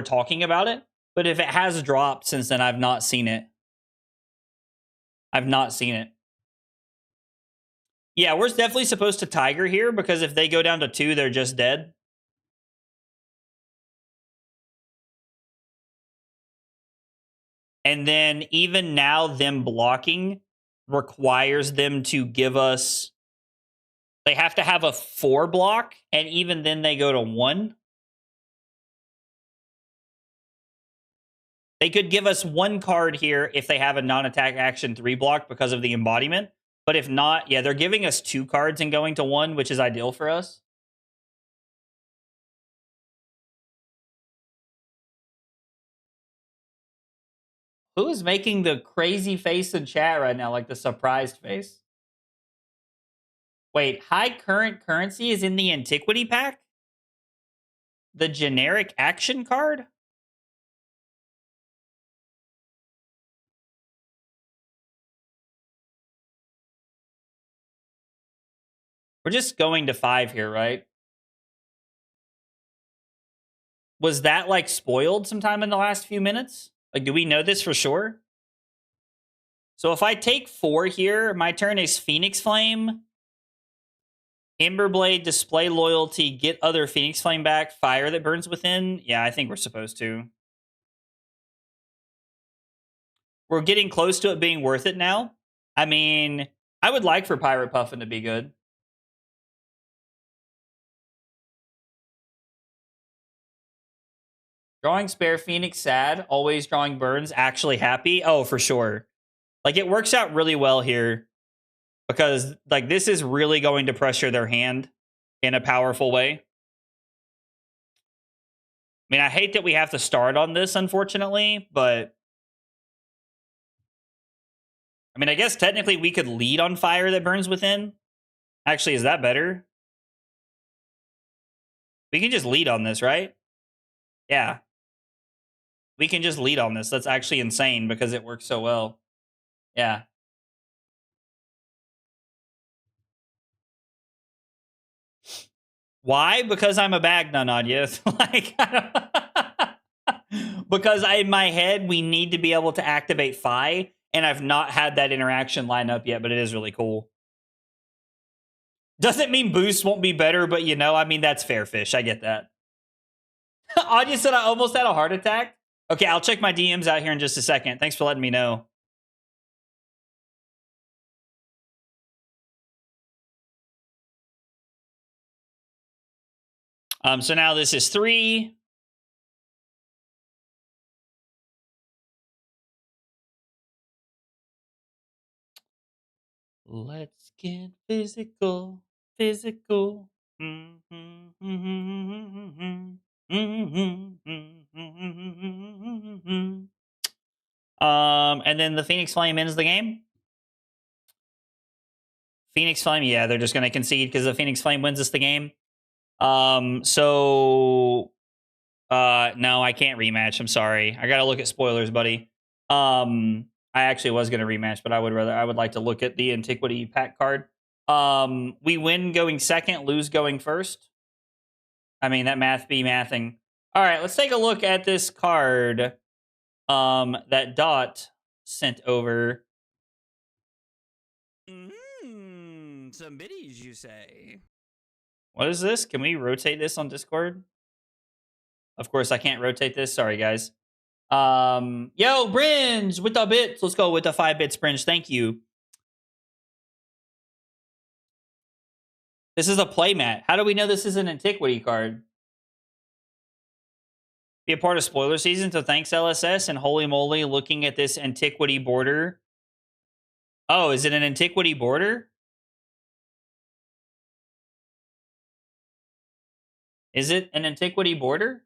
talking about it. But if it has dropped since then, I've not seen it. I've not seen it. Yeah, we're definitely supposed to Tiger here, because if they go down to 2, they're just dead. And then even now, them blocking requires them to give us... They have to have a 4 block, and even then they go to 1. They could give us 1 card here if they have a non-attack action 3 block because of the embodiment. But if not, yeah, they're giving us 2 cards and going to 1, which is ideal for us. Who is making the crazy face in chat right now, like the surprised face? Wait, high current currency is in the antiquity pack? The generic action card? We're just going to 5 here, right? Was that like spoiled sometime in the last few minutes? Like, do we know this for sure? So if I take 4 here, my turn is Phoenix Flame, Emberblade, Display Loyalty, get other Phoenix Flame back, Fire that burns within. Yeah, I think we're supposed to. We're getting close to it being worth it now. I mean, I would like for Pirate Puffin to be good. Drawing Spare Phoenix sad, always drawing burns, actually happy. Oh, for sure. Like, it works out really well here because, like, this is really going to pressure their hand in a powerful way. I mean, I hate that we have to start on this, unfortunately, but I mean, I guess technically we could lead on Fire that burns within. Actually, is that better? We can just lead on this, right? Yeah. We can just lead on this. That's actually insane because it works so well. Yeah. Why? Because I'm a bag nut, Nadia. Like, because in my head, we need to be able to activate Phi, and I've not had that interaction line up yet, but it is really cool. Doesn't mean boosts won't be better, but you know, I mean, that's fair, Fish. I get that. Anya said I almost had a heart attack. Okay, I'll check my DMs out here in just a second. Thanks for letting me know. So now this is 3. Let's get physical, physical. And then the Phoenix Flame ends the game. Phoenix Flame, yeah, they're just going to concede because the Phoenix Flame wins us the game. No, I can't rematch. I'm sorry. I got to look at spoilers, buddy. I actually was going to rematch, but I would like to look at the Antiquity pack card. We win going second, lose going first. I mean, that math be mathing. All right, let's take a look at this card that Dot sent over. Some biddies, you say? What is this? Can we rotate this on Discord? Of course, I can't rotate this. Sorry, guys. Yo, Bringe with the bits. Let's go with the 5 bits, Bringe. Thank you. This is a playmat. How do we know this is an Antiquity card? Be a part of spoiler season, so thanks, LSS. And holy moly, looking at this Antiquity border. Oh, is it an Antiquity border? Is it an Antiquity border?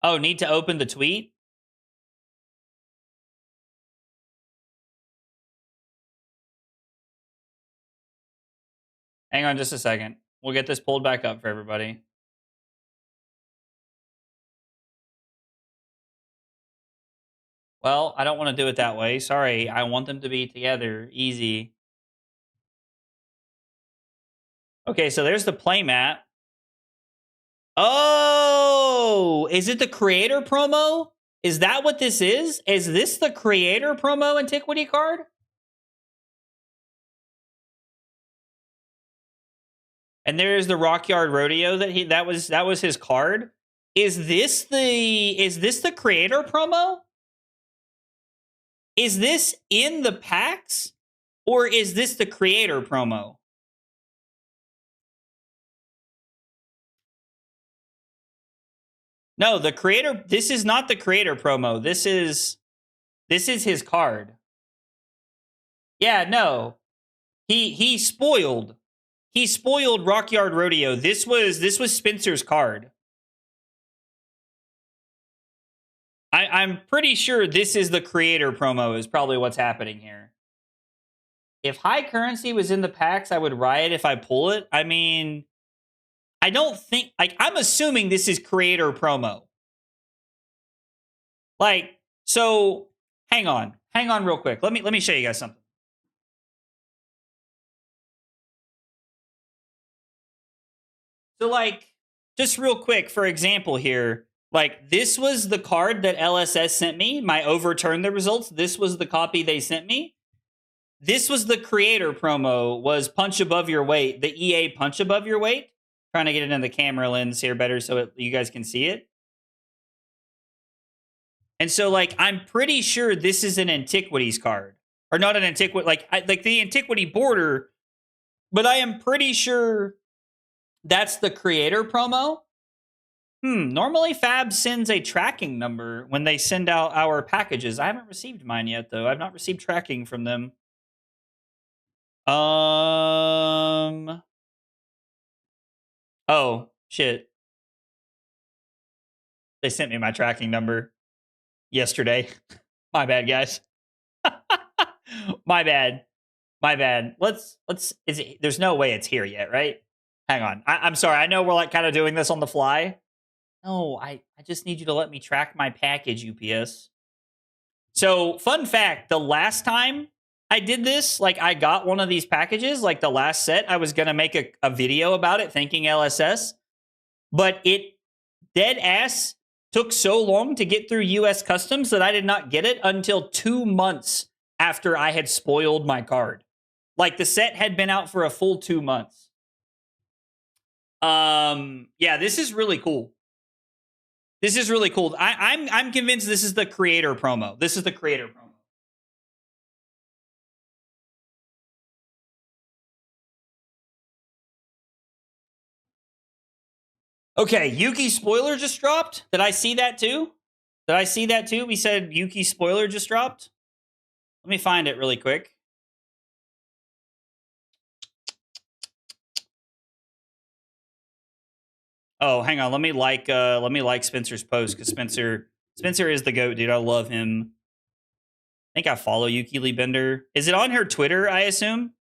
Oh, need to open the tweet? Hang on just a second. We'll get this pulled back up for everybody. Well, I don't want to do it that way. Sorry. I want them to be together. Easy. Okay, so there's the playmat. Oh, is it the creator promo? Is that what this is? Is this the creator promo Antiquity card? And there's the Rockyard Rodeo that was his card. Is this the creator promo? Is this in the packs or is this the creator promo? No, the creator, this is not the creator promo. This is his card. Yeah, no. He spoiled Rockyard Rodeo. This was Spencer's card. I'm pretty sure this is the creator promo is probably what's happening here. If high currency was in the packs, I would riot if I pull it. I mean, I don't think, like, I'm assuming this is creator promo. Like, so hang on real quick. Let me show you guys something. So, like, just real quick, for example here, like, this was the card that LSS sent me. My overturn the results. This was the copy they sent me. This was the creator promo, was punch above your weight, the EA punch above your weight. Trying to get it in the camera lens here better so you guys can see it. And so, like, I'm pretty sure this is an Antiquities card. Or not an Antiquity, like the Antiquity border, but I am pretty sure that's the creator promo. Normally Fab sends a tracking number when they send out our packages. I haven't received mine yet, though. I've not received tracking from them. Oh, shit. They sent me my tracking number yesterday. My bad, guys. My bad. There's no way it's here yet, right? Hang on. I'm sorry. I know we're like kind of doing this on the fly. No, I just need you to let me track my package, UPS. So, fun fact, the last time I did this, like, I got one of these packages, like the last set, I was going to make a video about it, thanking LSS, but it dead ass took so long to get through US Customs that I did not get it until 2 months after I had spoiled my card. Like, the set had been out for a full 2 months. Yeah, this is really cool. This is really cool. I'm convinced this is the creator promo. This is the creator promo. Okay, Yuki spoiler just dropped. Did I see that too? We said Yuki spoiler just dropped. Let me find it really quick. Oh, hang on. Let me like Spencer's post because Spencer is the GOAT, dude. I love him. I think I follow Yuki Lee Bender. Is it on her Twitter, I assume?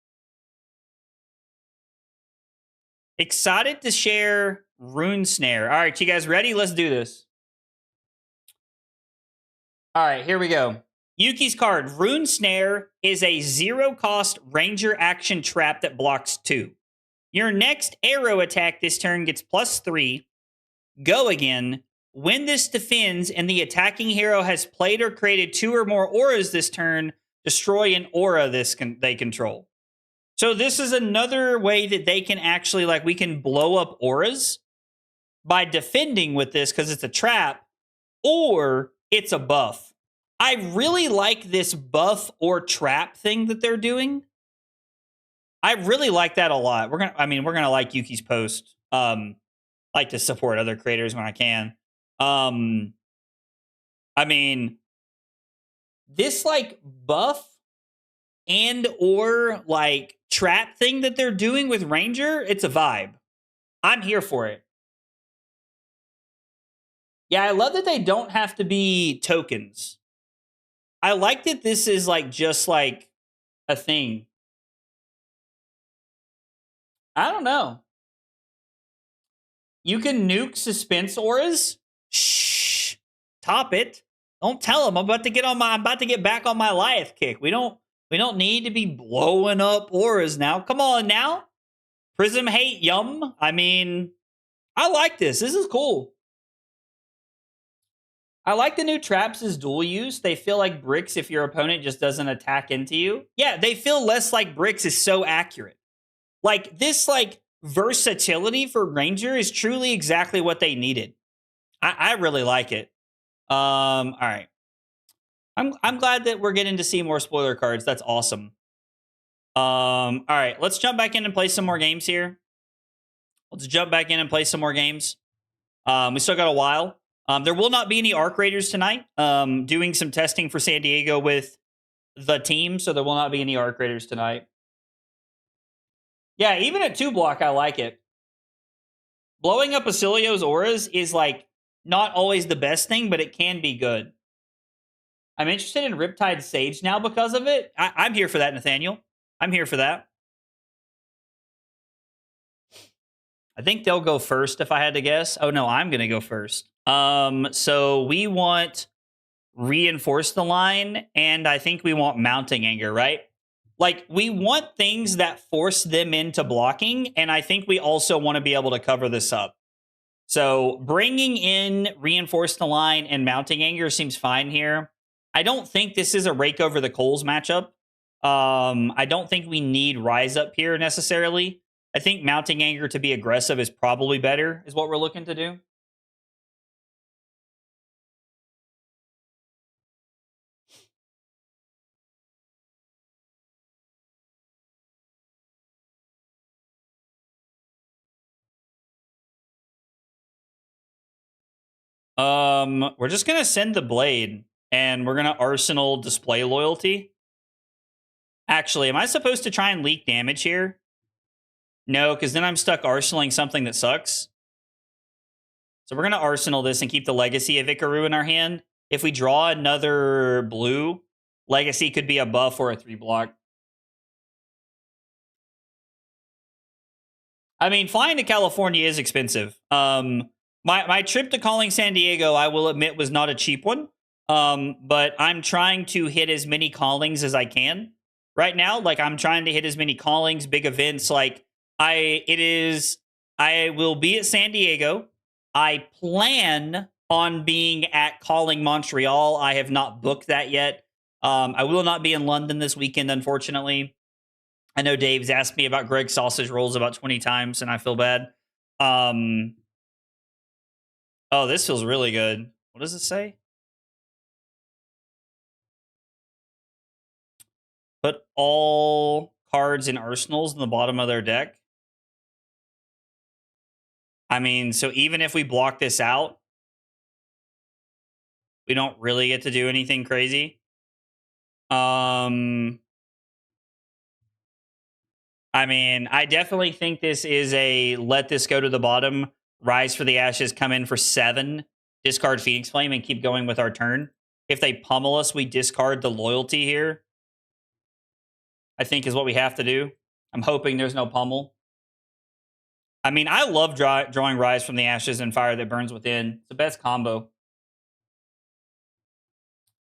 Excited to share Rune Snare. All right, you guys ready? Let's do this. All right, here we go. Yuki's card, Rune Snare, is a 0-cost ranger action trap that blocks 2. Your next arrow attack this turn gets +3. Go again. When this defends and the attacking hero has played or created 2 or more auras this turn, destroy an aura they control. So this is another way that they can actually, like, we can blow up auras by defending with this because it's a trap or it's a buff. I really like this buff or trap thing that they're doing. I really like that a lot. We're gonna like Yuki's post. Like to support other creators when I can. I mean, this like buff and or like trap thing that they're doing with Ranger, it's a vibe. I'm here for it. Yeah, I love that they don't have to be tokens. I like that this is like just like a thing. I don't know. You can nuke suspense auras. Shh. Top it. Don't tell them. I'm about to get back on my Lyeth kick. We don't need to be blowing up auras now. Come on now. Prism hate yum. I mean, I like this. This is cool. I like the new traps as dual use. They feel like bricks if your opponent just doesn't attack into you. Yeah, they feel less like bricks is so accurate. Like this like versatility for Ranger is truly exactly what they needed. I really like it. All right. I'm glad that we're getting to see more spoiler cards. That's awesome. All right, let's jump back in and play some more games here. We still got a while. There will not be any Arc Raiders tonight. Doing some testing for San Diego with the team, so there will not be any Arc Raiders tonight. Yeah, even at 2-block, I like it. Blowing up Basilio's auras is like not always the best thing, but it can be good. I'm interested in Riptide Sage now because of it. I'm here for that, Nathaniel. I'm here for that. I think they'll go first if I had to guess. Oh no, I'm gonna go first. So we want reinforce the line, and I think we want mounting anger, right? Like we want things that force them into blocking, and I think we also want to be able to cover this up. So bringing in reinforce the line and mounting anger seems fine here. I don't think this is a rake over the coals matchup. I don't think we need rise up here necessarily. I think mounting anger to be aggressive is probably better, is what we're looking to do. We're just gonna send the blade, and we're gonna arsenal display loyalty. Actually, am I supposed to try and leak damage here? No, because then I'm stuck arsenaling something that sucks. So we're gonna arsenal this and keep the legacy of Ikaru in our hand. If we draw another blue, legacy could be a buff or a 3-block. I mean, flying to California is expensive. My trip to calling San Diego, I will admit, was not a cheap one. But I'm trying to hit as many callings as I can right now. Like I'm trying to hit as many callings, big events. Like I will be at San Diego. I plan on being at Calling Montreal. I have not booked that yet. I will not be in London this weekend, unfortunately. I know Dave's asked me about Greg's sausage rolls about 20 times, and I feel bad. Oh, this feels really good. What does it say? Put all cards in arsenals in the bottom of their deck. I mean, so even if we block this out, we don't really get to do anything crazy. I mean, I definitely think this is a let this go to the bottom, rise for the ashes, come in for 7, discard Phoenix Flame, and keep going with our turn. If they pummel us, we discard the loyalty here, I think is what we have to do. I'm hoping there's no pummel. I mean, I love drawing Rise from the Ashes and Fire that Burns Within. It's the best combo.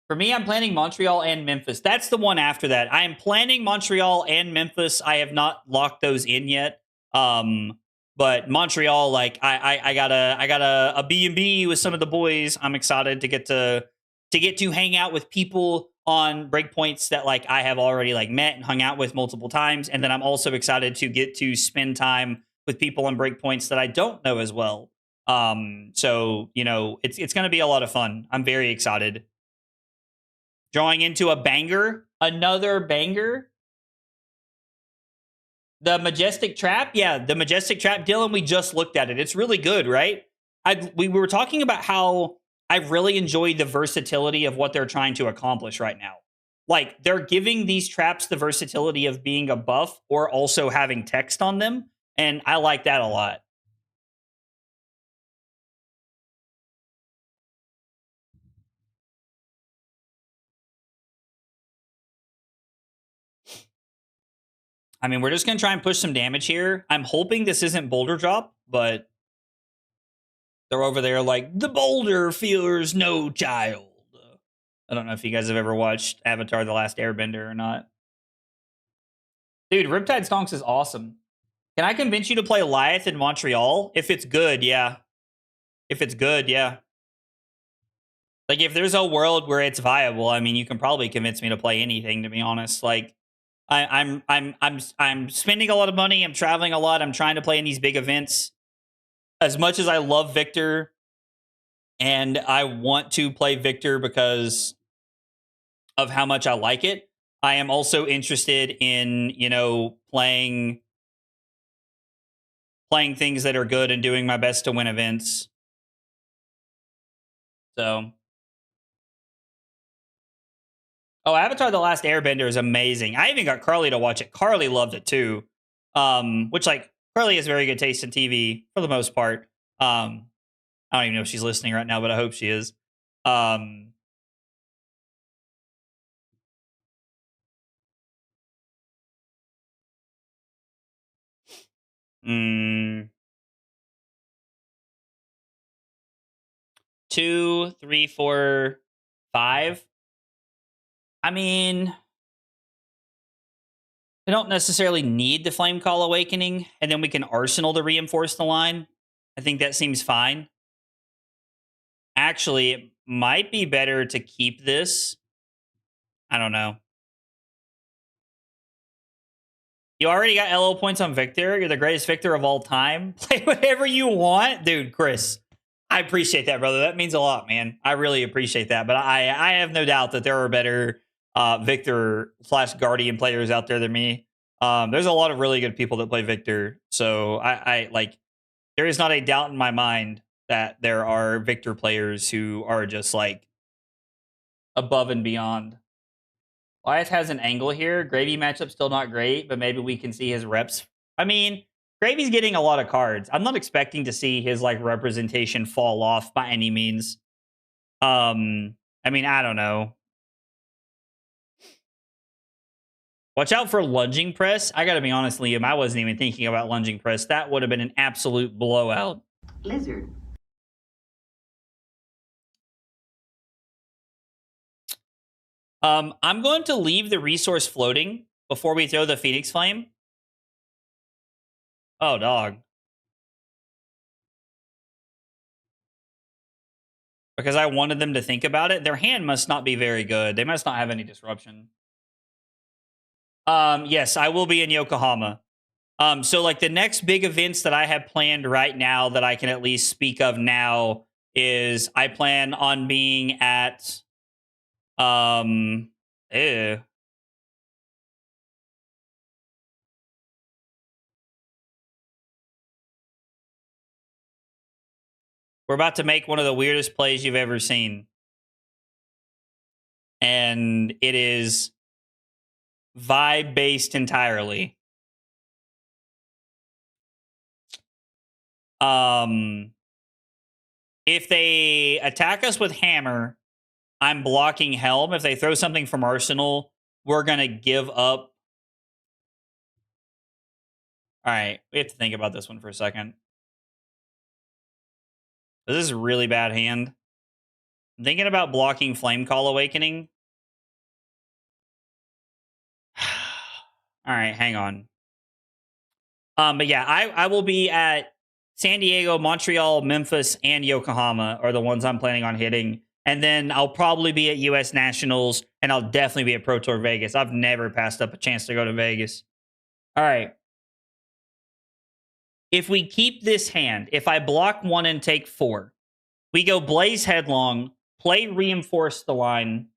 For me, I'm planning Montreal and Memphis. That's the one after that. I am planning Montreal and Memphis. I have not locked those in yet. But Montreal, like I got a B&B with some of the boys. I'm excited to get to hang out with people on breakpoints that like I have already like met and hung out with multiple times. And then I'm also excited to get to spend time with people on breakpoints that I don't know as well. So you know, it's going to be a lot of fun. I'm very excited. Drawing into a banger, another banger. The Majestic Trap, yeah, the Majestic Trap, Dylan. We just looked at it. It's really good, right? We were talking about how I really enjoy the versatility of what they're trying to accomplish right now. Like they're giving these traps the versatility of being a buff or also having text on them, and I like that a lot. I mean, we're just going to try and push some damage here. I'm hoping this isn't Boulder Drop, but they're over there like, the boulder fears no child. I don't know if you guys have ever watched Avatar The Last Airbender or not. Dude, Riptide Stonks is awesome. Can I convince you to play Lyeth in Montreal? If it's good, yeah. If it's good, yeah. Like, if there's a world where it's viable, I mean, you can probably convince me to play anything, to be honest. Like, I'm spending a lot of money. I'm traveling a lot. I'm trying to play in these big events. As much as I love Victor, and I want to play Victor because of how much I like it, I am also interested in, you know, playing things that are good and doing my best to win events. So, oh, Avatar: The Last Airbender is amazing. I even got Carly to watch it. Carly loved it too. Which, like, Carly has very good taste in TV for the most part. I don't even know if she's listening right now, but I hope she is. Mm. 2, 3, 4, 5. I mean, we don't necessarily need the Flame Call Awakening, and then we can Arsenal to reinforce the line. I think that seems fine. Actually, it might be better to keep this. I don't know. You already got LO points on Victor. You're the greatest Victor of all time. Play whatever you want. Dude, Chris, I appreciate that, brother. That means a lot, man. I really appreciate that. But I have no doubt that there are better Victor / Guardian players out there than me. There's a lot of really good people that play Victor. So I like, there is not a doubt in my mind that there are Victor players who are just like above and beyond. Wyatt has an angle here. Gravy matchup still not great, but maybe we can see his reps. I mean, Gravy's getting a lot of cards. I'm not expecting to see his like representation fall off by any means. I mean, I don't know. Watch out for lunging press. I gotta be honest, Liam, I wasn't even thinking about lunging press. That would have been an absolute blowout. Lizard. I'm going to leave the resource floating before we throw the Phoenix Flame. Oh, dog. Because I wanted them to think about it. Their hand must not be very good. They must not have any disruption. Yes, I will be in Yokohama. So like the next big events that I have planned right now that I can at least speak of now is I plan on being at ew. We're about to make one of the weirdest plays you've ever seen. And it is vibe based entirely. If they attack us with hammer, I'm blocking Helm. If they throw something from Arsenal, we're gonna give up. All right, we have to think about this one for a second. This is a really bad hand. I'm thinking about blocking Flame Call Awakening. All right, hang on. But yeah, I will be at San Diego, Montreal, Memphis, and Yokohama are the ones I'm planning on hitting. And then I'll probably be at US Nationals, and I'll definitely be at Pro Tour Vegas. I've never passed up a chance to go to Vegas. All right. If we keep this hand, if I block 1 and take 4, we go Blaze Headlong, play Reinforce the Line.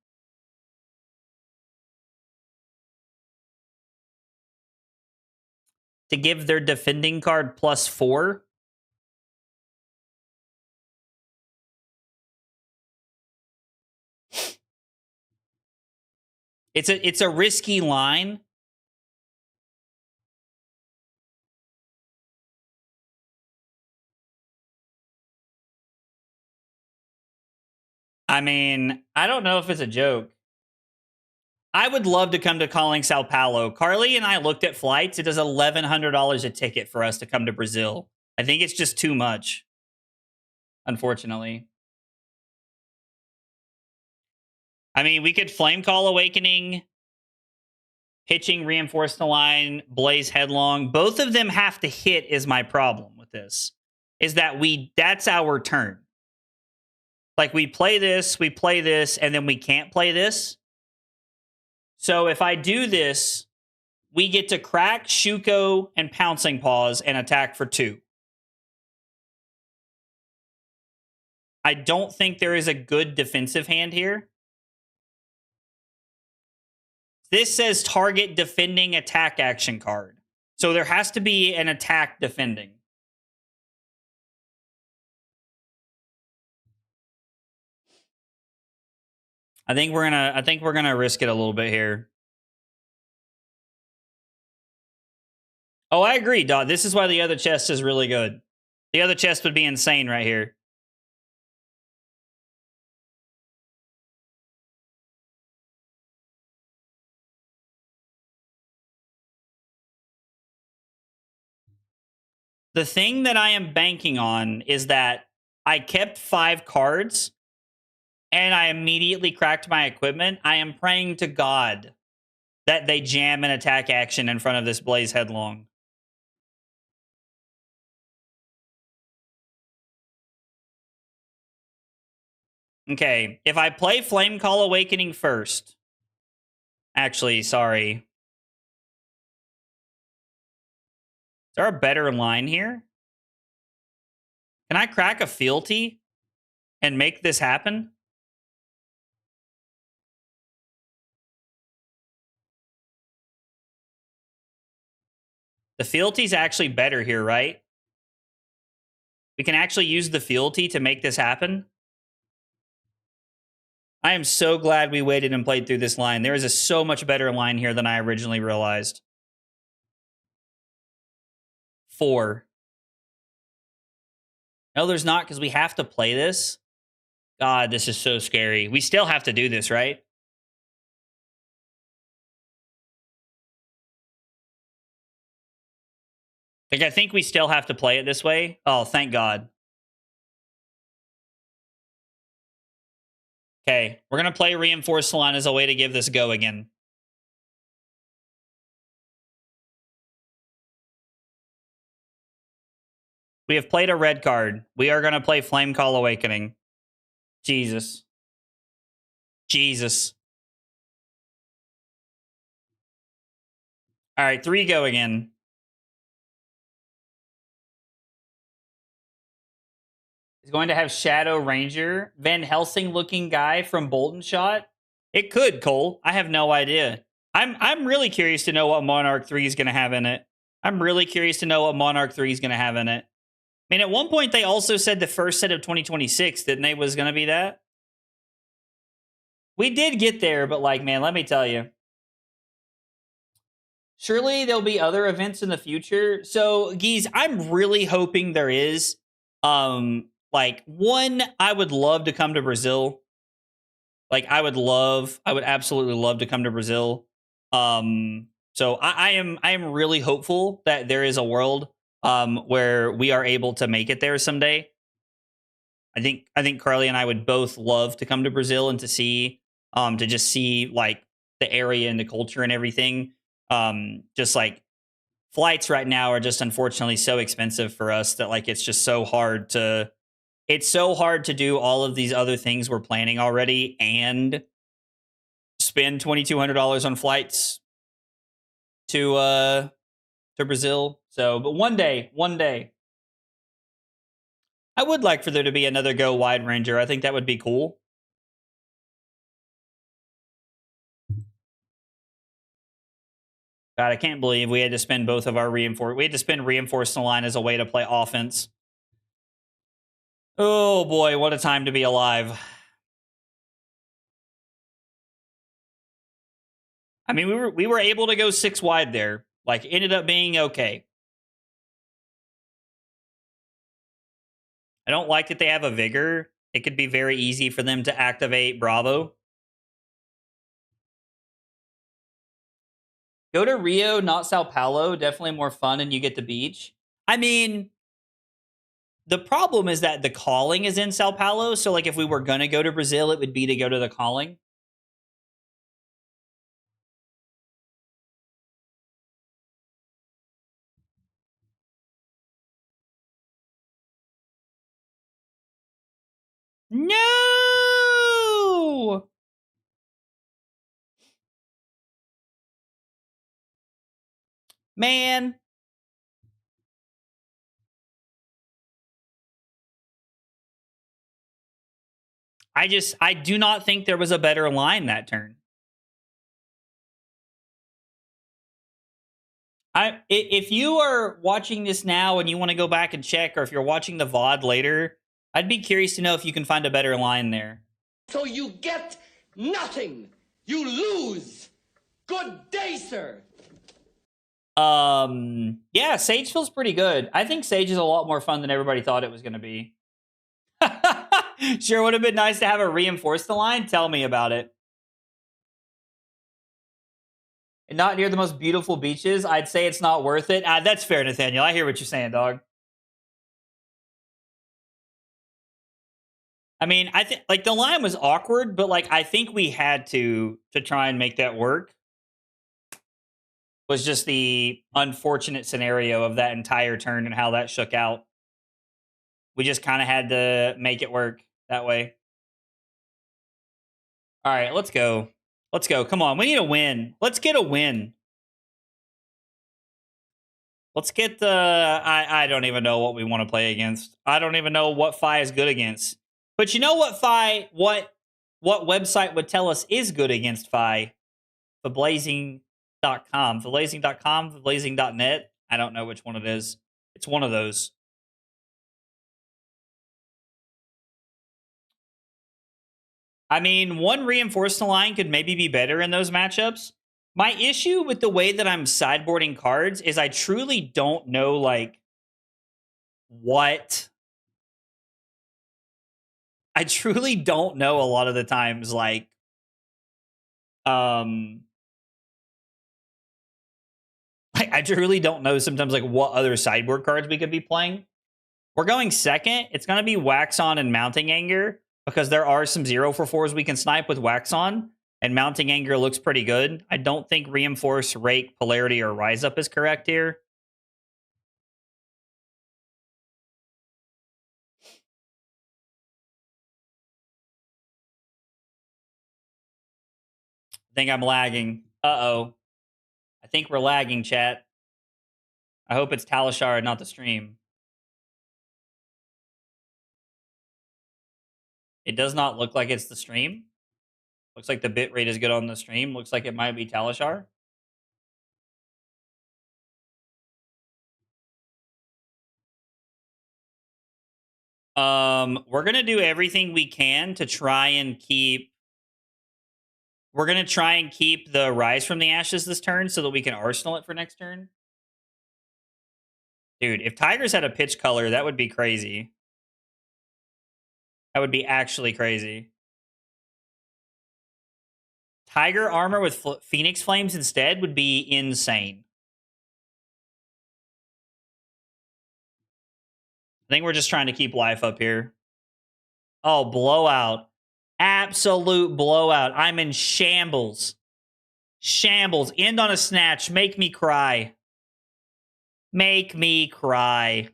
To give their defending card +4. It's a risky line. I mean, I don't know if it's a joke. I would love to come to Calling Sao Paulo. Carly and I looked at flights. It is $1,100 a ticket for us to come to Brazil. I think it's just too much, unfortunately. I mean, we could Flame Call Awakening, pitching, Reinforce the Line, Blaze Headlong. Both of them have to hit is my problem with this. Is that that's our turn. Like we play this, and then we can't play this. So if I do this, we get to crack, Shuko, and Pouncing Paws and attack for 2. I don't think there is a good defensive hand here. This says target defending attack action card. So there has to be an attack defending. I think we're gonna risk it a little bit here. Oh, I agree, Dot. This is why the other chest is really good. The other chest would be insane right here. The thing that I am banking on is that I kept 5 cards and I immediately cracked my equipment. I am praying to God that they jam an attack action in front of this Blaze Headlong. Okay, if I play Flame Call Awakening first. Actually, sorry. Is there a better line here? Can I crack a fealty and make this happen? The fealty's actually better here, right? We can actually use the fealty to make this happen. I am so glad we waited and played through this line. There is a so much better line here than I originally realized. 4. No, there's not, because we have to play this. God, this is so scary. We still have to do this, right? Like, I think we still have to play it this way. Oh, thank God. Okay, we're going to play Reinforced Salon as a way to give this a go again. We have played a red card. We are going to play Flame Call Awakening. Jesus. Jesus. All right, 3 go again. He's going to have Shadow Ranger, Van Helsing looking guy from Bolton Shot. It could, Cole. I have no idea. I'm really curious to know what Monarch 3 is going to have in it. I'm really curious to know what Monarch 3 is going to have in it. I mean, at one point they also said the first set of 2026, didn't they, was going to be that? We did get there, but like, man, let me tell you. Surely there'll be other events in the future. So, Geese, I'm really hoping there is. Like, one, I would love to come to Brazil. Like, I would absolutely love to come to Brazil. So I am really hopeful that there is a world where we are able to make it there someday. I think Carly and I would both love to come to Brazil and to just see like the area and the culture and everything. Just like flights right now are just unfortunately so expensive for us that like it's so hard to do all of these other things we're planning already and spend $2,200 on flights to Brazil. So, but one day, I would like for there to be another Go Wide Ranger. I think that would be cool. God, I can't believe we had to spend both of our reinforced the line as a way to play offense. Oh boy, what a time to be alive. I mean, we were able to go 6 wide there. Like, ended up being okay. I don't like that they have a Vigor. It could be very easy for them to activate Bravo. Go to Rio, not Sao Paulo. Definitely more fun and you get the beach. I mean, the problem is that the calling is in Sao Paulo. So, like, if we were going to go to Brazil, it would be to go to the calling. No! Man. I do not think there was a better line that turn. If you are watching this now and you want to go back and check, or if you're watching the VOD later, I'd be curious to know if you can find a better line there. So you get nothing. You lose. Good day, sir. Yeah, Sage feels pretty good. I think Sage is a lot more fun than everybody thought it was going to be. Sure would have been nice to have a reinforce the line. Tell me about it. And not near the most beautiful beaches. I'd say it's not worth it. That's fair, Nathaniel. I hear what you're saying, dog. I mean, I think like the line was awkward, but like I think we had to try and make that work. Was just the unfortunate scenario of that entire turn and how that shook out. We just kind of had to make it work that way. All right, let's go. Let's go. Come on, we need a win. Let's get a win. Let's get the. I don't even know what we want to play against. I don't even know what Fai is good against. But you know what Fai? What website would tell us is good against Fai? Theblazing.com. Theblazing.com. Theblazing.net. I don't know which one it is. It's one of those. I mean, one reinforced line could maybe be better in those matchups. My issue with the way that I'm sideboarding cards is I truly don't know, like, what. I truly don't know a lot of the times, like, I truly don't know sometimes, like, what other sideboard cards we could be playing. We're going second. It's going to be Wax On and Mounting Anger because there are some 0-for-4s we can snipe with Wax On, and Mounting Anger looks pretty good. I don't think Reinforce, Rake, Polarity, or Rise Up is correct here. I think I'm lagging. Uh-oh. I think we're lagging, chat. I hope it's Talishar and not the stream. It does not look like it's the stream. Looks like the bitrate is good on the stream. Looks like it might be Talishar. We're gonna do everything we can to try and keep. We're gonna try and keep the Rise from the Ashes this turn so that we can Arsenal it for next turn. Dude, if Tigers had a pitch color, that would be crazy. That would be actually crazy. Tiger armor with Phoenix Flames instead would be insane. I think we're just trying to keep life up here. Oh, blowout. Absolute blowout. I'm in shambles. Shambles. End on a snatch. Make me cry. Make me cry.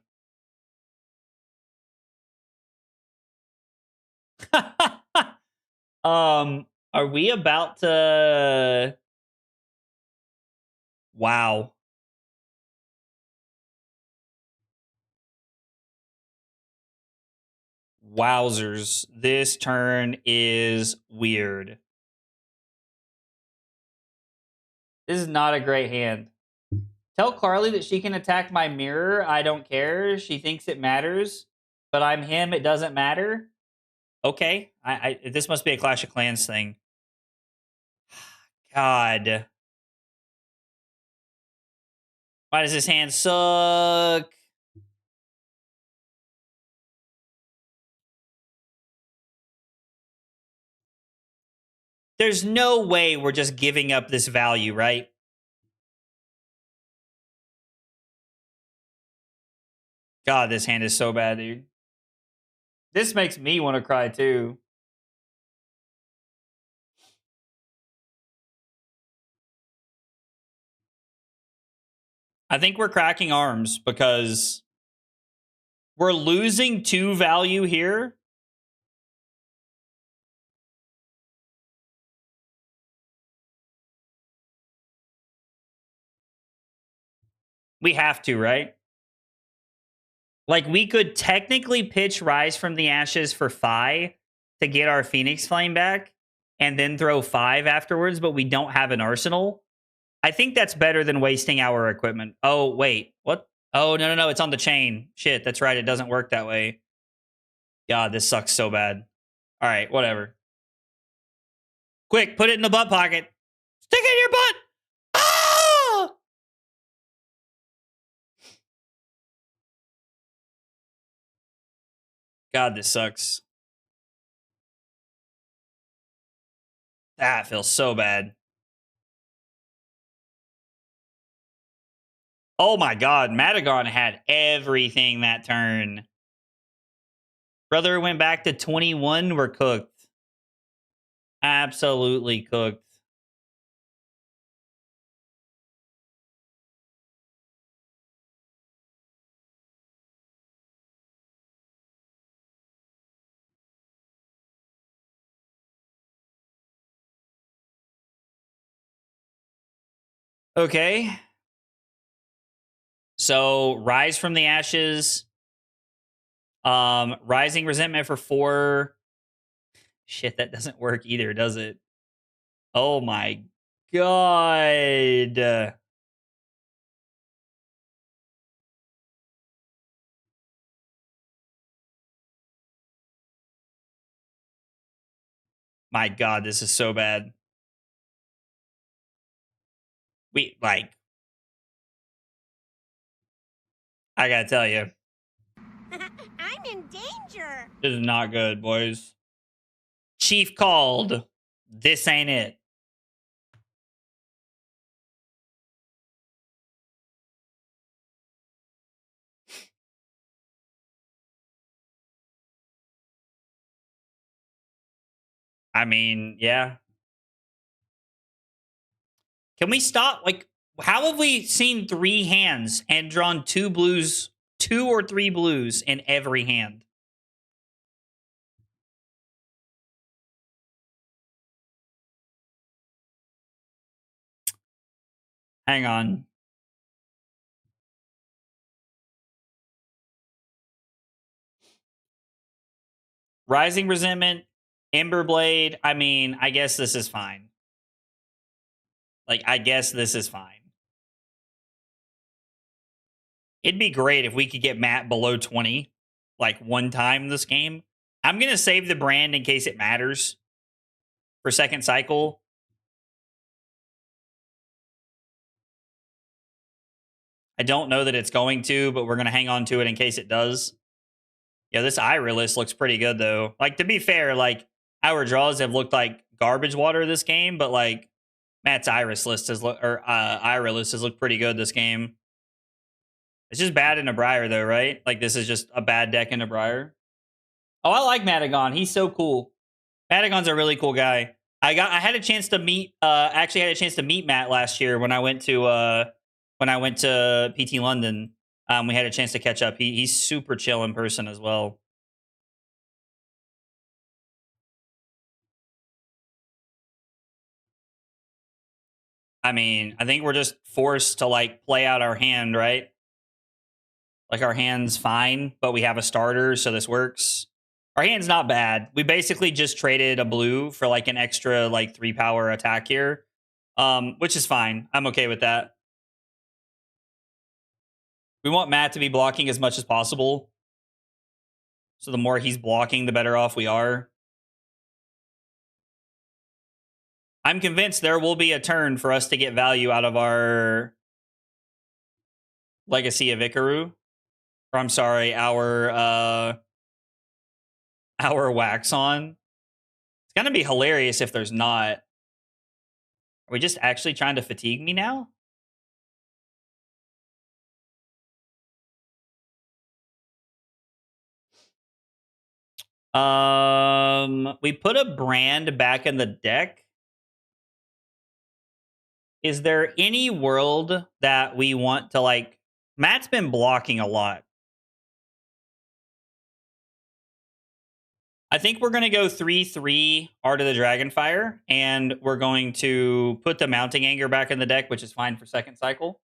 Are we about to... Wow. Wowzers. This turn is weird. This is not a great hand. Tell Carly that she can attack my mirror. I don't care. She thinks it matters. But I'm him. It doesn't matter. Okay. This must be a Clash of Clans thing. God. Why does this hand suck? There's no way we're just giving up this value, right? God, this hand is so bad, dude. This makes me want to cry, too. I think we're cracking arms because we're losing 2 value here. We have to, right? Like, we could technically pitch Rise from the Ashes for Fai to get our Phoenix Flame back and then throw 5 afterwards, but we don't have an arsenal. I think that's better than wasting our equipment. Oh, wait. What? Oh, no. It's on the chain. Shit, that's right. It doesn't work that way. God, this sucks so bad. All right, whatever. Quick, put it in the butt pocket. Stick it in your butt. Ah! God, this sucks. That feels so bad. Oh my God, Madagon had everything that turn. Brother went back to 21. We're cooked. Absolutely cooked. Okay. So Rise from the Ashes. Rising Resentment for 4. Shit, that doesn't work either, does it? Oh my god. My god, this is so bad. We like I gotta tell you, I'm in danger. this is not good, boys. Chief called. This ain't it. I mean, yeah. Can we stop? Like, how have we seen 3 hands and drawn 2 blues, 2 or 3 blues in every hand? Hang on. Rising Resentment, Emberblade. I mean, I guess this is fine. Like, I guess this is fine. It'd be great if we could get Matt below 20, like, one time this game. I'm going to save the brand in case it matters for second cycle. I don't know that it's going to, but we're going to hang on to it in case it does. Yeah, this Ira list looks pretty good, though. Like, to be fair, like, our draws have looked like garbage water this game, but, like, Matt's Iris list has Ira list has looked pretty good this game. It's just bad in a Briar, though, right? Like, this is just a bad deck in a Briar. Oh, I like Madagon. He's so cool. Madagon's a really cool guy. I had a chance to meet actually had a chance to meet Matt last year when I went to PT London. We had a chance to catch up. He's super chill in person as well. I mean, I think we're just forced to like play out our hand, right? Like our hand's fine, but we have a starter, so this works. Our hand's not bad. We basically just traded a blue for like an extra like 3 power attack here. Which is fine. I'm okay with that. We want Matt to be blocking as much as possible. So the more he's blocking, the better off we are. I'm convinced there will be a turn for us to get value out of our Legacy of Ikaru. Or I'm sorry, our wax on. It's gonna be hilarious if there's not. Are we just actually trying to fatigue me now? We put a brand back in the deck. Is there any world that we want to like? Matt's been blocking a lot. I think we're going to go 3/3 Art of the Dragonfire, and we're going to put the Mounting Anger back in the deck, which is fine for second cycle.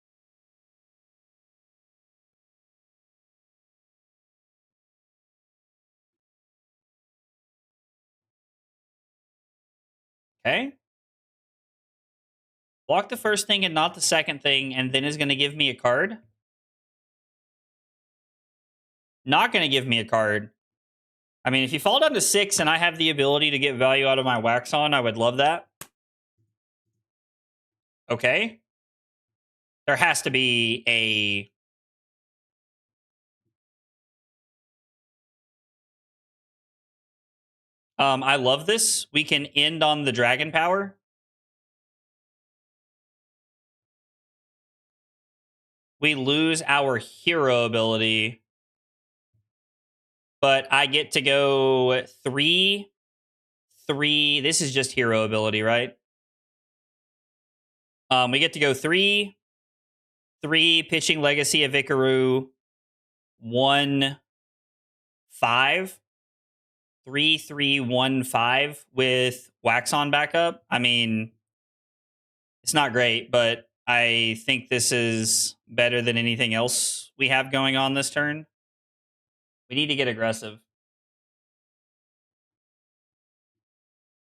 Okay. Block the first thing and not the second thing, and then is going to give me a card. Not going to give me a card. I mean, if you fall down to 6 and I have the ability to get value out of my wax on, I would love that. Okay. There has to be a... I love this. We can end on the dragon power. We lose our hero ability. but I get to go 3, 3. This is just hero ability, right? We get to go 3, 3 pitching legacy of Ikaru, 1, 5, 3, 3, 1, 5 with Wax on backup. I mean, it's not great, but I think this is better than anything else we have going on this turn. We need to get aggressive.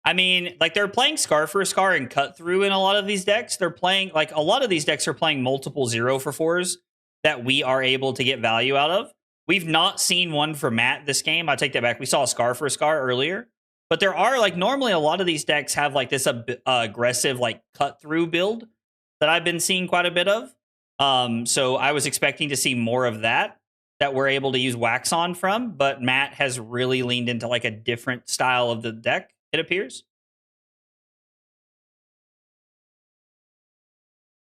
I mean, like, they're playing Scar for Scar and Cut Through in a lot of these decks. They're playing, like, a lot of these decks are playing multiple 0-for-4s that we are able to get value out of. We've not seen one for Matt this game. I take that back. We saw a Scar for Scar earlier. But there are, like, normally a lot of these decks have, like, this aggressive, like, Cut Through build that I've been seeing quite a bit of. So I was expecting to see more of that we're able to use Wax on from. But Matt has really leaned into, like, a different style of the deck, it appears.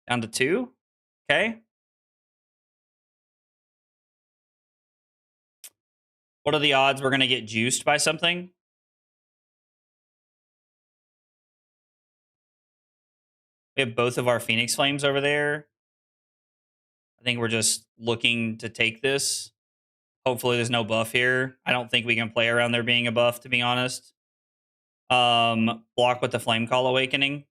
Down to 2. Okay. What are the odds we're going to get juiced by something? We have both of our Phoenix Flames over there. I think we're just looking to take this. Hopefully there's no buff here. I don't think we can play around there being a buff, to be honest. Block with the Flame Call Awakening.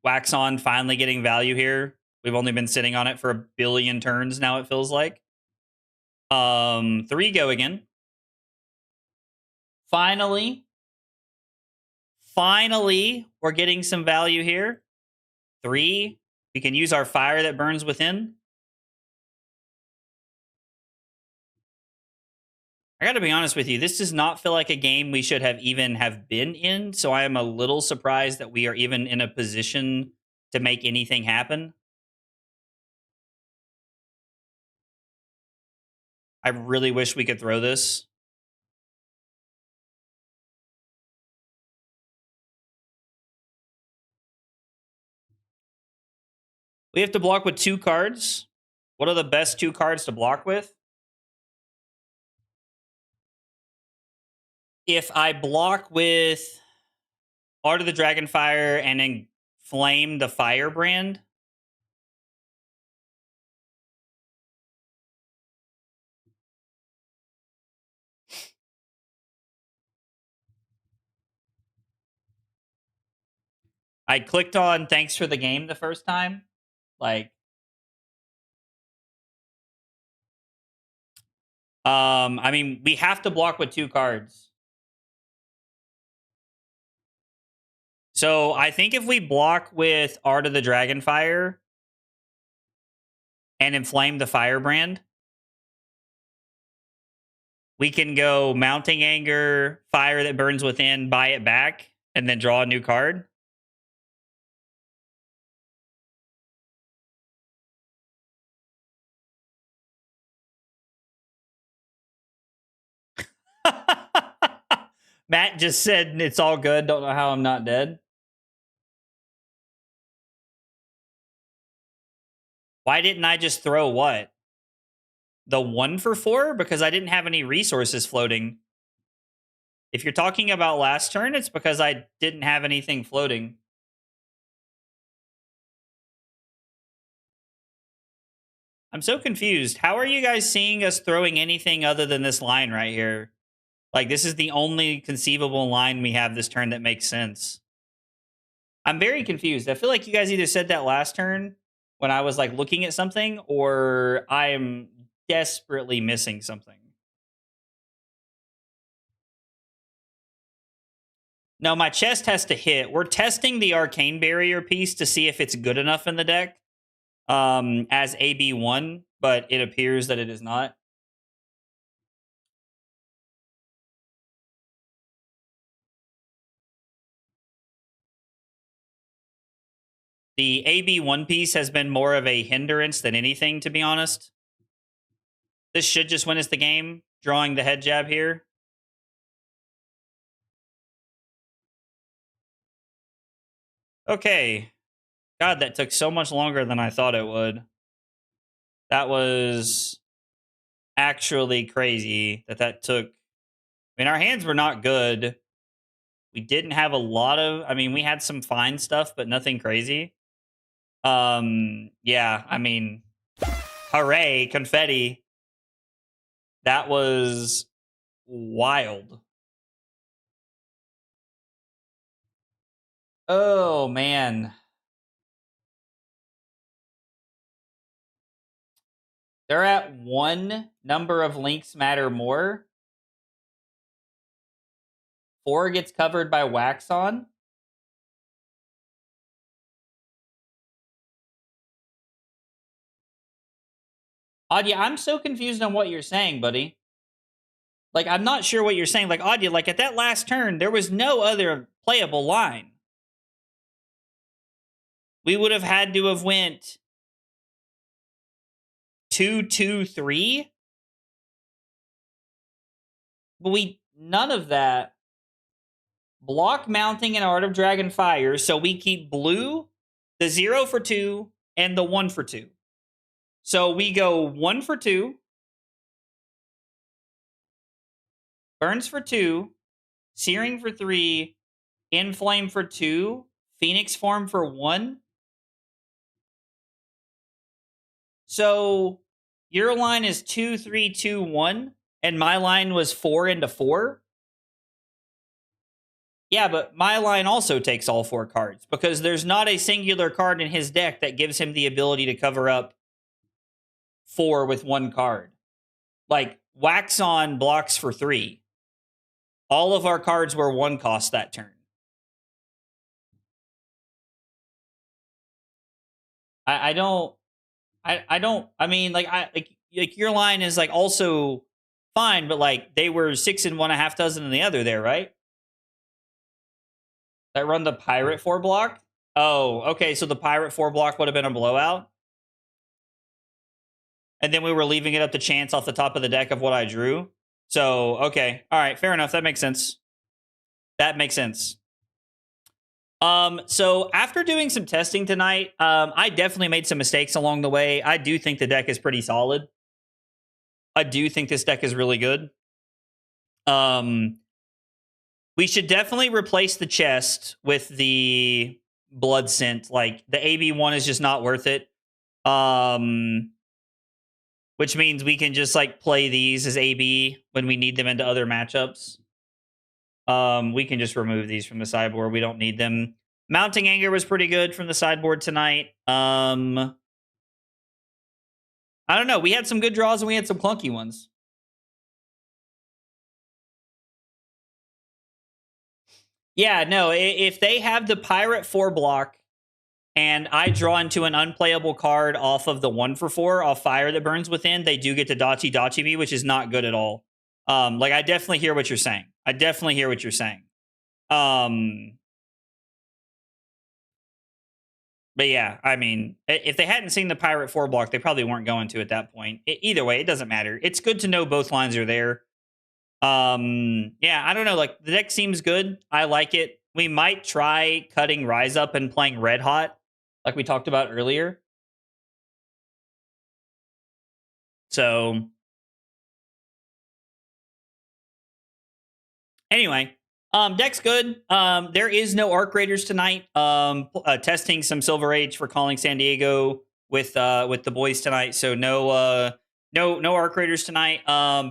Wax on finally getting value here. We've only been sitting on it for 1 billion turns now, it feels like. 3 go again. Finally, we're getting some value here. 3. We can use our Fire that burns within. I gotta be honest with you, this does not feel like a game we should have been in, so I am a little surprised that we are even in a position to make anything happen. I really wish we could throw this. We have to block with 2 cards. What are the best 2 cards to block with? If I block with Art of the Dragonfire and Inflame the Firebrand, I clicked on thanks for the game the first time. Like, I mean, we have to block with 2 cards. So I think if we block with Art of the Dragonfire and Inflame the Firebrand, we can go Mounting Anger, Fire that burns within, buy it back, and then draw a new card. Matt just said it's all good. Don't know how I'm not dead. Why didn't I just throw what? The 1-for-4? Because I didn't have any resources floating. If you're talking about last turn, it's because I didn't have anything floating. I'm so confused. How are you guys seeing us throwing anything other than this line right here? Like, this is the only conceivable line we have this turn that makes sense. I'm very confused. I feel like you guys either said that last turn when I was, like, looking at something, or I am desperately missing something. No, my chest has to hit. We're testing the Arcane Barrier piece to see if it's good enough in the deck as AB1, but it appears that it is not. The AB1 piece has been more of a hindrance than anything, to be honest. This should just win us the game, drawing the head jab here. Okay. God, that took so much longer than I thought it would. That was actually crazy that took. I mean, our hands were not good. We didn't have a lot of. I mean, we had some fine stuff, but nothing crazy. Yeah, I mean, hooray, confetti. That was wild. Oh, man. They're at one number of links matter more. 4 gets covered by wax on. Adya, I'm so confused on what you're saying, buddy. Like, I'm not sure what you're saying. Like, Adya, like, at that last turn, there was no other playable line. We would have had to have went 2-2-3. But none of that. Block mounting and Art of Dragon Fire, so we keep blue, the 0 for 2, and the 1 for 2. So we go 1 for 2, burns for 2, searing for 3, inflame for 2, phoenix form for 1. So your line is 2-3-2-1, and my line was 4 into 4. Yeah, but my line also takes all 4 cards because there's not a singular card in his deck that gives him the ability to cover up 4 with 1 card. Like, Wax On blocks for 3. All of our cards were 1 cost that turn. I mean, like your line is like also fine, but like they were 6 and 1 1/2 dozen in the other there, right? That run the pirate 4 block? Oh, okay, so the pirate 4 block would have been a blowout. And then we were leaving it up to chance off the top of the deck of what I drew. So, okay. All right, fair enough. That makes sense. That makes sense. So after doing some testing tonight, I definitely made some mistakes along the way. I do think the deck is pretty solid. I do think this deck is really good. We should definitely replace the chest with the blood scent. Like, the AB one is just not worth it. Which means we can just like play these as AB when we need them into other matchups. We can just remove these from the sideboard. We don't need them. Mounting Anger was pretty good from the sideboard tonight. I don't know. We had some good draws and we had some clunky ones. Yeah, no. If they have the Pirate 4 block and I draw into an unplayable card off of the 1 for 4 off Fire that burns within, they do get to Dachi me, which is not good at all. Like, I definitely hear what you're saying. I definitely hear what you're saying. But yeah, I mean, if they hadn't seen the Pirate 4 block, they probably weren't going to at that point. Either way, it doesn't matter. It's good to know both lines are there. Yeah, I don't know. Like, the deck seems good. I like it. We might try cutting Rise Up and playing Red Hot, like we talked about earlier. So, anyway, deck's good. There is no Arc Raiders tonight. Testing some Silver Age for Calling San Diego with the boys tonight. So no Arc Raiders tonight.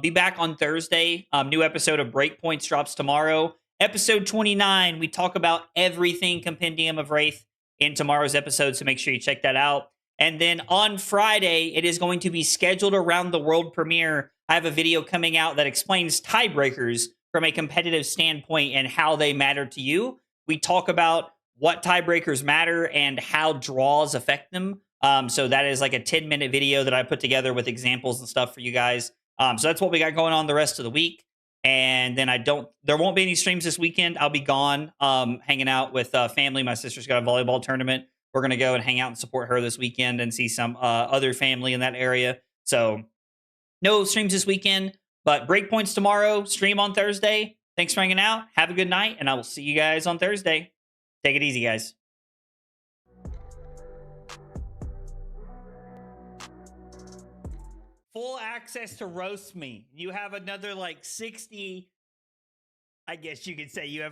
Be back on Thursday. New episode of Breakpoints drops tomorrow. Episode 29. We talk about everything Compendium of Wraith in tomorrow's episode, so make sure you check that out. And then on Friday, it is going to be scheduled around the world premiere. I have a video coming out that explains tiebreakers from a competitive standpoint and how they matter to you. We talk about what tiebreakers matter and how draws affect them. So that is like a 10-minute video that I put together with examples and stuff for you guys. So that's what we got going on the rest of the week. And then there won't be any streams this weekend. I'll be gone, hanging out with family. My sister's got a volleyball tournament. We're going to go and hang out and support her this weekend and see some other family in that area. So no streams this weekend, but Breakpoints tomorrow, stream on Thursday. Thanks for hanging out. Have a good night, and I will see you guys on Thursday. Take it easy, guys. full access to roast me. You have another like 60. I guess you could say you have